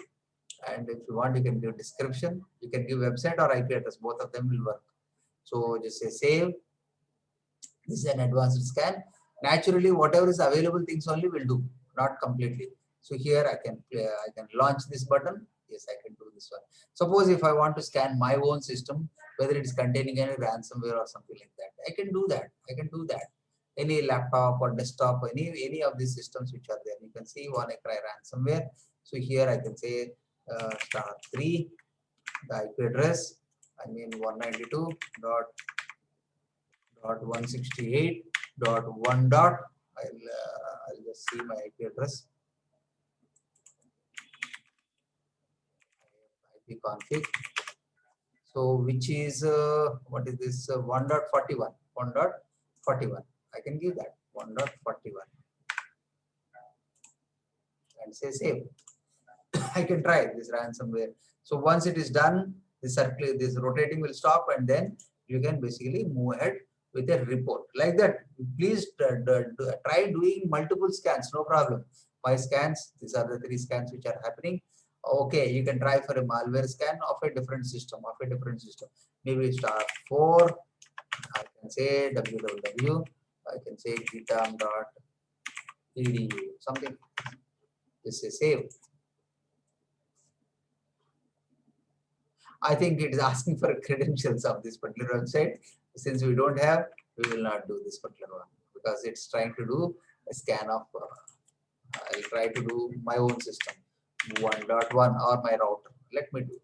[SPEAKER 1] And if you want, you can give description. You can give website or IP address. Both of them will work. So just say save. This is an advanced scan. Naturally, whatever is available things only will do, not completely. So here I can launch this button. Yes, I can do this one. Suppose if I want to scan my own system, whether it is containing any ransomware or something like that, I can do that. I can do that. Any laptop or desktop, any of these systems which are there. You can see WannaCry ransomware. So here I can say *3, the IP address. I mean 192.168.1. I'll just see my IP address. IP config. So which is what is this 1.41? 1.41. I can give that 1.41 and say save. I can try this ransomware. So once it is done, this rotating will stop, and then you can basically move ahead with a report like that. Please try doing multiple scans, no problem. 5 scans, these are the 3 scans which are happening. Okay, you can try for a malware scan of a different system, maybe *4. I can say www. I can say gitam.edu, something. Just say save. I think it is asking for credentials of this particular website. Since we don't have, we will not do this particular one because it's trying to do a scan of. I'll try to do my own system 1.1 or my router. Let me do.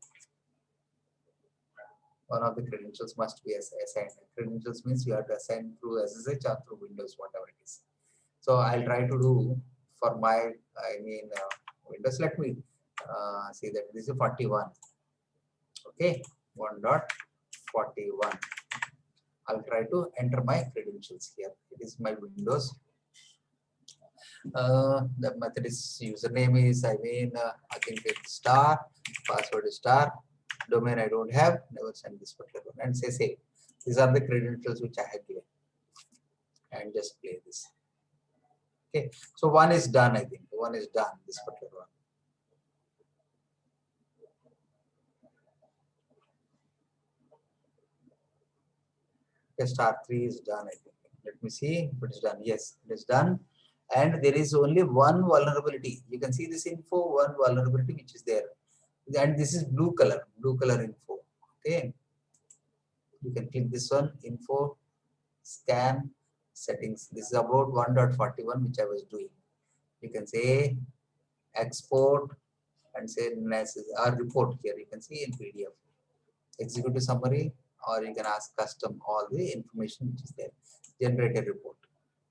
[SPEAKER 1] One of the credentials must be assigned. Credentials means you have to assign through SSH or through Windows, whatever it is. So I'll try to do for my, Windows. Let me see that this is 41. Okay, 1.41. I'll try to enter my credentials here. It is my Windows. The method is username is I think it's star, password is star, domain I don't have, never send this particular one, and say save. These are the credentials which I have given, and just play this. Okay, so one is done. I think one is done. This particular one. Okay, *3 is done. I think. Let me see if it is done. Yes, it is done. And there is only one vulnerability. You can see this info, one vulnerability which is there. And this is blue color info. Okay. You can click this one, info, scan, settings. This is about 1.41, which I was doing. You can say export and say or report here. You can see in PDF. Executive summary, or you can ask custom all the information which is there. Generate a report.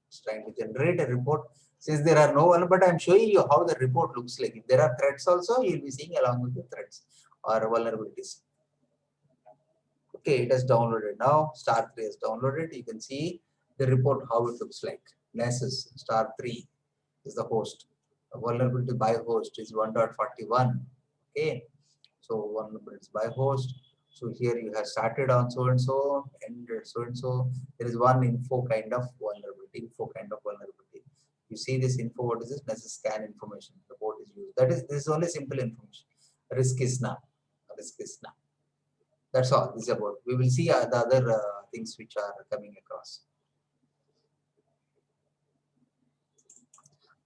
[SPEAKER 1] It's trying to generate a report. Since there are no one, but I'm showing you how the report looks like. If there are threats also, you'll be seeing along with the threats or vulnerabilities. Okay, it has downloaded now. Star 3 is downloaded. You can see the report how it looks like. Nessus star 3 is the host. The vulnerability by host is 1.41. Okay, so vulnerability by host. So here you have started on so and so, ended so and so. There is one info kind of vulnerability. You see this info. What is this? Nessus scan information. The port is used. This is only simple information. Risk is none. Risk is none. That's all this is about. We will see the other things which are coming across.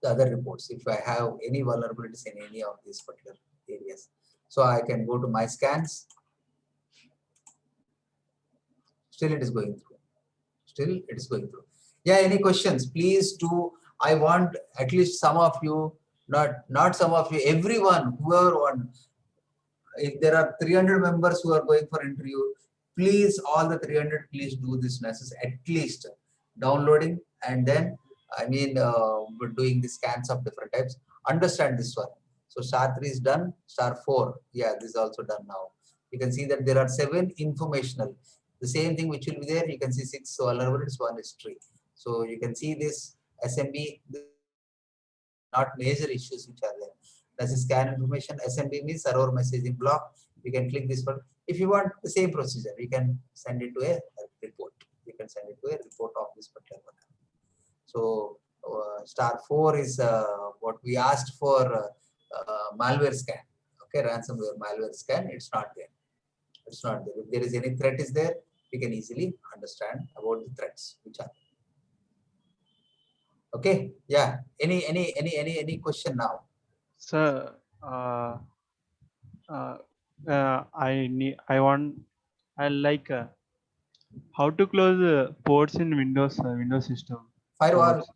[SPEAKER 1] The other reports, if I have any vulnerabilities in any of these particular areas. So I can go to my scans. Still it is going through. Yeah, any questions? Please do. I want at least some of you, not some of you, everyone, whoever want. If there are 300 members who are going for interview, please, all the 300, please do this necessary, at least downloading, and then we're doing the scans of different types. Understand this one. So star 3 is done, star 4, yeah, this is also done now. You can see that there are 7 informational. The same thing which will be there, you can see 6 vulnerabilities, 1 history. So you can see this SMB, not major issues which are there. That's a scan information. SMB means server messaging block. You can click this one. If you want the same procedure, you can send it to a report. You can send it to a report of this particular one. So star 4 is what we asked for malware scan. Okay, ransomware malware scan. It's not there. It's not there. If there is any threat is there, we can easily understand about the threats which are. Okay. Yeah. Any question now?
[SPEAKER 2] Sir, I like how to close ports in Windows Windows system.
[SPEAKER 1] Firewall.
[SPEAKER 2] Ports,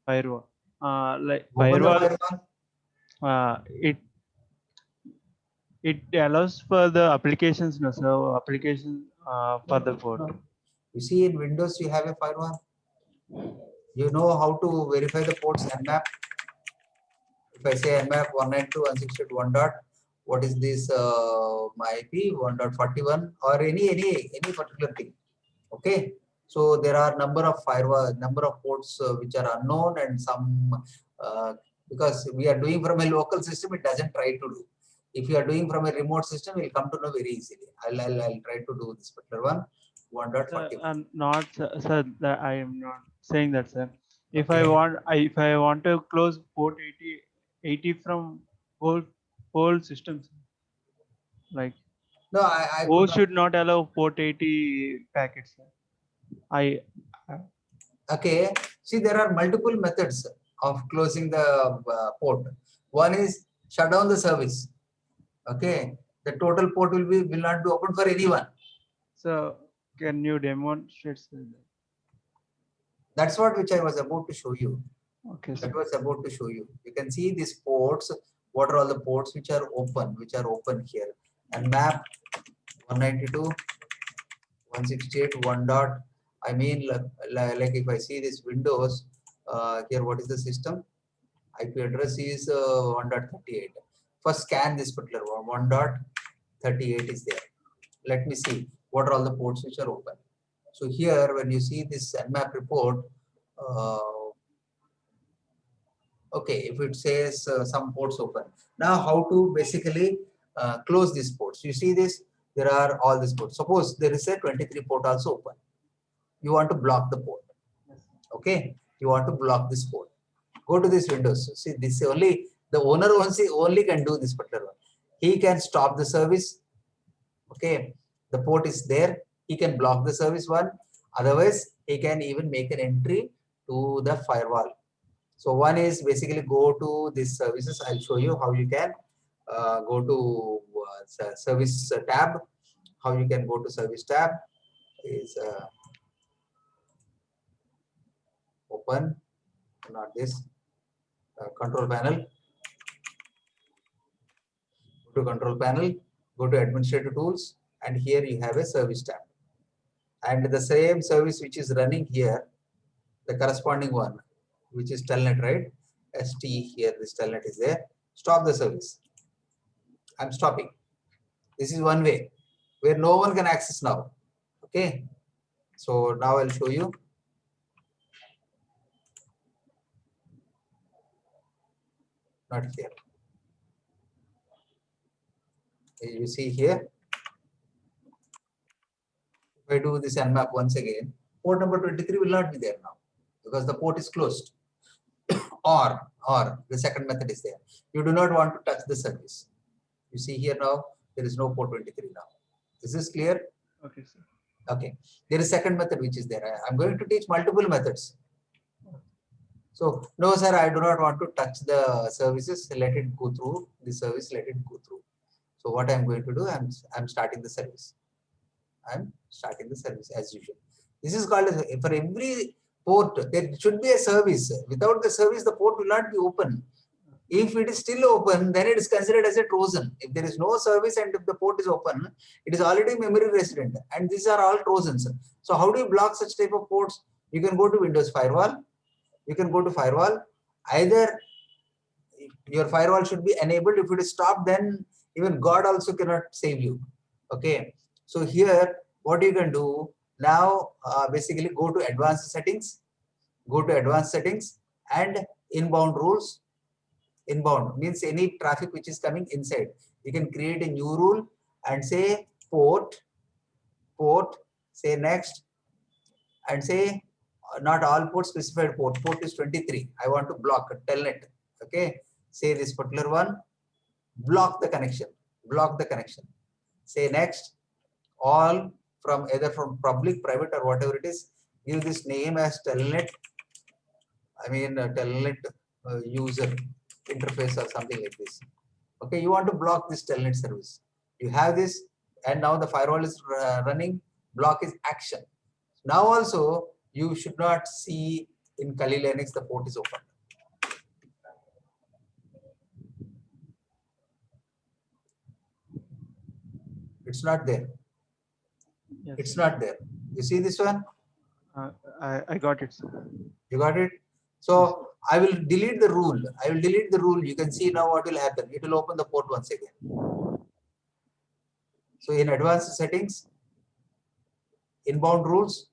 [SPEAKER 2] firewall. Like
[SPEAKER 1] Open the
[SPEAKER 2] firewall,
[SPEAKER 1] firewall.
[SPEAKER 2] it allows for the applications, no, so application for the port.
[SPEAKER 1] You see, in Windows you have a firewall. You know how to verify the ports nmap. If I say nmap 192.168.1 dot, what is this my IP 1.41 or any particular thing. Okay, so there are number of ports which are unknown, and some because we are doing from a local system, it doesn't try to do. If you are doing from a remote system, we'll come to know very easily. I'll try to do this particular one. 1.41.
[SPEAKER 2] Not sir, I am not saying that, sir. If
[SPEAKER 1] Okay.
[SPEAKER 2] if I want to close port 80 from whole systems, like
[SPEAKER 1] No, I
[SPEAKER 2] who
[SPEAKER 1] could
[SPEAKER 2] should not allow port 80 packets, sir.
[SPEAKER 1] Okay, see, there are multiple methods of closing the port. One is shut down the service. Okay, the total port will not be open for anyone.
[SPEAKER 2] So can you demonstrate, sir?
[SPEAKER 1] That's which I was about to show you.
[SPEAKER 2] Okay, sir.
[SPEAKER 1] That was about to show you. You can see these ports. What are all the ports which are open here? And map 192.168 1 dot. I mean, like if I see this Windows here, what is the system? IP address is 1.38. First scan this particular one. 1.38 is there. Let me see what are all the ports which are open. So here, when you see this nmap report, okay, if it says some ports open. Now, how to basically close these ports? You see this? There are all these ports. Suppose there is a 23 port also open. You want to block the port. Okay, you want to block this port. Go to this Windows. See, this only the owner only can do this particular one. He can stop the service. Okay, the port is there. He can block the service one. Otherwise, he can even make an entry to the firewall. So one is basically go to these services. I'll show you how you can go to service tab. How you can go to service tab. is open, not this, control panel. Go to control panel, go to administrative tools, and here you have a service tab. And the same service which is running here, the corresponding one, which is telnet, right? ST here, this telnet is there. Stop the service. I'm stopping. This is one way where no one can access now. Okay. So now I'll show you. Not here. You see here. If I do this nmap once again, port number 23 will not be there now because the port is closed. or the second method is there. You do not want to touch the service. You see here now, there is no port 23 now. Is this clear?
[SPEAKER 2] Okay, sir.
[SPEAKER 1] Okay. There is second method which is there. I'm going to teach multiple methods. So, no, sir, I do not want to touch the services. Let it go through the service. Let it go through. So, what I'm going to do, I'm starting the service. I'm starting the service as usual. This is called as, for every port, there should be a service. Without the service, the port will not be open. If it is still open, then it is considered as a Trojan. If there is no service and if the port is open, it is already memory resident. And these are all Trojans. So how do you block such type of ports? You can go to Windows Firewall. You can go to Firewall. Either your firewall should be enabled. If it is stopped, then even God also cannot save you. Okay. So here, what you can do now, basically go to advanced settings. Go to advanced settings and inbound rules. Inbound means any traffic which is coming inside. You can create a new rule and say port, say next, and say not all ports, specified port. Port is 23. I want to block a telnet. Okay. Say this particular one, block the connection. Block the connection. Say next, all from either from public, private, or whatever it is. Give this name as telnet. I mean telnet user interface or something like this. Okay, you want to block this telnet service. You have this, and now the firewall is running. Block is action. Now also you should not see in Kali Linux the port is open. It's not there.
[SPEAKER 2] Yes,
[SPEAKER 1] It's
[SPEAKER 2] sir.
[SPEAKER 1] not there. You see this one?
[SPEAKER 2] I got it, sir.
[SPEAKER 1] You got it? So I will delete the rule. I will delete the rule. You can see now what will happen. It will open the port once again. So in advanced settings, inbound rules,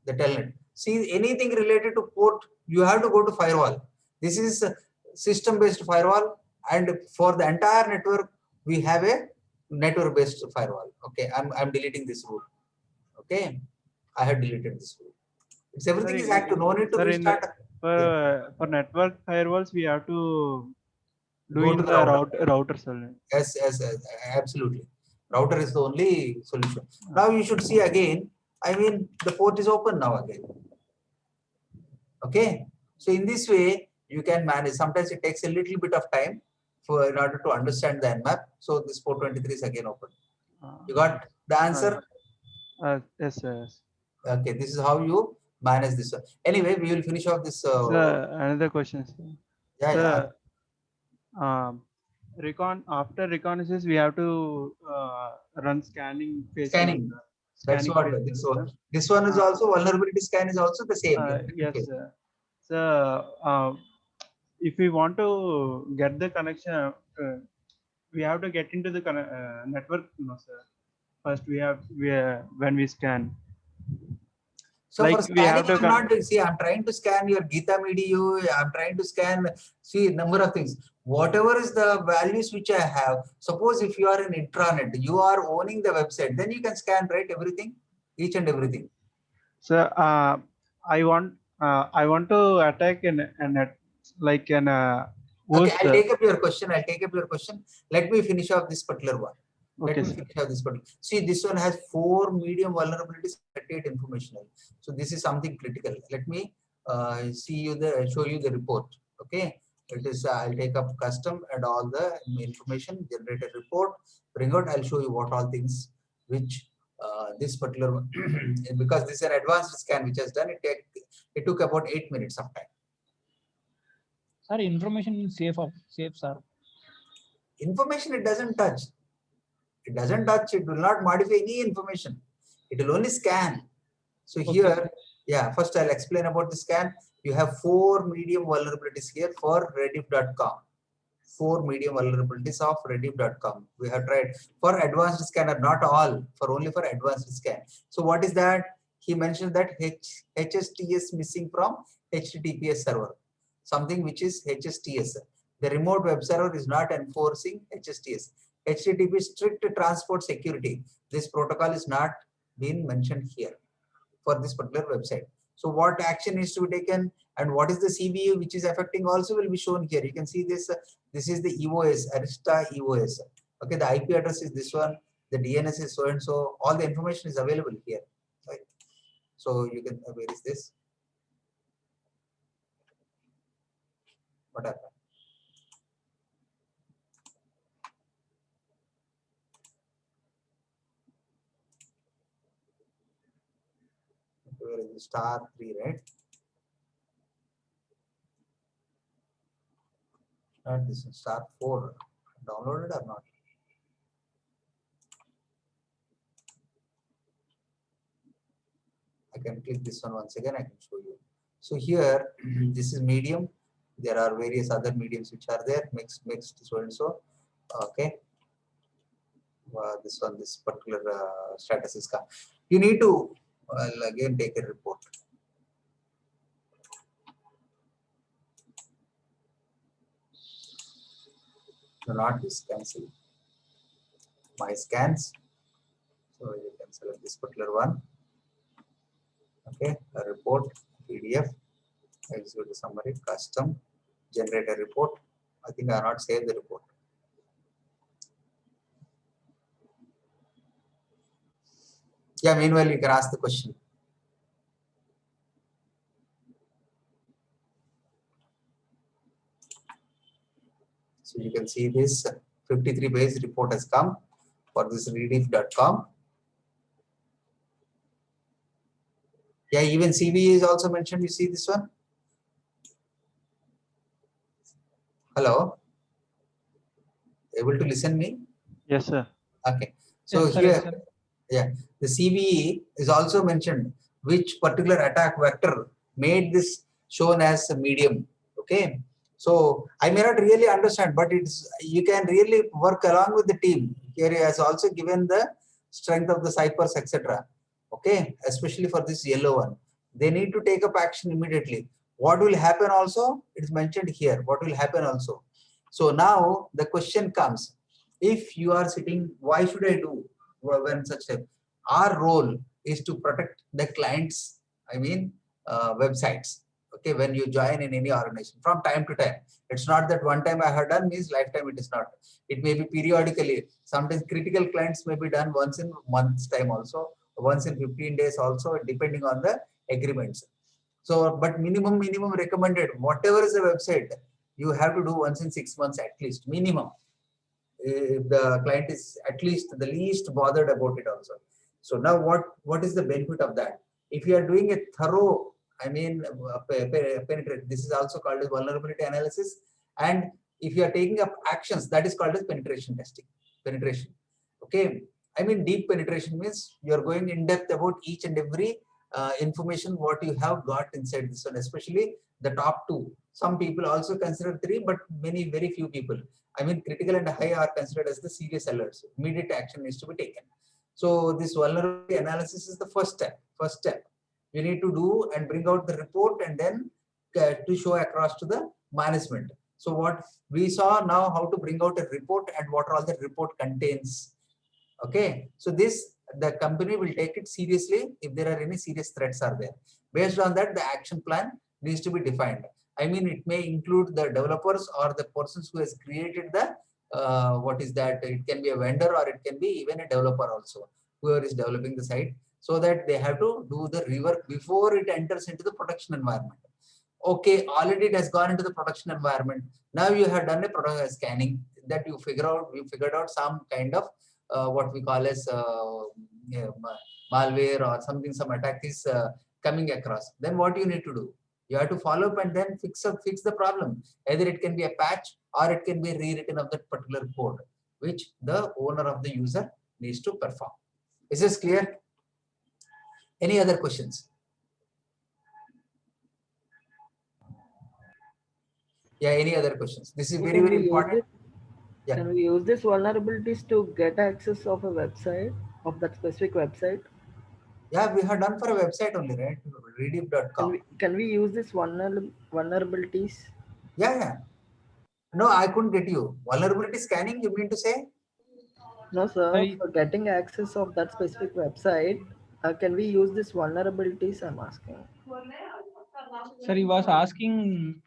[SPEAKER 1] the telnet. See, anything related to port, you have to go to firewall. This is a system-based firewall, and for the entire network, we have a network-based firewall. Okay, I'm deleting this rule. Okay, I have deleted this rule. It's everything is active. No need to
[SPEAKER 2] Sir,
[SPEAKER 1] restart.
[SPEAKER 2] for network firewalls, we have to do
[SPEAKER 1] Go
[SPEAKER 2] in
[SPEAKER 1] to
[SPEAKER 2] the
[SPEAKER 1] the
[SPEAKER 2] router, sir.
[SPEAKER 1] Yes, absolutely. Router is the only solution. Now you should see again. I mean, the port is open now again. Okay. So in this way, you can manage. Sometimes it takes a little bit of time in order to understand the nmap. So this port 23 is again open. You got the answer?
[SPEAKER 2] Yes, sir. Yes.
[SPEAKER 1] Okay. This is how you manage this one. Anyway, we will finish off this.
[SPEAKER 2] Sir, another question, sir.
[SPEAKER 1] Yeah,
[SPEAKER 2] Sir, after reconnaissance, we have to run scanning phase.
[SPEAKER 1] Scanning. That's
[SPEAKER 2] Scanning
[SPEAKER 1] what
[SPEAKER 2] phase,
[SPEAKER 1] this
[SPEAKER 2] sir.
[SPEAKER 1] one. This one is also vulnerability scan is also the same.
[SPEAKER 2] Yes, sir. So, if we want to get the connection, we have to get into the network, no, sir. First, when we scan.
[SPEAKER 1] So
[SPEAKER 2] Like
[SPEAKER 1] for scanning, I'm not doing, see, I'm trying to scan your Gita Media, I'm trying to scan, see, number of things. Whatever is the values which I have, suppose if you are in intranet, you are owning the website, then you can scan, right, everything, each and everything.
[SPEAKER 2] So, I want to attack a net, like an
[SPEAKER 1] Okay,
[SPEAKER 2] host.
[SPEAKER 1] I'll take up your question. Let me finish off this particular one.
[SPEAKER 2] Okay,
[SPEAKER 1] Let me finish off this particular. See, this one has 4 medium vulnerabilities, 38 informational. So this is something critical. Let me show you the report. Okay, it is. I'll take up custom and all the information, generate a report, bring out. I'll show you what all things which this particular one. Because this is an advanced scan which has done it. It took about 8 minutes of time.
[SPEAKER 6] Sir, information is safe, sir.
[SPEAKER 1] Information it doesn't touch. It doesn't touch. It will not modify any information. It will only scan. So
[SPEAKER 6] Okay,
[SPEAKER 1] here,
[SPEAKER 6] sir.
[SPEAKER 1] yeah, first I'll explain about the scan. You have 4 medium vulnerabilities here for Rediff.com. 4 medium vulnerabilities of Rediff.com. We have tried for advanced scanner, not all, for only for advanced scan. So what is that? He mentioned that HSTS missing from HTTPS server, something which is HSTS. The remote web server is not enforcing HSTS. HTTP strict transport security. This protocol is not being mentioned here for this particular website. So what action is to be taken and what is the CVE which is affecting also will be shown here. You can see this. This is the EOS, Arista EOS. Okay, the IP address is this one. The DNS is so and so. All the information is available here. Right? So you can. Where is this? What happened? Where is the *3, right? Not this one, *4. Downloaded or not? I can click this one once again. I can show you. So here, this is medium. There are various other mediums which are there. Mixed, so and so. Okay. This one, this particular status is come. You need to again take a report. Do not this cancel my scans. So you can select this particular one. Okay, a report, PDF, execute the summary, custom, generate a report. I think I have not saved the report. Yeah, meanwhile you can ask the question. So you can see this 53-page report has come for this Rediff.com. Yeah, even CVE is also mentioned. You see this one? Hello? Able to listen me?
[SPEAKER 2] Yes, sir.
[SPEAKER 1] Okay. So
[SPEAKER 6] Yes, sir,
[SPEAKER 1] here,
[SPEAKER 6] yes, sir.
[SPEAKER 1] yeah, the CVE is also mentioned which particular attack vector made this shown as a medium. Okay. So I may not really understand, but it's you can really work along with the team. Here he has also given the strength of the ciphers, etc. Okay, especially for this yellow one. They need to take up action immediately. What will happen also? It's mentioned here. What will happen also? So now the question comes, if you are sitting, why should I do when such a, our role is to protect the clients, I mean websites. Okay, when you join in any organization from time to time, it's not that one time I have done means lifetime. It is not. It may be periodically. Sometimes critical clients may be done once in month's time also, once in 15 days also, depending on the agreements. So, but minimum recommended, whatever is the website, you have to do once in 6 months at least, minimum. If the client is at least the least bothered about it also. So now what is the benefit of that? If you are doing a thorough, I mean, penetrate, this is also called as vulnerability analysis. And if you are taking up actions, that is called as penetration testing, penetration. Okay. I mean, deep penetration means you are going in depth about each and every information what you have got inside this one, especially the top 2. Some people also consider 3, but very few people. I mean, critical and high are considered as the serious alerts. Immediate action needs to be taken. So this vulnerability analysis is the first step. First step, you need to do and bring out the report and then to show across to the management. So what we saw now, how to bring out a report and what all the report contains. Okay, so this the company will take it seriously if there are any serious threats are there. Based on that, the action plan needs to be defined. I mean, it may include the developers or the persons who has created the what is that? It can be a vendor or it can be even a developer also, whoever is developing the site, so that they have to do the rework before it enters into the production environment. Okay, already it has gone into the production environment. Now you have done a product scanning that you figured out some kind of what we call as yeah, malware or something, some attack is coming across, then what you need to do? You have to follow up and then fix the problem. Either it can be a patch or it can be rewritten of that particular code, which the owner of the user needs to perform. Is this clear? Any other questions? Yeah, any other questions? This is very,
[SPEAKER 5] Can
[SPEAKER 1] very
[SPEAKER 5] we use
[SPEAKER 1] important.
[SPEAKER 5] this?
[SPEAKER 1] Yeah.
[SPEAKER 5] Can we use these vulnerabilities to get access of a website, of that specific website?
[SPEAKER 1] Yeah, we have done for a website only, right?
[SPEAKER 5] Can
[SPEAKER 1] Redeep.com.
[SPEAKER 5] we use this vulnerabilities?
[SPEAKER 1] Yeah, yeah. No, I couldn't get you. Vulnerability scanning, you mean to say?
[SPEAKER 5] No, sir.
[SPEAKER 6] I,
[SPEAKER 5] For getting access of that specific website, can we use these vulnerabilities? I'm asking.
[SPEAKER 6] sir, he was asking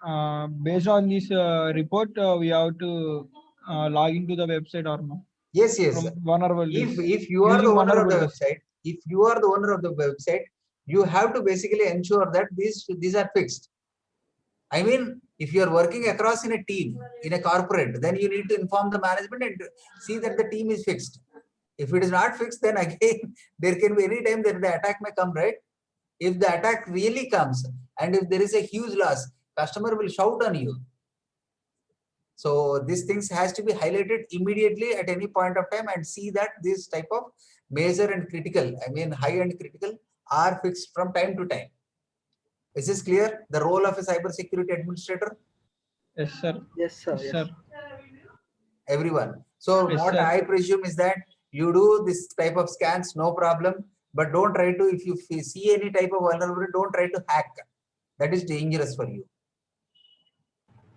[SPEAKER 6] based on this report, we have to log into the website or no?
[SPEAKER 1] Yes, yes.
[SPEAKER 6] From vulnerabilities.
[SPEAKER 1] If you are the
[SPEAKER 6] Using
[SPEAKER 1] owner of the
[SPEAKER 6] vulnerabilities.
[SPEAKER 1] website, if you are the owner of the website, you have to basically ensure that these are fixed. I mean, if you are working across in a team, in a corporate, then you need to inform the management and see that the team is fixed. If it is not fixed, then again, there can be any time that the attack may come, right? If the attack really comes and if there is a huge loss, customer will shout on you. So these things has to be highlighted immediately at any point of time and see that this type of major and critical, I mean high and critical, are fixed from time to time. Is this clear? The role of a cyber security administrator?
[SPEAKER 6] Yes, sir.
[SPEAKER 5] Yes, sir.
[SPEAKER 6] Yes,
[SPEAKER 5] Yes.
[SPEAKER 6] sir.
[SPEAKER 1] Everyone. So
[SPEAKER 6] Yes,
[SPEAKER 1] what
[SPEAKER 6] sir.
[SPEAKER 1] I presume is that you do this type of scans, no problem, but don't try to, if you see any type of vulnerability, don't try to hack. That is dangerous for you.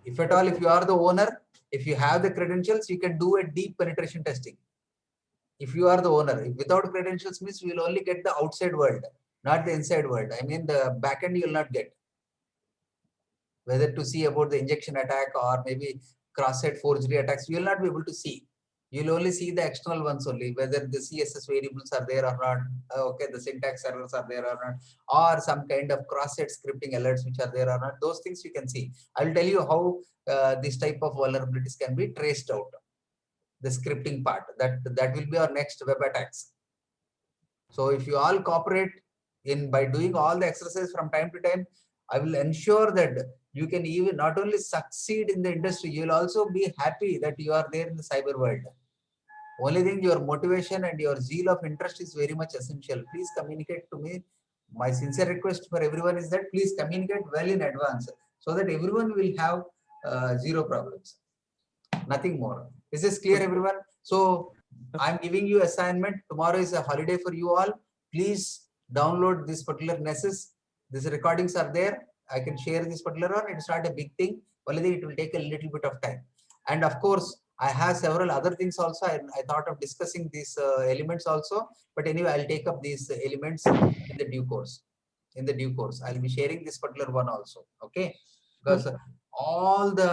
[SPEAKER 1] If at all, if you are the owner, if you have the credentials, you can do a deep penetration testing. If you are the owner, if without credentials means you will only get the outside world, not the inside world. I mean the backend you will not get. Whether to see about the injection attack or maybe cross-site forgery attacks, you will not be able to see. You will only see the external ones only, whether the CSS variables are there or not, okay, the syntax errors are there or not, or some kind of cross-site scripting alerts which are there or not. Those things you can see. I will tell you how this type of vulnerabilities can be traced out. The scripting part, that will be our next web attacks. So if you all cooperate in by doing all the exercise from time to time, I will ensure that you can even not only succeed in the industry, you will also be happy that you are there in the cyber world. Only thing, your motivation and your zeal of interest is very much essential. Please communicate to me. My sincere request for everyone is that please communicate well in advance so that everyone will have zero problems. Nothing more. Is this clear, everyone? So I'm giving you assignment. Tomorrow is a holiday for you all. Please download this particular Nessus. These recordings are there. I can share this particular one. It's not a big thing. Only thing, it will take a little bit of time. And of course, I have several other things also. I thought of discussing these elements also. But anyway, I'll take up these elements in the due course. In the due course, I'll be sharing this particular one also. Okay, because all the,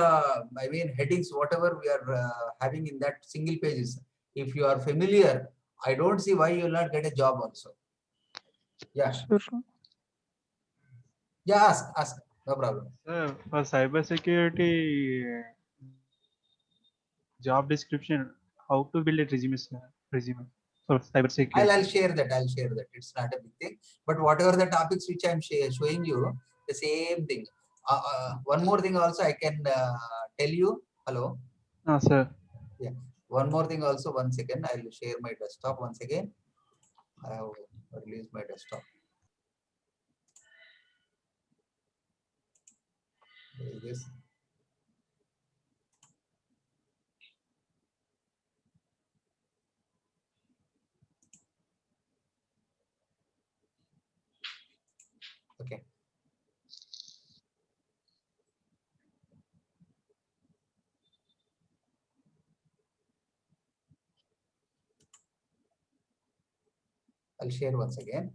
[SPEAKER 1] I mean, headings, whatever we are having in that single pages, if you are familiar, I don't see why you will not get a job also. Yeah.
[SPEAKER 6] Sure.
[SPEAKER 1] Yeah, ask. No problem.
[SPEAKER 2] Sir, for cybersecurity job description, how to build a resume, sir? Resume for cybersecurity.
[SPEAKER 1] I'll share that. I'll share that. It's not a big thing. But whatever the topics which I'm showing you, the same thing. One more thing also I can tell you. Hello.
[SPEAKER 2] Sir.
[SPEAKER 1] Yeah. One more thing also. 1 second. I'll share my desktop once again. I have released my desktop. There it is. Okay. I'll share once again.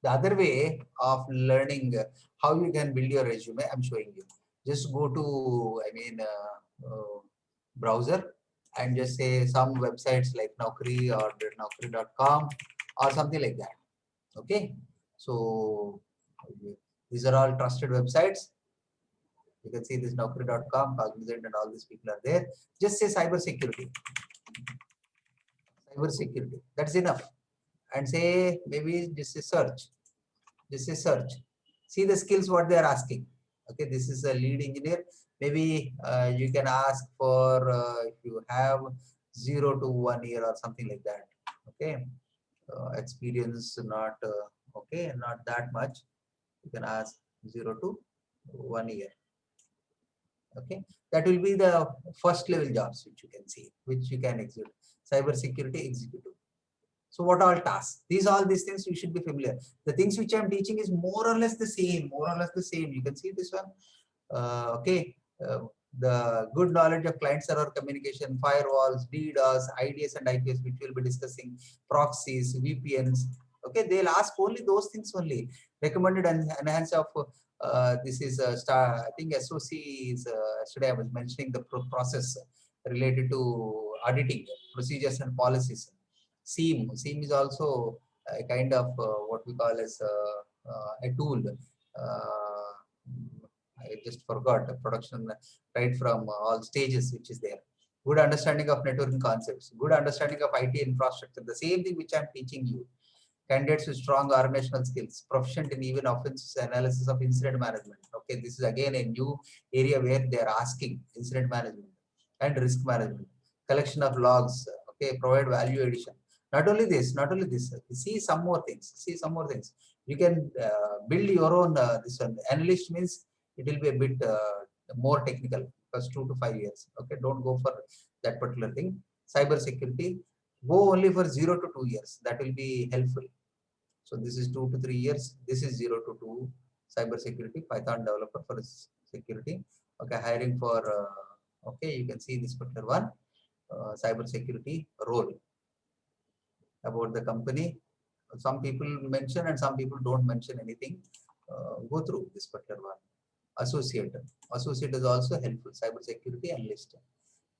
[SPEAKER 1] The other way of learning how you can build your resume, I'm showing you. Just go to, I mean, browser and just say some websites like Naukri or naukri.com or something like that. Okay. So these are all trusted websites. You can see this Naukri.com, Cognizant, and all these people are there. Just say cybersecurity. cyber security. That's enough. And say maybe this is search. This is search. See the skills what they are asking. Okay, this is a lead engineer. Maybe you can ask for if you have 0 to 1 year or something like that. Okay, experience not okay, not that much. You can ask 0 to 1 year. Okay, that will be the first level jobs which you can see, which you can execute. Cyber security executive. So what all tasks? All these things you should be familiar. The things which I'm teaching is more or less the same, more or less the same. You can see this one. Okay. The good knowledge of client server communication, firewalls, DDoS, IDS and IPS, which we'll be discussing, proxies, VPNs. Okay, they'll ask only those things only. Recommended and enhance of this is star. I think SOC is yesterday I was mentioning the process related to auditing procedures and policies. SEAM is also a kind of what we call as a tool. I just forgot the production right from all stages which is there. Good understanding of networking concepts, good understanding of IT infrastructure, the same thing which I'm teaching you. Candidates with strong organizational skills, proficient in even offense analysis of incident management. Okay, this is again a new area where they are asking incident management and risk management, collection of logs. Okay, provide value addition. Not only this, see some more things. You can build your own this one. Analyst means it will be a bit more technical, first 2 to 5 years. Okay, don't go for that particular thing. Cyber security, go only for 0 to 2 years. That will be helpful. So this is 2 to 3 years. This is 0 to 2 cyber security, Python developer for security. Okay, hiring for okay, you can see this particular one, cyber security role. About the company, some people mention and some people don't mention anything. Go through this particular one. Associate is also helpful. Cyber security analyst.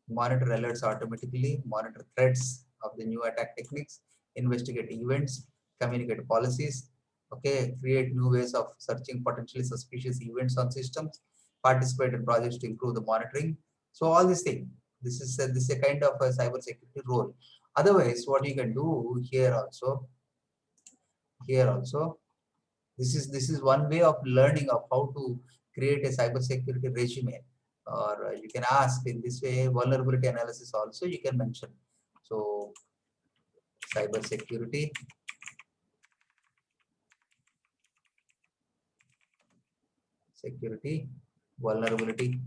[SPEAKER 1] Monitor alerts automatically, monitor threats of the new attack techniques, investigate events, communicate policies. Okay, create new ways of searching potentially suspicious events on systems, participate in projects to improve the monitoring. So all these things. This is a kind of a cyber security role. Otherwise, what you can do here also, this is one way of learning of how to create a cyber security resume, or you can ask in this way vulnerability analysis also you can mention. So cyber security, vulnerability,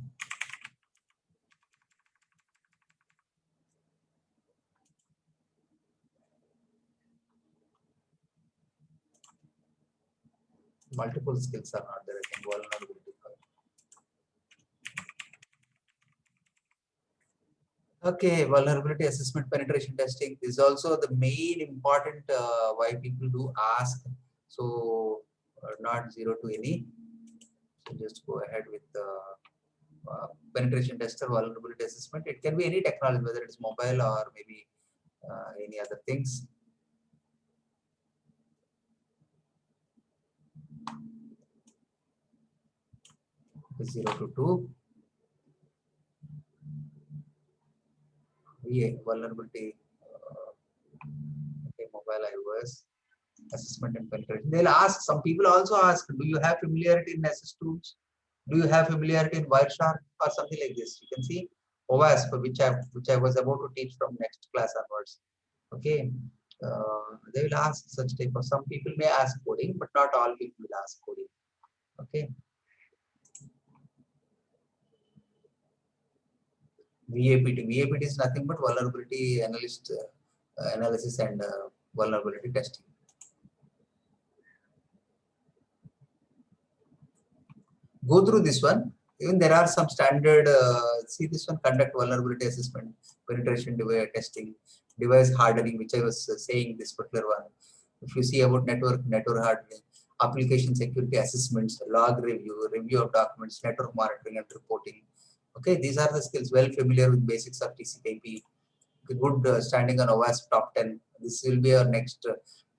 [SPEAKER 1] multiple skills are not there. I think vulnerability. Okay, vulnerability assessment, penetration testing is also the main important why people do ask. So not 0 to any. So just go ahead with the penetration tester, vulnerability assessment. It can be any technology, whether it's mobile or maybe any other things. Okay, 0 to 2. VA, vulnerability, okay, mobile iOS, assessment and penetration. They'll ask, some people also ask, do you have familiarity in SS tools? Do you have familiarity in Wireshark or something like this? You can see OWASP, which I was about to teach from next class onwards. Okay, they will ask such type of. Some people may ask coding, but not all people will ask coding. Okay. VAPT is nothing but vulnerability analyst analysis and vulnerability testing. Go through this one. Even there are some standard. See this one: conduct vulnerability assessment, penetration device testing, device hardening, which I was saying this particular one. If you see about network hardening, application security assessments, log review of documents, network monitoring and reporting. Okay, these are the skills. Well familiar with basics of TCP/IP. Good standing on OWASP top 10. This will be our next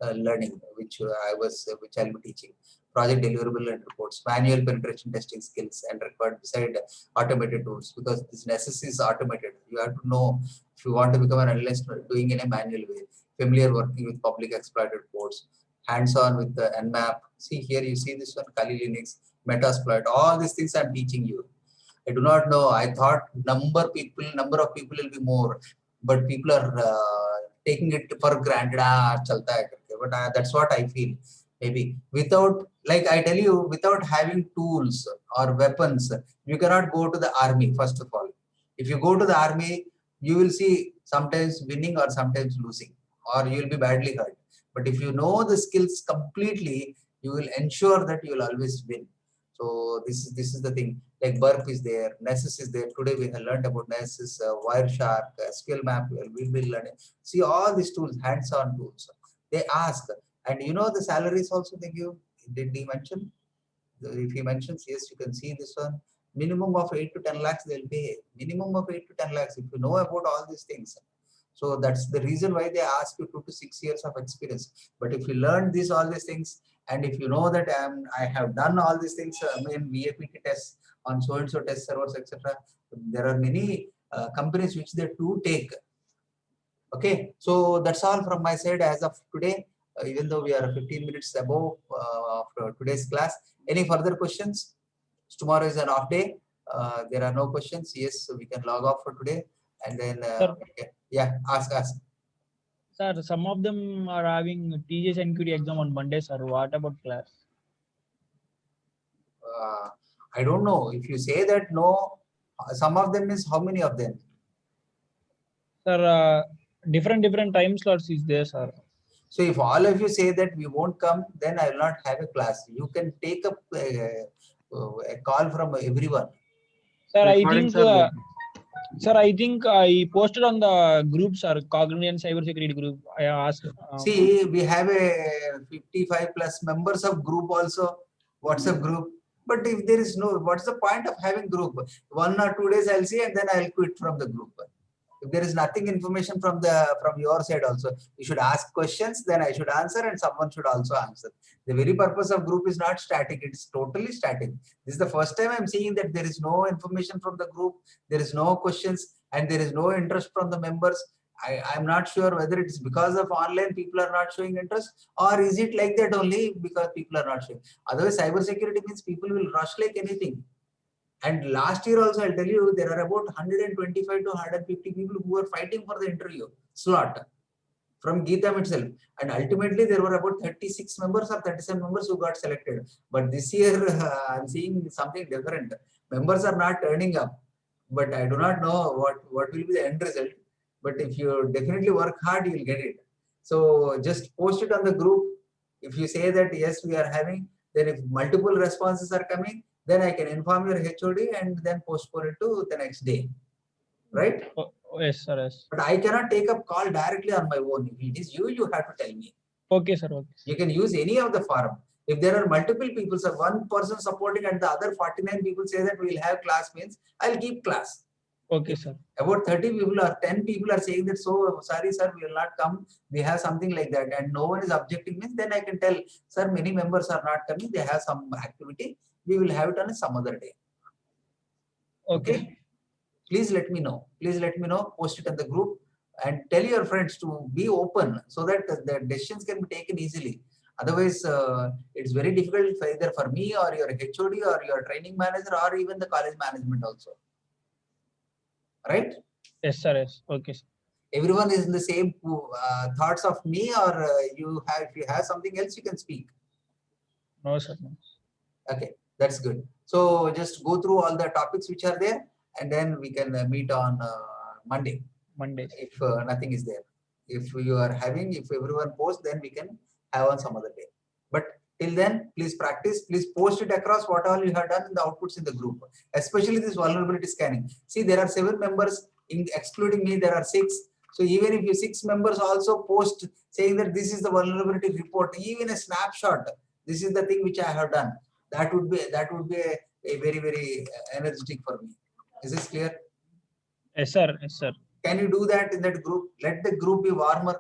[SPEAKER 1] learning, which I'll be teaching. Project deliverable and reports, manual penetration testing skills and required beside automated tools, because this necessity is automated. You have to know if you want to become an analyst, doing in a manual way, familiar working with public exploited codes, hands-on with the Nmap. See here, you see this one, Kali Linux, Metasploit. All these things I'm teaching you. I do not know. I thought number of people will be more, but people are taking it for granted. Chalta hai karke. But that's what I feel. Maybe without, like I tell you, without having tools or weapons, you cannot go to the army. First of all, if you go to the army, you will see sometimes winning or sometimes losing, or you will be badly hurt. But if you know the skills completely, you will ensure that you will always win. So this is the thing. Like burp is there, Nessus is there. Today we have learned about Nessus, Wireshark, SQL map. We'll be learning. See all these tools, hands-on tools. They ask, and you know the salaries also they give. Did he mention? If he mentions, yes, you can see this one. Minimum of 8 to 10 lakhs they'll pay. Minimum of 8 to 10 lakhs if you know about all these things. So that's the reason why they ask you 2 to 6 years of experience. But if you learn all these things, and if you know that I have done all these things, I mean VAPT tests on so and so test servers, etc. There are many companies which they do take. Okay, so that's all from my side as of today. Even though we are 15 minutes above of today's class. Any further questions? Tomorrow is an off day. There are no questions. Yes, so we can log off for today. And then, yeah, ask.
[SPEAKER 6] Sir, some of them are having TJS NQT exam on Monday, sir. What about class?
[SPEAKER 1] I don't know. If you say that no, some of them is how many of them?
[SPEAKER 6] Sir, different time slots is there, sir.
[SPEAKER 1] So if all of you say that we won't come, then I will not have a class. You can take up a call from everyone.
[SPEAKER 6] Sir,
[SPEAKER 2] Recordings are there.
[SPEAKER 6] Sir, I think I posted on the group, sir, Cognizant Cybersecurity group. I asked.
[SPEAKER 1] See, we have a 55 plus members of group also, WhatsApp group. But if there is no, what's the point of having group? 1 or 2 days I'll see and then I'll quit from the group. If there is nothing information from your side also, you should ask questions, then I should answer and someone should also answer. The very purpose of group is not static, it's totally static. This is the first time I'm seeing that there is no information from the group, there is no questions and there is no interest from the members. I'm not sure whether it is because of online people are not showing interest, or is it like that only because people are not showing. Otherwise, cybersecurity means people will rush like anything. And last year also, I'll tell you, there are about 125 to 150 people who were fighting for the interview slot from Geetham itself. And ultimately, there were about 36 members or 37 members who got selected. But this year, I'm seeing something different. Members are not turning up. But I do not know what will be the end result. But if you definitely work hard, you will get it. So just post it on the group. If you say that, yes, we are having, then if multiple responses are coming, then I can inform your HOD and then postpone it to the next day. Right?
[SPEAKER 6] Oh, yes, sir. Yes.
[SPEAKER 1] But I cannot take up call directly on my own. If it is you have to tell me.
[SPEAKER 6] Okay, sir. Okay.
[SPEAKER 1] You can use any of the forum. If there are multiple people, so one person supporting and the other 49 people say that we will have class means, I'll keep class.
[SPEAKER 6] Okay, sir.
[SPEAKER 1] About 30 people or 10 people are saying that, so sorry, sir, we will not come. We have something like that. And no one is objecting means, then I can tell, sir, many members are not coming. They have some activity. We will have it on some other day. Okay. Please let me know. Please let me know. Post it in the group and tell your friends to be open so that the decisions can be taken easily. Otherwise, it's very difficult either for me or your HOD or your training manager or even the college management also. Right?
[SPEAKER 6] Yes, sir. Yes. Okay, sir.
[SPEAKER 1] Everyone is in the same thoughts of me, or if you have something else, you can speak.
[SPEAKER 6] No, sir. No.
[SPEAKER 1] Okay, that's good. So just go through all the topics which are there, and then we can meet on Monday.
[SPEAKER 6] Monday.
[SPEAKER 1] If nothing is there. If you are having, if everyone posts, then we can have on some other day. But till then, please practice. Please post it across what all you have done in the outputs in the group, especially this vulnerability scanning. See, there are 7 members, excluding me, there are 6. So even if you 6 members also post saying that this is the vulnerability report, even a snapshot, this is the thing which I have done. That would be a very, very energetic for me. Is this clear?
[SPEAKER 6] Yes, sir. Yes, sir.
[SPEAKER 1] Can you do that in that group? Let the group be warmer.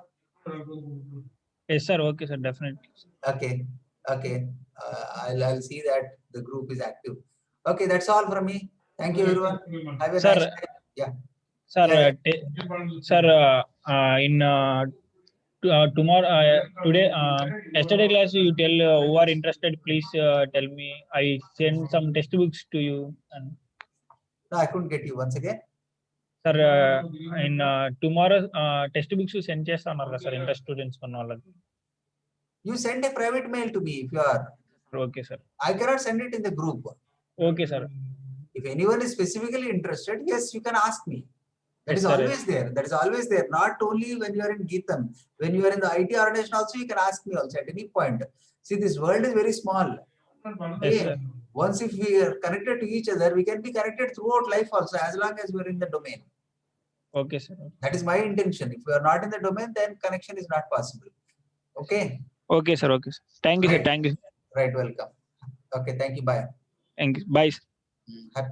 [SPEAKER 6] Yes, sir. Okay, sir. Definitely.
[SPEAKER 1] Okay. Okay. I'll see that the group is active. Okay, that's all from me. Thank you, everyone. Have a
[SPEAKER 6] Sir,
[SPEAKER 1] nice day. Yeah.
[SPEAKER 6] Sir,
[SPEAKER 1] Yeah,
[SPEAKER 6] sir, in tomorrow, today, yesterday class, you tell who are interested, please tell me. I send some test books to you. And
[SPEAKER 1] no, I couldn't get you once again.
[SPEAKER 6] sir, in tomorrow, test books you send చేస్తాను కదా sir, interest students ఉన్న వాళ్ళకి.
[SPEAKER 1] You send a private mail to me if you are.
[SPEAKER 6] Okay, sir.
[SPEAKER 1] I cannot send it in the group.
[SPEAKER 6] Okay, sir.
[SPEAKER 1] If anyone is specifically interested, yes, you can ask me. That
[SPEAKER 6] Yes,
[SPEAKER 1] is
[SPEAKER 6] sir.
[SPEAKER 1] always there. That is always there. Not only when you are in Geetham, when you are in the IT organization also, you can ask me also at any point. See, this world is very small.
[SPEAKER 6] Yes,
[SPEAKER 1] Okay?
[SPEAKER 6] sir.
[SPEAKER 1] Once if we are connected to each other, we can be connected throughout life also, as long as we are in the domain.
[SPEAKER 6] Okay, sir.
[SPEAKER 1] That is my intention. If we are not in the domain, then connection is not possible. Okay?
[SPEAKER 6] Okay, sir. Okay, sir. Thank you, sir.
[SPEAKER 1] Right.
[SPEAKER 6] Thank you.
[SPEAKER 1] Right, welcome. Okay, thank you. Bye.
[SPEAKER 6] Thank you. Bye, sir.
[SPEAKER 1] Happy